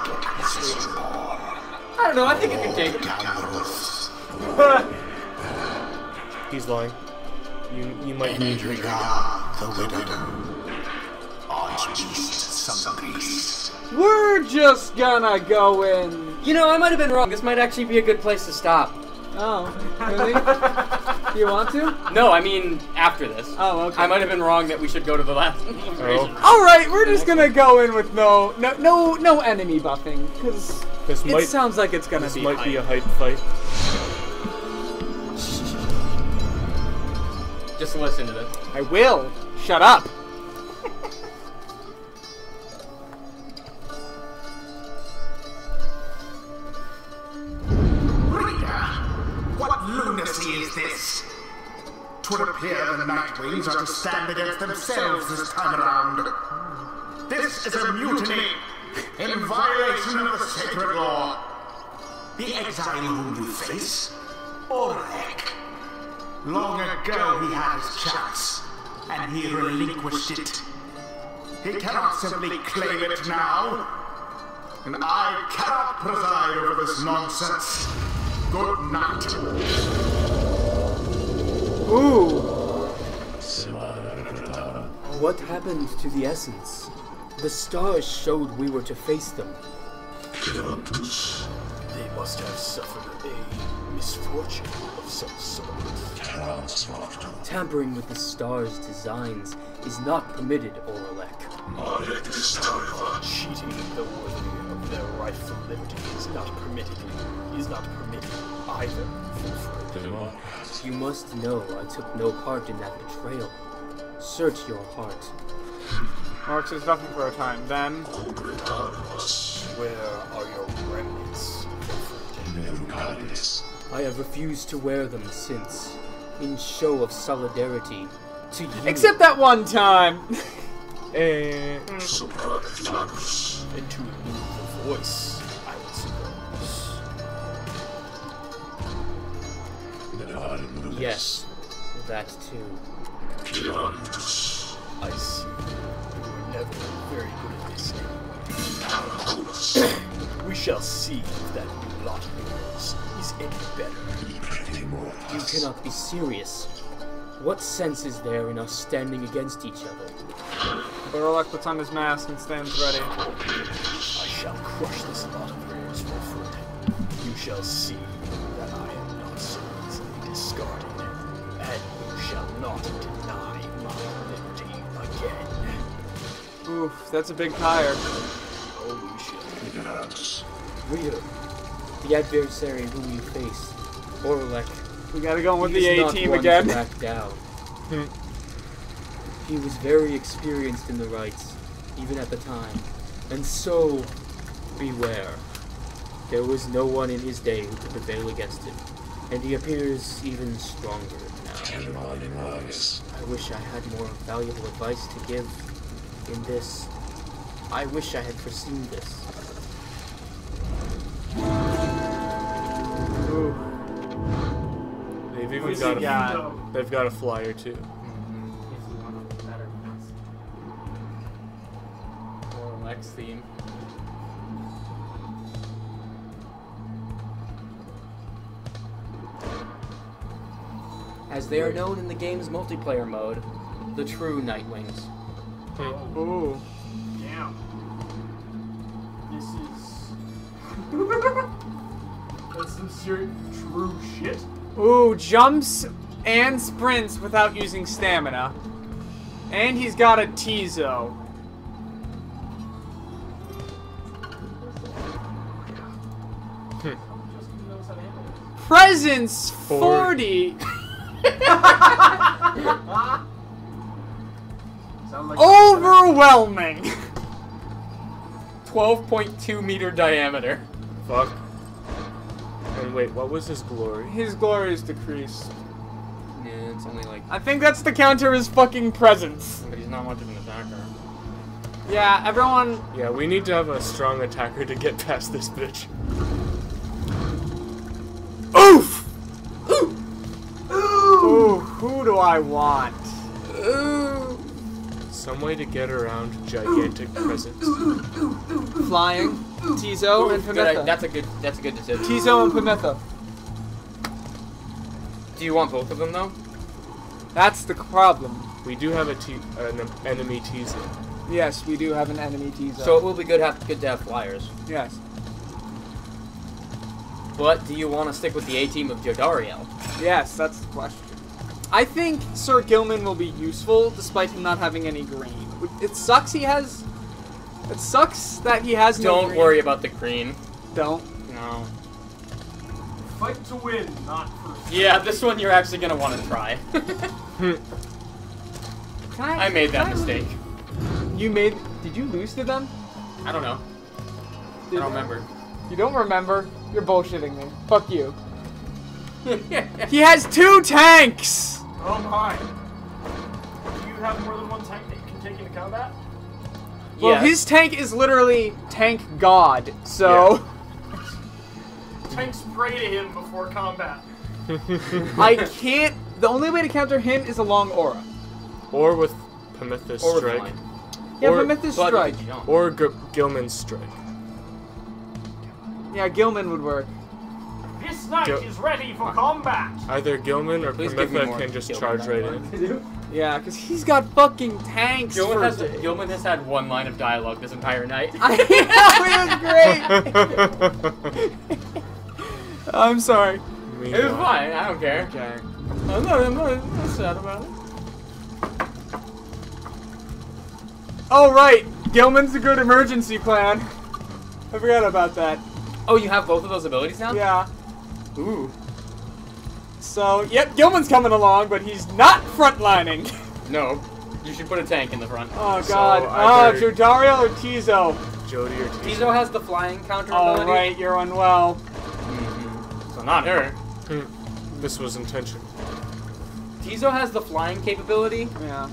I don't know, I think you can take it. He's lying. You might need your The widow. I March east, some priest. We're just gonna go in. You know, I might have been wrong. This might actually be a good place to stop. Oh, really? Do you want to? No, I mean after this. Oh, okay. I might have been wrong that we should go to the last information. All right, we're just gonna go in with no enemy buffing because it sounds like it's gonna be. This might be a hype fight. Just listen to this. I will. Shut up. What lunacy is this? 'Twould appear the Nightwings are to stand against themselves this time around. This is a mutiny, in violation of the sacred law. The exile whom you face, Orek. Long ago he had his chance, and he relinquished it. He cannot simply claim it now, and I cannot preside over this nonsense. Good night. Ooh. What happened to the essence? The stars showed we were to face them. They must have suffered a misfortune of some sort. Tampering with the stars' designs is not permitted, Orlek. Cheating the worthy of their rightful liberty is not permitted. Either. You must know I took no part in that betrayal. Search your heart. Mark says nothing for a time. Then. Where are your remnants? I have refused to wear them since, in show of solidarity to you. Except that one time. And to remove the voice, I would suppose. Yes, that too. I see. You were never very good at this anyway. We shall see if that new lot of yours is any better. You cannot be serious. What sense is there in us standing against each other? Orlok puts on his mask and stands ready. I shall crush this lot of yours for food. You shall see that I am not so easily discarded, and you shall not deny my liberty again. Oof, that's a big tire. Holy shit. Rita, the adversary whom you face, Orlek. We gotta go in with He the is A not team one again. to back down. He was very experienced in the rites, even at the time. And so, beware. There was no one in his day who could prevail against him, and he appears even stronger now. I wish I had more valuable advice to give in this. I wish I had foreseen this. Ooh. They've even What's got he got? they've got a flyer too. Orlek's theme. As they are known in the game's multiplayer mode, the true Nightwings. Ooh. Damn. This is... That's some serious true shit. Ooh, jumps and sprints without using stamina. And he's got a Tizo. Presence 40. Sound like Overwhelming. 12.2 meter diameter. Fuck. And wait, what was his glory? His glory is decreased. Yeah, it's only like... I think that's to counter his fucking presence. But he's not much of an attacker. Yeah, everyone... Yeah, we need to have a strong attacker to get past this bitch. Oof! Ooh, who do I want? Ooh. Some way to get around gigantic presence. Flying, Tizo, and Good, Pamitha. that's a good decision. Tizo and Pamitha. Do you want both of them though? That's the problem. We do have an enemy teaser. Yes, we do have an enemy Tizo. So it will be good to have flyers. Yes. But do you want to stick with the A-team of Jodariel? Yes, that's the question. I think Sir Gilman will be useful, despite him not having any green. It sucks he has... It sucks that he has no green. Don't worry about the green. Don't? No. Fight to win, not for... Yeah, this one you're actually going to want to try. I made that mistake. You made... Did you lose to them? I don't know. I don't remember. You don't remember? You're bullshitting me. Fuck you. He has 2 tanks! Oh my. Do you have more than one tank that you can take into combat? Well, Yes. his tank is literally Tank God, so... Tanks pray to him before combat. I can't... The only way to counter him is a long aura. Or with Prometheus Or Strike. flying. Yeah, Or- Prometheus But Strike. you can jump. Or Gilman's Strike. Yeah, Gilman would work. This knight Gil- is ready for combat. Either Gilman or Please give me Prometheus more can just Gilman charge than right I in. Yeah, because he's got fucking tanks Gilman for... Gilman has had one line of dialogue this entire night. I know, it was great! I'm sorry. It was fine. I don't care. Okay. I'm not sad about it. Oh, right! Gilman's a good emergency plan. I forgot about that. Oh, you have both of those abilities now? Yeah. Ooh. So, yep, Gilman's coming along, but he's not frontlining. No. You should put a tank in the front. Oh, So, God. either- Jodariel or Tizo? Jody or Tizo. Tizo has the flying counter Oh, ability. right, you're unwell. So not her. This was intentional. Tizo has the flying capability, Yeah.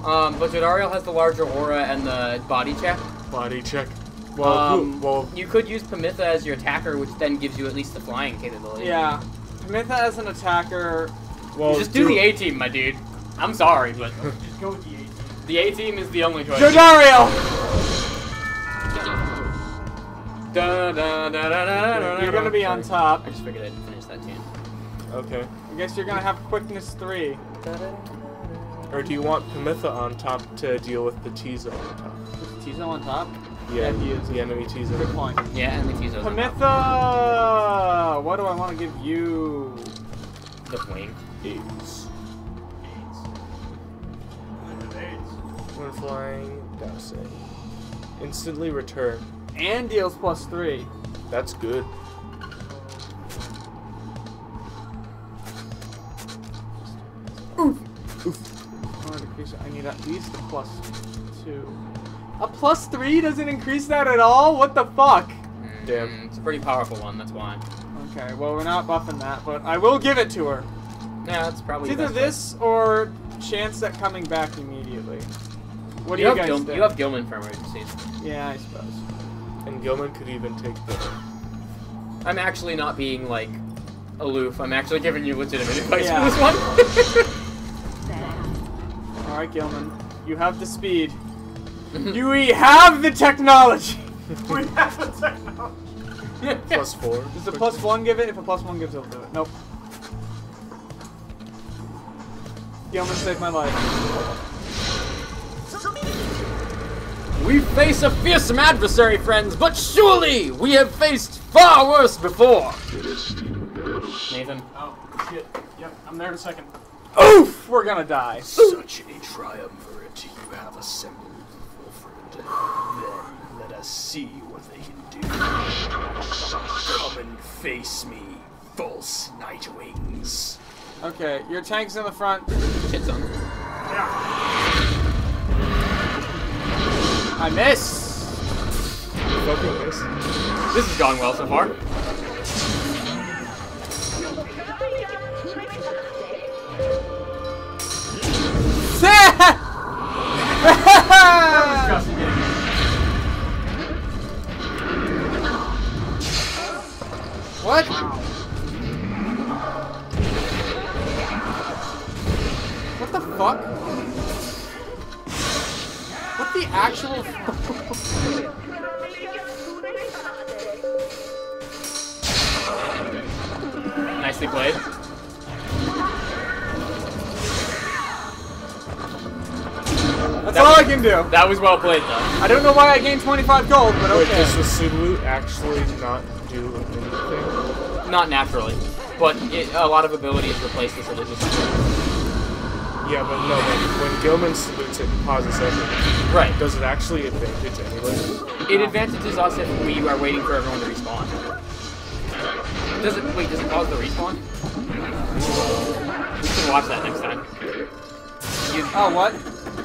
but Jodariel has the larger aura and the body check. Body check. Well, well, You could use Pamitha as your attacker, which then gives you at least the flying capability. Yeah. Pamitha as an attacker. well. Just do the A-team, my dude. I'm sorry, but Just go with the 18. the A-team is the only choice. Jodariel! Da, da, da, da, da, da, You're gonna be on Sorry. top. I just figured I'd finish that tune. Okay. I guess you're gonna have quickness 3. Or do you want Pamitha on top to deal with the Tizo on top? Is Tizo on top? Yeah, he is. the enemy Tizo. Good point. Yeah, and the Tizo's on top. Pamitha! What do I want to give you? The wing. AIDS. AIDS. When flying, dousing. Instantly return. And deals +3. That's good. I need at least a +2. A +3 doesn't increase that at all? What the fuck? Damn. It's a pretty powerful one, that's why. Okay, well we're not buffing that, but I will give it to her. Yeah, that's probably It's the either best this or chance at coming back immediately. What do You you have guys think? You have Gilman for emergencies. Yeah, I suppose. And Gilman could even take the. I'm actually not being, like, aloof. I'm actually giving you legitimate advice Yeah. for this one. Alright, Gilman. You have the speed. We have the technology! We have the technology. +4. Does a +1 give it? If a +1 gives it, it'll do it. Nope. Gilman saved my life. We face a fearsome adversary, friends, but surely we have faced far worse before. Nathan. Oh, shit. Yep, I'm there in a second. Oof! We're gonna die. Such a triumvirate you have assembled, Wilfred. Then let us see what they can do. Come and face me, false Nightwings. Okay, your tank's in the front. Shit, son. I miss! Fucking this. This has gone well so far. What? What the fuck? What the actual Nicely played. That's all I can do. That was well played, though. I don't know why I gained 25 gold, but Wait, okay. does the salute actually not do anything? Not naturally, but a lot of abilities replace the salute with something. Yeah, but no, when Gilman salutes it and pauses everything. Right. Does it actually advantage anybody? It advantages us if we are waiting for everyone to respawn. Does it pause the respawn? We should watch that next time. Oh, what?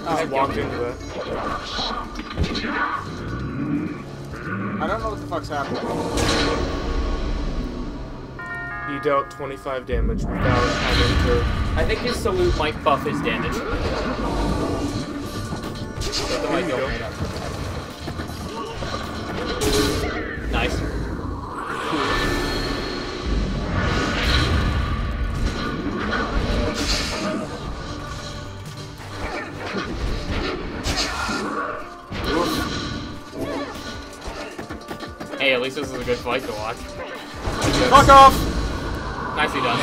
I walked into that. I don't know what the fuck's happening. He dealt 25 damage without having to... I think his salute might buff his damage. So the might go right up. Nice. Hey, at least this is a good fight to watch. Fuck off! Nicely done.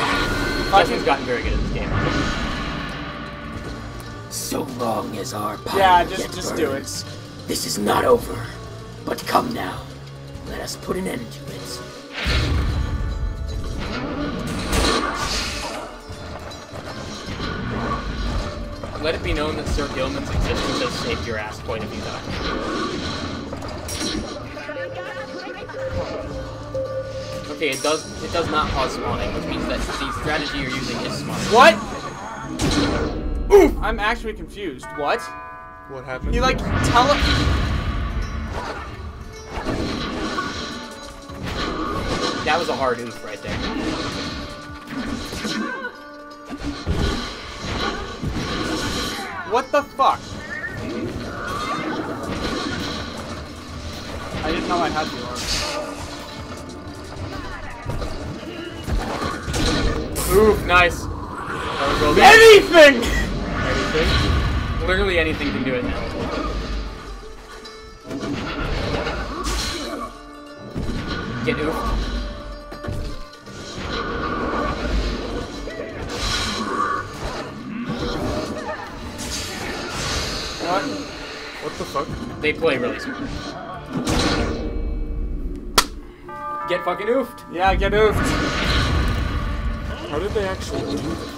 Justin's gotten very good at this game. So long as our pyre Yeah, yet just do it. burns, this is not over. But come now, let us put an end to it. Let it be known that Sir Gilman's existence has saved your ass quite a few times. Okay, it does not pause spawning, which means that the strategy you're using is smart. What? Ooh! I'm actually confused. What? What happened? You like That was a hard oof right there. What the fuck? I didn't know I had the orb. Oof, nice. That was well done. Anything! Anything? Literally anything can do it now. Get oofed. What? What the fuck? They play really smart. Get fucking oofed. Yeah, get oofed. How did they actually do that?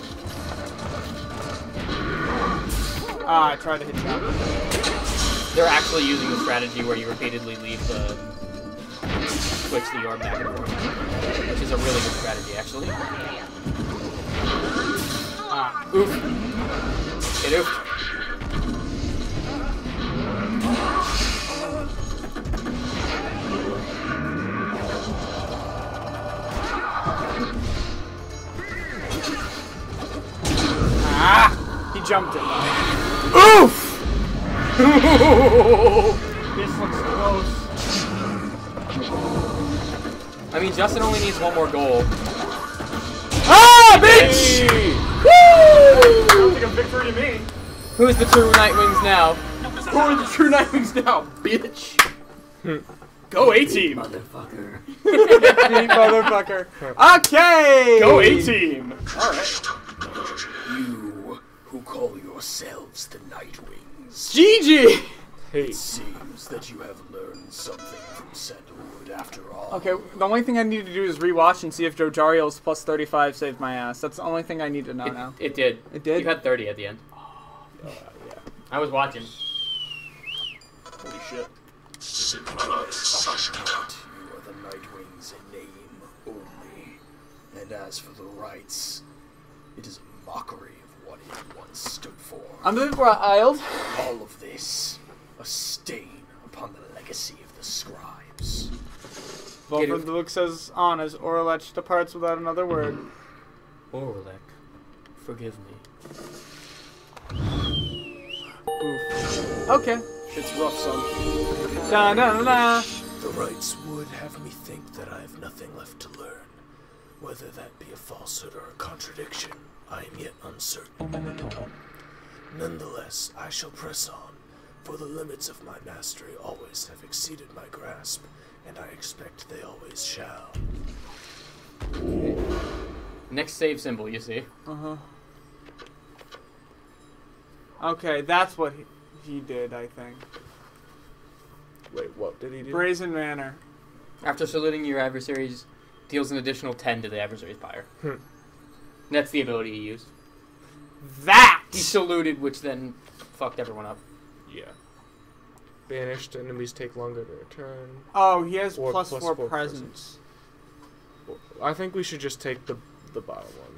Ah, I tried to hit you. They're actually using the strategy where you repeatedly leave the switch the orb back and forth, which is a really good strategy, actually. Ah. Oof. Get oofed. Ah! He jumped it. Oof! This looks close. I mean, Justin only needs one more goal. Ah, bitch! Woo! Sounds like a victory to me. Who's the true Nightwings now? Who are the true Nightwings now, bitch? Go A-Team. Motherfucker. Beat motherfucker. Okay! Go A-Team. Alright. You who call yourselves the Nightwings. GG! Hey, It seems that you have learned something from Sandalwood after all. Okay, the only thing I need to do is rewatch and see if Jojario's plus 35 saved my ass. That's the only thing I need to know now. It did. It did? You had 30 at the end. Yeah. I was watching. Holy shit. You are the Nightwings in name only. And as for the rights, it is a mockery of what it once stood for. I'm a bit wild. All of this, a stain upon the legacy of the scribes. Volver the book says on as Orlech departs without another word. Orlek, forgive me. Oof. Okay. It's rough, son. Da da da. The rights would have me think that I have nothing left to learn. Whether that be a falsehood or a contradiction, I am yet uncertain. Nonetheless, I shall press on, for the limits of my mastery always have exceeded my grasp, and I expect they always shall. Next save symbol, you see. Uh-huh. Okay, that's what he did, I think. Wait, what did he do? Brazen Manor. After saluting your adversaries, deals an additional 10 to the adversary's pyre. That's the ability he used. That! He saluted, which then fucked everyone up. Yeah. Banished enemies take longer to return. Oh, he has Or plus plus 4 4 presence. I think we should just take the bottom one.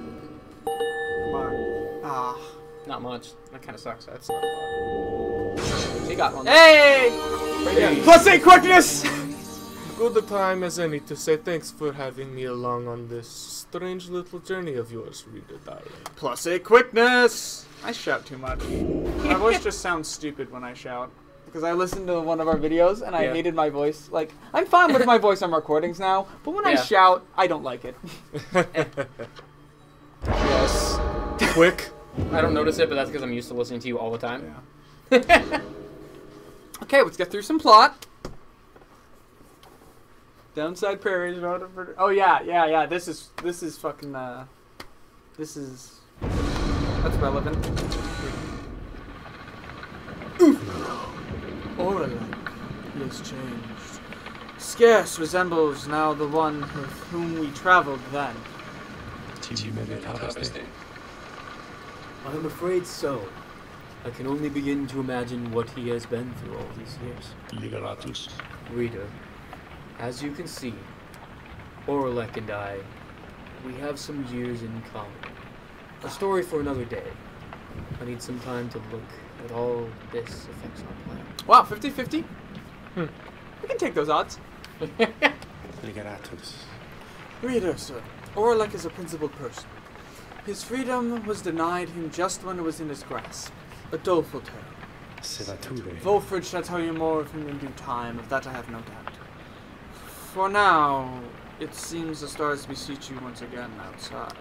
Come on. Ah. Not much. That kind of sucks. That's not bad. He got one. Hey! Hey. Plus 8 quickness! Good a time as any to say thanks for having me along on this strange little journey of yours, reader darling. Plus 8 quickness! I shout too much. My voice just sounds stupid when I shout. Because I listened to one of our videos and I hated my voice. Like, I'm fine with my voice on recordings now, but when I shout, I don't like it. Yes. Quick. I don't notice it, but that's because I'm used to listening to you all the time. Yeah. Okay, let's get through some plot. Downside prairies. Oh yeah. This is fucking. This is. That's relevant. Oralek, he has changed. Scarce resembles now the one with whom we traveled then. I'm afraid so. I can only begin to imagine what he has been through all these years. Reader, as you can see, Oralek and I, we have some years in common. A story for another day. I need some time to look at all this affects our plan. Wow, 50-50? We can take those odds. Reader, sir, Oralek is a principled person. His freedom was denied him just when it was in his grasp. A doleful tale. Wolfred shall tell you more of him in due time, of that I have no doubt. For now, it seems the stars beseech you once again outside.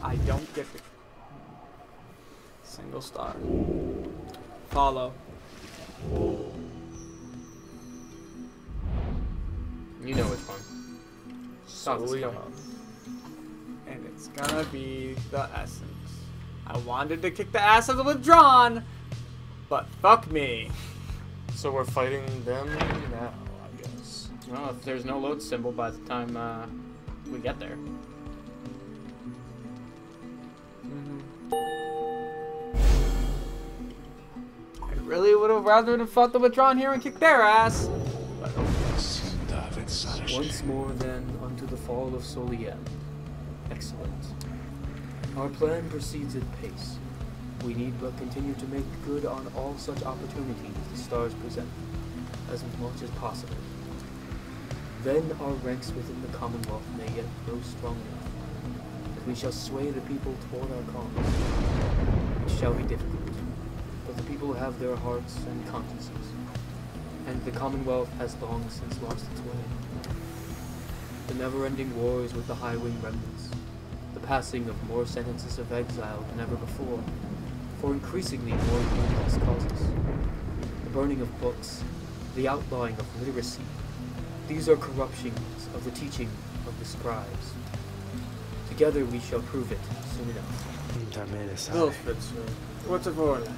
I don't get it. Single star. Follow. You know which one. So we are. And it's gonna be the essence. I wanted to kick the ass of the withdrawn, but fuck me. So we're fighting them now, I guess. Well, if there's no load symbol by the time we get there. I really would have rather have fought the withdrawn here and kicked their ass. But Once more then unto the fall of Soliem. Excellent. Our plan proceeds at pace. We need but continue to make good on all such opportunities the stars present, as much as possible. Then our ranks within the Commonwealth may yet grow strong enough that we shall sway the people toward our cause. It shall be difficult, but the people have their hearts and consciences, and the Commonwealth has long since lost its way. The never-ending wars with the Highwing remnants, the passing of more sentences of exile than ever before, for increasingly more complex causes, the burning of books, the outlawing of literacy. These are corruptions of the teaching of the scribes. Together we shall prove it soon enough. Wilfred, sir. What's of Oralek?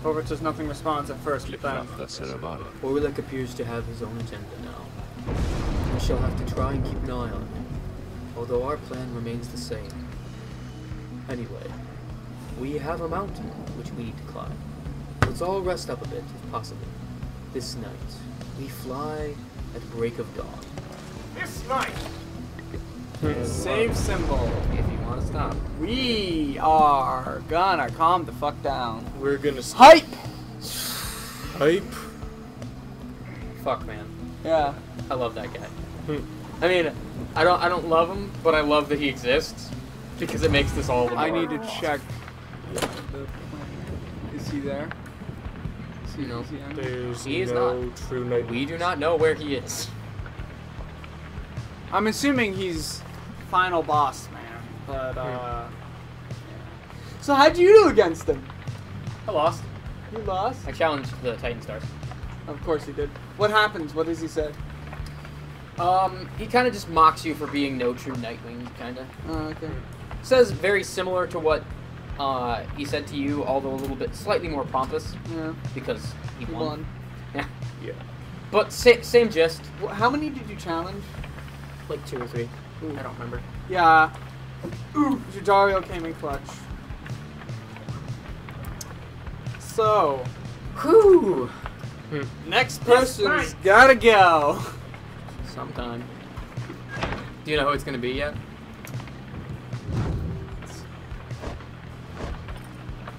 Wilfred says nothing responds at first, but then... Oralek appears to have his own agenda now. We shall have to try and keep an eye on him, although our plan remains the same. Anyway, we have a mountain which we need to climb. Let's all rest up a bit, if possible. This night, we fly at break of dawn. This night! Save symbol. If you want to stop. We are gonna calm the fuck down. We're gonna Hype! hype. Fuck, man. Yeah. I love that guy. I mean, I don't love him, but I love that he exists because it makes this all the more. I need to check. Is he there? You know, There's He is no not. true night. we do not know where he is. I'm assuming he's final boss man, but yeah. So how'd you do against him? I lost. You lost? I challenged the Titan Stars. Of course he did. What happens? What does he say? He kind of just mocks you for being no true Nightwing, kind of. Oh, okay. Says very similar to what he said to you, although a little bit slightly more pompous. Yeah. Because he won. Yeah. Yeah. But same gist. How many did you challenge? Like 2 or 3. Ooh. I don't remember. Yeah. Ooh, Dario came in clutch. So, Whew. next person's gotta go. Sometime. Do you know who it's gonna be yet?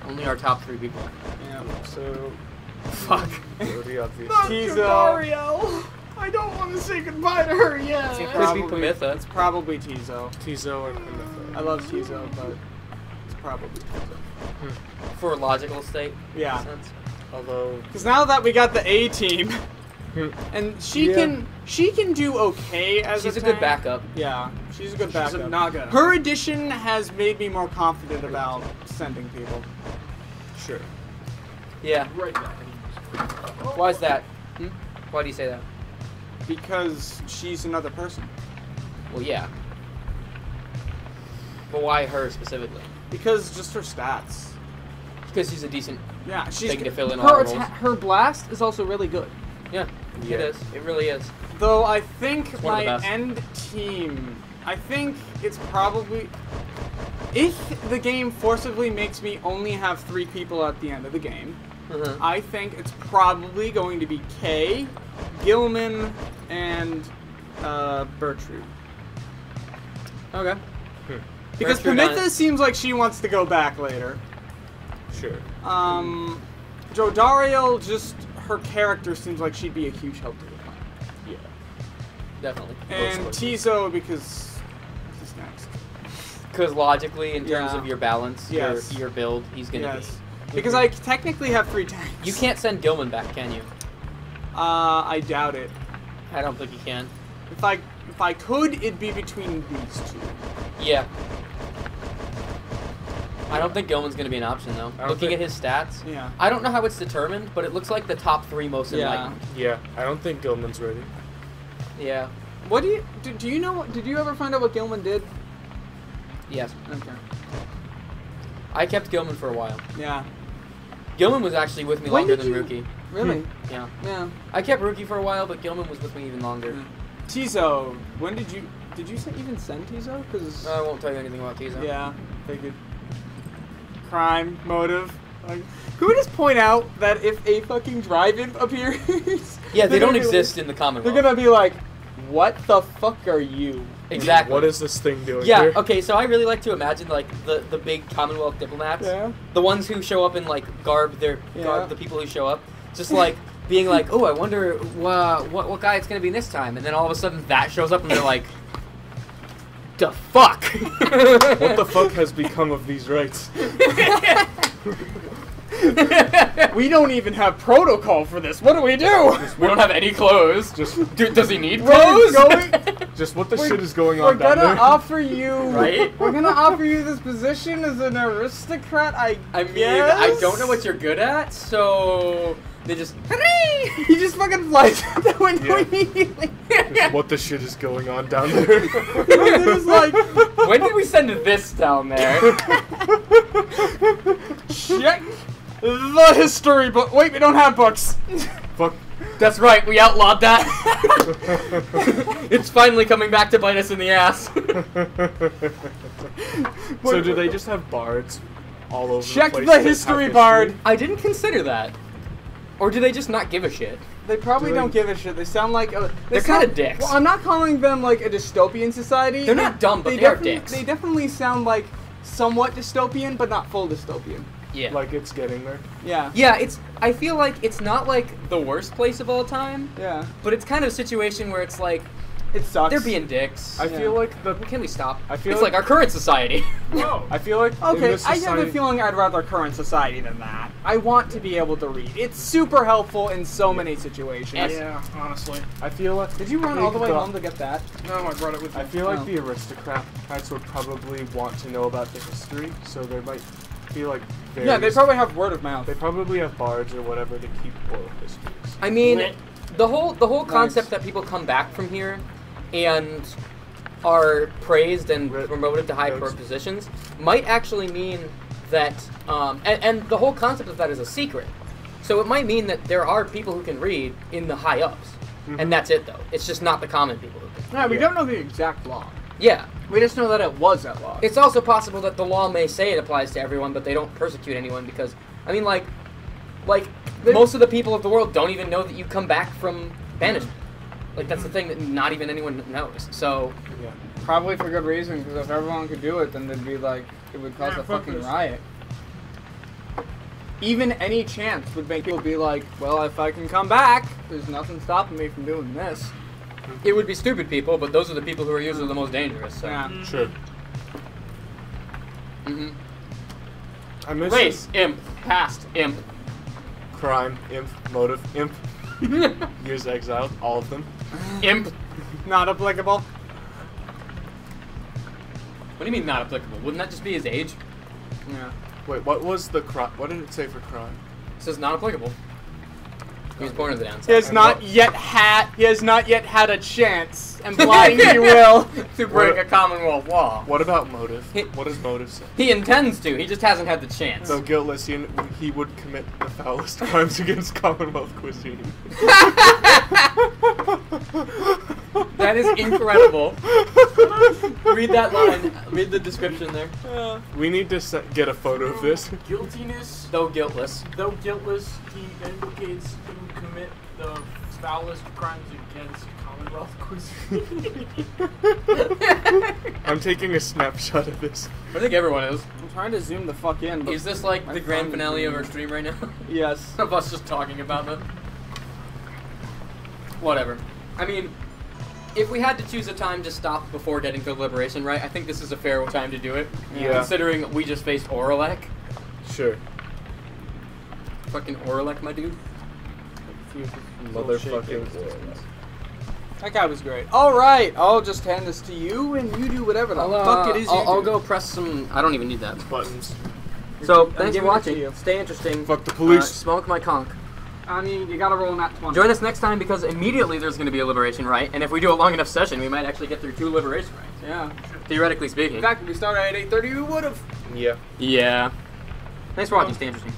Only our top 3 people. Yeah. So, Fuck. pretty obvious. Tizo. Dario! I don't want to say goodbye to her yet. It could be Pamitha. It's probably Tizo. Tizo or Pamitha. I love Tizo, but it's probably Tizo. For logical state. Yeah. Sense. Although, Because now that we got the A team, Hmm. and she Yeah. can do okay as She's a tank. good backup. Yeah, she's a good backup. She's a Naga. Her addition has made me more confident about sending people. sure. Yeah. Right back. Why is that? Why do you say that? Because she's another person. Well, yeah. But why her specifically? Because just her stats. Because she's a decent Yeah, she's thing to fill in all the roles. her blast is also really good. Yeah, Yeah. it is. It really is. Though I think one of the my best. end team, I think it's probably, if the game forcibly makes me only have 3 people at the end of the game, Uh-huh. I think it's probably going to be Kay, Gilman, and Bertrude. Okay. Because Bertrude Pamitha on- seems like she wants to go back later. Sure. Joe Dario, just her character seems like she'd be a huge help to the plan. Yeah. Definitely. And Most likely. Tizo because he's next. Because logically, in terms Yeah. of your balance, Yes. your build, he's gonna Yes. Because I technically have 3 tanks. be. You can't send Gilman back, can you? I doubt it. I don't think you can. If I could, it'd be between these 2. Yeah. I don't think Gilman's gonna be an option though. don't Looking think- at his stats, Yeah. I don't know how it's determined, but it looks like the top 3 most Yeah. enlightened. Yeah, I don't think Gilman's ready. Yeah. What do you know? Did you ever find out what Gilman did? Yes. Okay. I kept Gilman for a while. Yeah. Gilman was actually with me When longer did than you- Rookie. Really? Yeah. Yeah. I kept Rookie for a while, but Gilman was with me even longer. Tizo, when did you even send Tizo? Because I won't tell you anything about Tizo. yeah, figured. Crime motive. Like, can we just point out that if a fucking drive-in appears? Yeah, they they're don't gonna be exist in the Like, Commonwealth. they're gonna be like, "What the fuck are you?" Exactly. What is this thing doing Yeah, here? okay, so I really like to imagine like the big Commonwealth diplomats. Yeah. The ones who show up and like garb Yeah. the people who show up. Just like being like, oh, I wonder what guy it's gonna be this time, and then all of a sudden that shows up and they're like, the fuck? What the fuck has become of these rights? We don't even have protocol for this. What do we do? We don't have any clothes. Just, Does he need We're clothes? just what the We're- shit is going We're on down gonna there? offer you. Right? We're gonna offer you this position as an aristocrat. I mean, guess. I don't know what you're good at, so they just hooray! He just fucking flies out the window Yeah. immediately. Just what the shit is going on down there? They're just like, When did we send this down there? check the history book. Wait, we don't have books. Fuck. That's right, we outlawed that. It's finally coming back to bite us in the ass. So do they just have bards all over Check the place? the that have history bard. I didn't consider that. Or do they just not give a shit? They probably Do they- don't give a shit. They sound like They're kinda dicks. Well, I'm not calling them like a dystopian society. They're not dumb, but they are definitely- dicks. They definitely sound like somewhat dystopian, but not full dystopian. Yeah. Like it's getting there. Yeah. Yeah, I feel like it's not like the worst place of all time, Yeah. but it's kind of a situation where it's like It sucks. they're being dicks. I Yeah. feel like the. Can we stop? I feel it's like our current society. Whoa. I feel like in Okay, this I have a society- feeling I'd rather current society than that. I want to be able to read. It's super helpful in so many situations. Yeah, honestly. I feel like. Did you run all the way home to get that? No, I brought it with me. I feel like Oh. the aristocrats would probably want to know about the history, so there might be like. Yeah, they various- probably have word of mouth. They probably have bards or whatever to keep oral histories. I mean, Lit. the whole concept Nice. that people come back from here and are praised and promoted to high positions might actually mean that, and the whole concept of that is a secret. So it might mean that there are people who can read in the high ups, and that's it though. It's just not the common people who can. Yeah, we don't know the exact law. Yeah. We just know that it was that law. It's also possible that the law may say it applies to everyone, but they don't persecute anyone because, I mean, like most of the people of the world don't even know that you come back from banishment. Like, that's the thing that not even anyone knows. So, yeah. Probably for good reason, because if everyone could do it, then they'd be like, it would cause a fucking riot. Even any chance would make people be like, well, if I can come back, there's nothing stopping me from doing this. It would be stupid people, but those are the people who are usually the most dangerous. So. Yeah. Sure. I miss Race, imp, past, imp. crime, imp, motive, imp. Years exiled, all of them. Imp. Not applicable. What do you mean not applicable? Wouldn't that just be his age? Yeah. Wait, what was the crime? What did it say for crime? It says not applicable. He was born in the downside. He has not yet had a chance, implying he will, to break a Commonwealth law. What about motive? What does motive say? He intends to, he just hasn't had the chance. Though guiltless, he would commit the foulest crimes against Commonwealth cuisine. That is incredible. Read that line. Read the description there. We need to get a photo of this. Guiltiness, Though guiltless. though guiltless, he indicates to commit the foulest crimes against Commonwealth cuisine. I'm taking a snapshot of this. I think everyone is. I'm trying to zoom the fuck in. But Is this like my the grand phone is finale of zooming. our stream right now? Yes. Of us just talking about them. Whatever. I mean, if we had to choose a time to stop before getting to Liberation, right? I think this is a fair time to do it. Yeah. Considering we just faced Oralek. Sure. Fucking Oralek, my dude. Motherfucking. That guy was great. Alright, I'll just hand this to you and you do whatever the fuck it is you I'll do. go press some... I don't even need that. Buttons. So, I'm thanks for giving it to watching. you. Stay interesting. Fuck the police. Smoke my conch. I mean, you gotta roll in that 20. Join us next time because immediately there's going to be a Liberation Rite, and if we do a long enough session, we might actually get through 2 Liberation Rites. Yeah. Theoretically speaking. In fact, if we started at 8:30, we would've. Yeah. Yeah. Thanks for watching. Stay interesting.